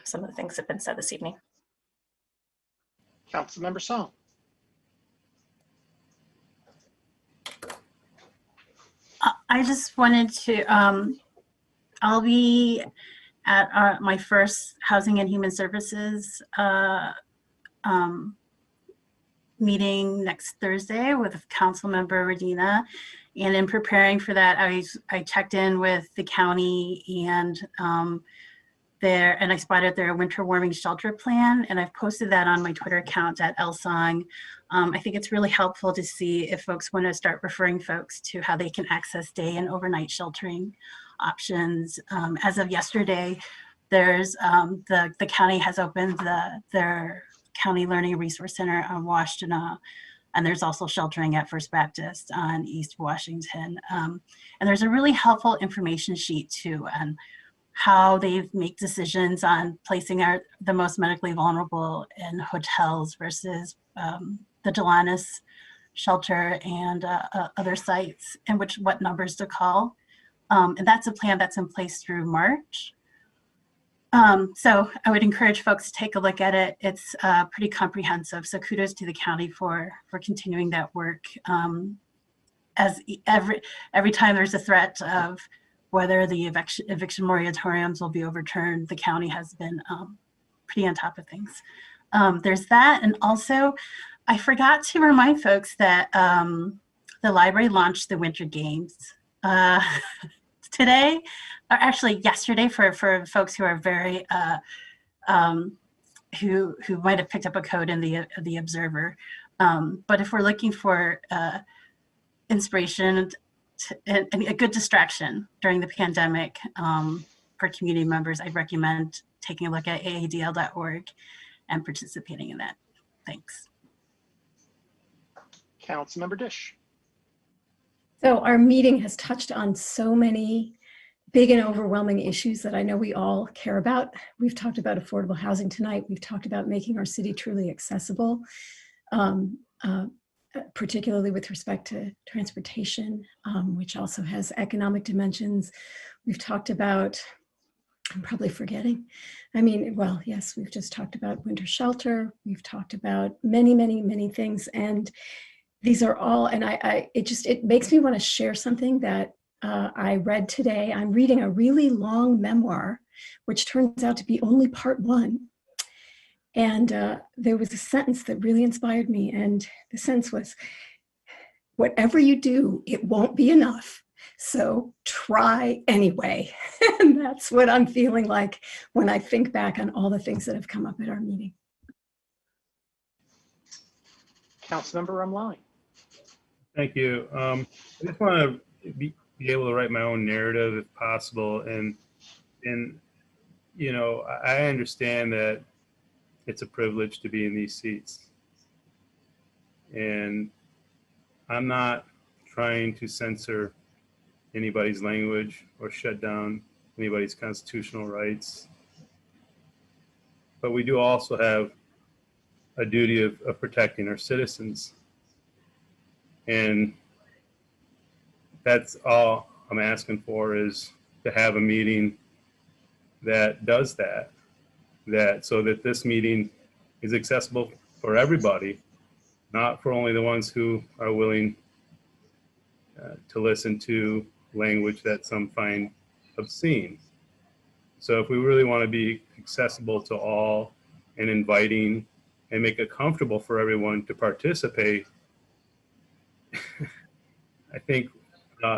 some of the things that have been said this evening. Councilmember Song. I just wanted to, I'll be at my first Housing and Human Services meeting next Thursday with Councilmember Radina. And in preparing for that, I checked in with the county and I spotted their winter warming shelter plan, and I've posted that on my Twitter account at Elsong. I think it's really helpful to see if folks want to start referring folks to how they can access day and overnight sheltering options. As of yesterday, there's the county has opened their County Learning Resource Center on Washtenaw, and there's also sheltering at First Baptist on East Washington. And there's a really helpful information sheet too on how they make decisions on placing the most medically vulnerable in hotels versus the Delanus shelter and other sites, and what numbers to call. And that's a plan that's in place through March. So I would encourage folks to take a look at it. It's pretty comprehensive. So kudos to the county for continuing that work. As every time there's a threat of whether the eviction moratoriums will be overturned, the county has been pretty on top of things. There's that, and also I forgot to remind folks that the library launched the Winter Games today, or actually yesterday, for folks who are very who might have picked up a code in the Observer. But if we're looking for inspiration and a good distraction during the pandemic for community members, I'd recommend taking a look at aadl.org and participating in that. Thanks. Councilmember Dish. So our meeting has touched on so many big and overwhelming issues that I know we all care about. We've talked about affordable housing tonight. We've talked about making our city truly accessible, particularly with respect to transportation, which also has economic dimensions. We've talked about I'm probably forgetting. I mean, well, yes, we've just talked about winter shelter. We've talked about many, many, many things. And these are all, and it makes me want to share something that I read today. I'm reading a really long memoir, which turns out to be only part 1. And there was a sentence that really inspired me. And the sentence was, whatever you do, it won't be enough. So try anyway. And that's what I'm feeling like when I think back on all the things that have come up at our meeting. Councilmember Umlai. Thank you. I just want to be able to write my own narrative if possible. And you know, I understand that it's a privilege to be in these seats. And I'm not trying to censor anybody's language or shut down anybody's constitutional rights. But we do also have a duty of protecting our citizens. And that's all I'm asking for, is to have a meeting that does that, so that this meeting is accessible for everybody, not for only the ones who are willing to listen to language that some find obscene. So if we really want to be accessible to all and inviting and make it comfortable for everyone to participate, I think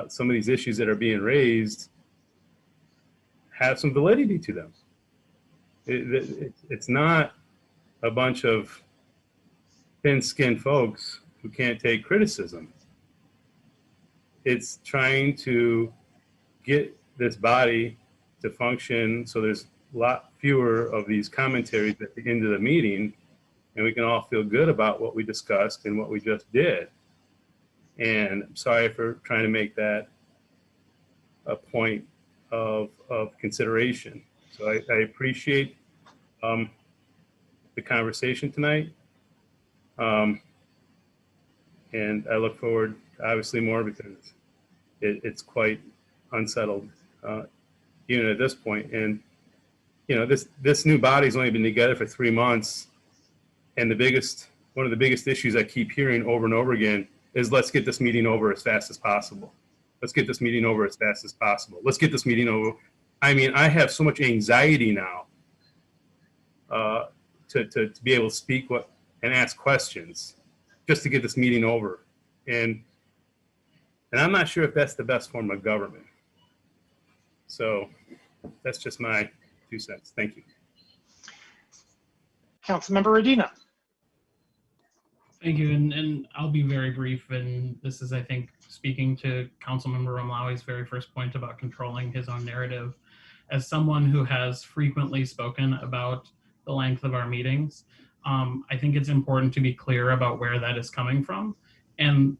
some of these issues that are being raised have some validity to them. It's not a bunch of thin-skinned folks who can't take criticism. It's trying to get this body to function so there's a lot fewer of these commentaries at the end of the meeting, and we can all feel good about what we discussed and what we just did. And I'm sorry for trying to make that a point of consideration. So I appreciate the conversation tonight. And I look forward to obviously more, because it's quite unsettled even at this point. And you know, this new body's only been together for 3 months, and one of the biggest issues I keep hearing over and over again is, let's get this meeting over as fast as possible. Let's get this meeting over as fast as possible. Let's get this meeting over. I mean, I have so much anxiety now to be able to speak and ask questions just to get this meeting over. And I'm not sure if that's the best form of government. So that's just my 2 cents. Thank you. Councilmember Radina. Thank you, and I'll be very brief. And this is, I think, speaking to Councilmember Omlawi's very first point about controlling his own narrative. As someone who has frequently spoken about the length of our meetings, I think it's important to be clear about where that is coming from. And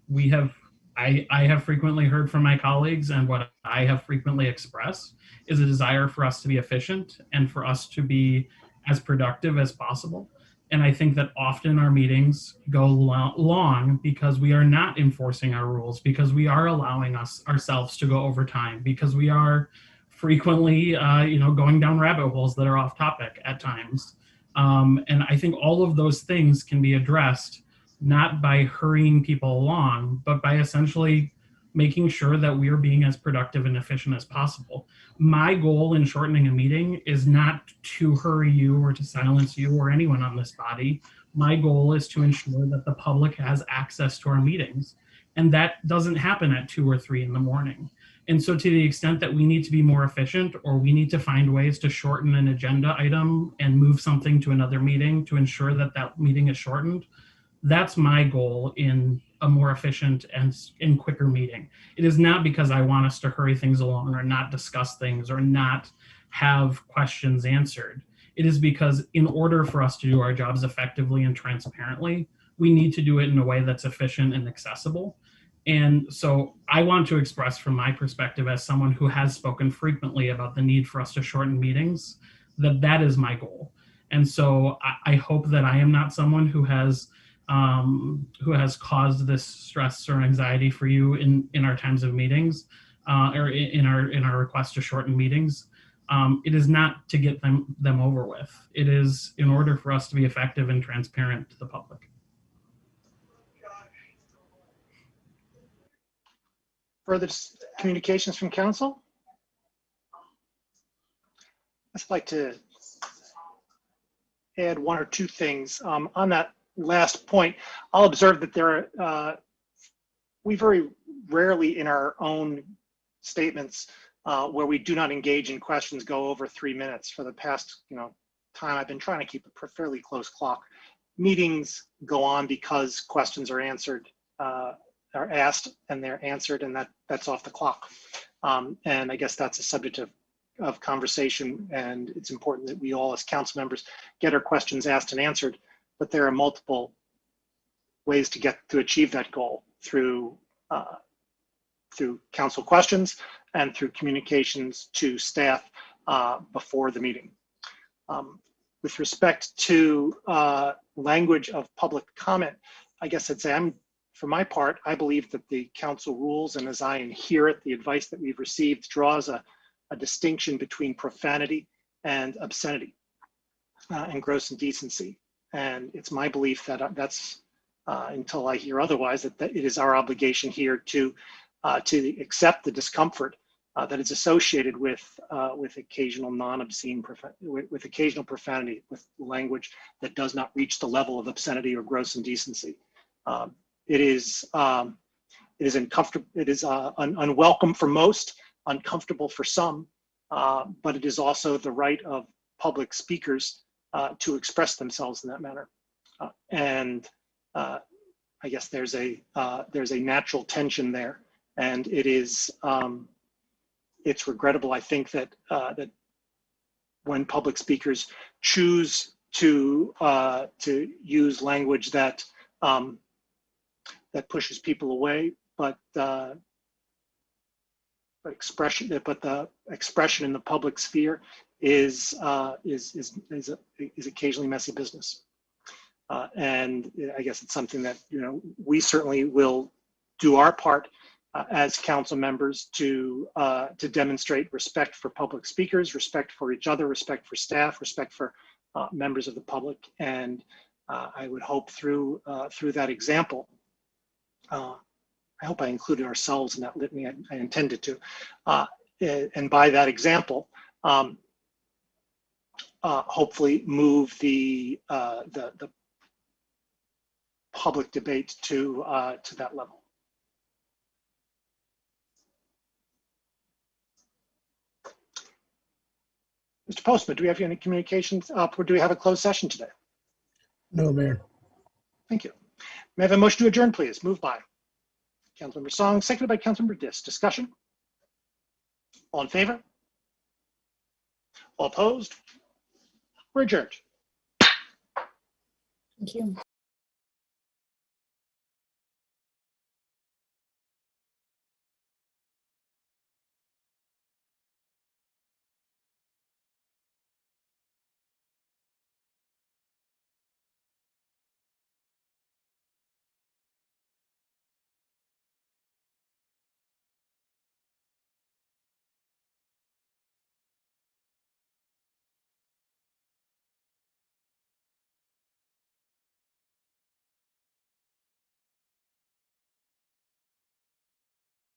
I have frequently heard from my colleagues, and what I have frequently expressed is a desire for us to be efficient and for us to be as productive as possible. And I think that often our meetings go long because we are not enforcing our rules, because we are allowing ourselves to go over time, because we are frequently going down rabbit holes that are off topic at times. And I think all of those things can be addressed not by hurrying people along, but by essentially making sure that we are being as productive and efficient as possible. My goal in shortening a meeting is not to hurry you or to silence you or anyone on this body. My goal is to ensure that the public has access to our meetings. And that doesn't happen at 2 or 3 in the morning. And so to the extent that we need to be more efficient, or we need to find ways to shorten an agenda item and move something to another meeting to ensure that that meeting is shortened, that's my goal in a more efficient and quicker meeting. It is not because I want us to hurry things along or not discuss things or not have questions answered. It is because in order for us to do our jobs effectively and transparently, we need to do it in a way that's efficient and accessible. And so I want to express from my perspective as someone who has spoken frequently about the need for us to shorten meetings, that is my goal. And so I hope that I am not someone who has caused this stress or anxiety for you in our times of meetings or in our request to shorten meetings. It is not to get them over with. It is in order for us to be effective and transparent to the public. Further communications from council? I'd like to add one or two things. On that last point, I'll observe that there are, we very rarely in our own statements where we do not engage in questions go over 3 minutes. For the past time, I've been trying to keep a fairly close clock. Meetings go on because questions are answered, are asked and they're answered, and that's off the clock. And I guess that's a subject of conversation, and it's important that we all as council members get our questions asked and answered, but there are multiple ways to achieve that goal through council questions and through communications to staff before the meeting. With respect to language of public comment, I guess I'd say for my part, I believe that the council rules, and as I hear it, the advice that we've received draws a distinction between profanity and obscenity and gross indecency. And it's my belief that that's, until I hear otherwise, that it is our obligation here to accept the discomfort that is associated with occasional non-obscene, with occasional profanity, with language that does not reach the level of obscenity or gross indecency. It is uncomfortable. It is unwelcome for most, uncomfortable for some, but it is also the right of public speakers to express themselves in that manner. And I guess there's a natural tension there, and it is it's regrettable, I think, that that when public speakers choose to use language that that pushes people away, but the expression in the public sphere is occasionally messy business. And I guess it's something that we certainly will do our part as council members to demonstrate respect for public speakers, respect for each other, respect for staff, respect for members of the public, and I would hope through that example. I hope I included ourselves in that litany. I intended to, and by that example, hopefully move the public debate to that level. Mr. Postman, do we have any communications? Or do we have a closed session today? No, Mayor. Thank you. May I have a motion to adjourn, please? Moved by Councilmember Song, seconded by Councilmember Dis. Discussion? All in favor? All opposed? We're adjourned. Thank you.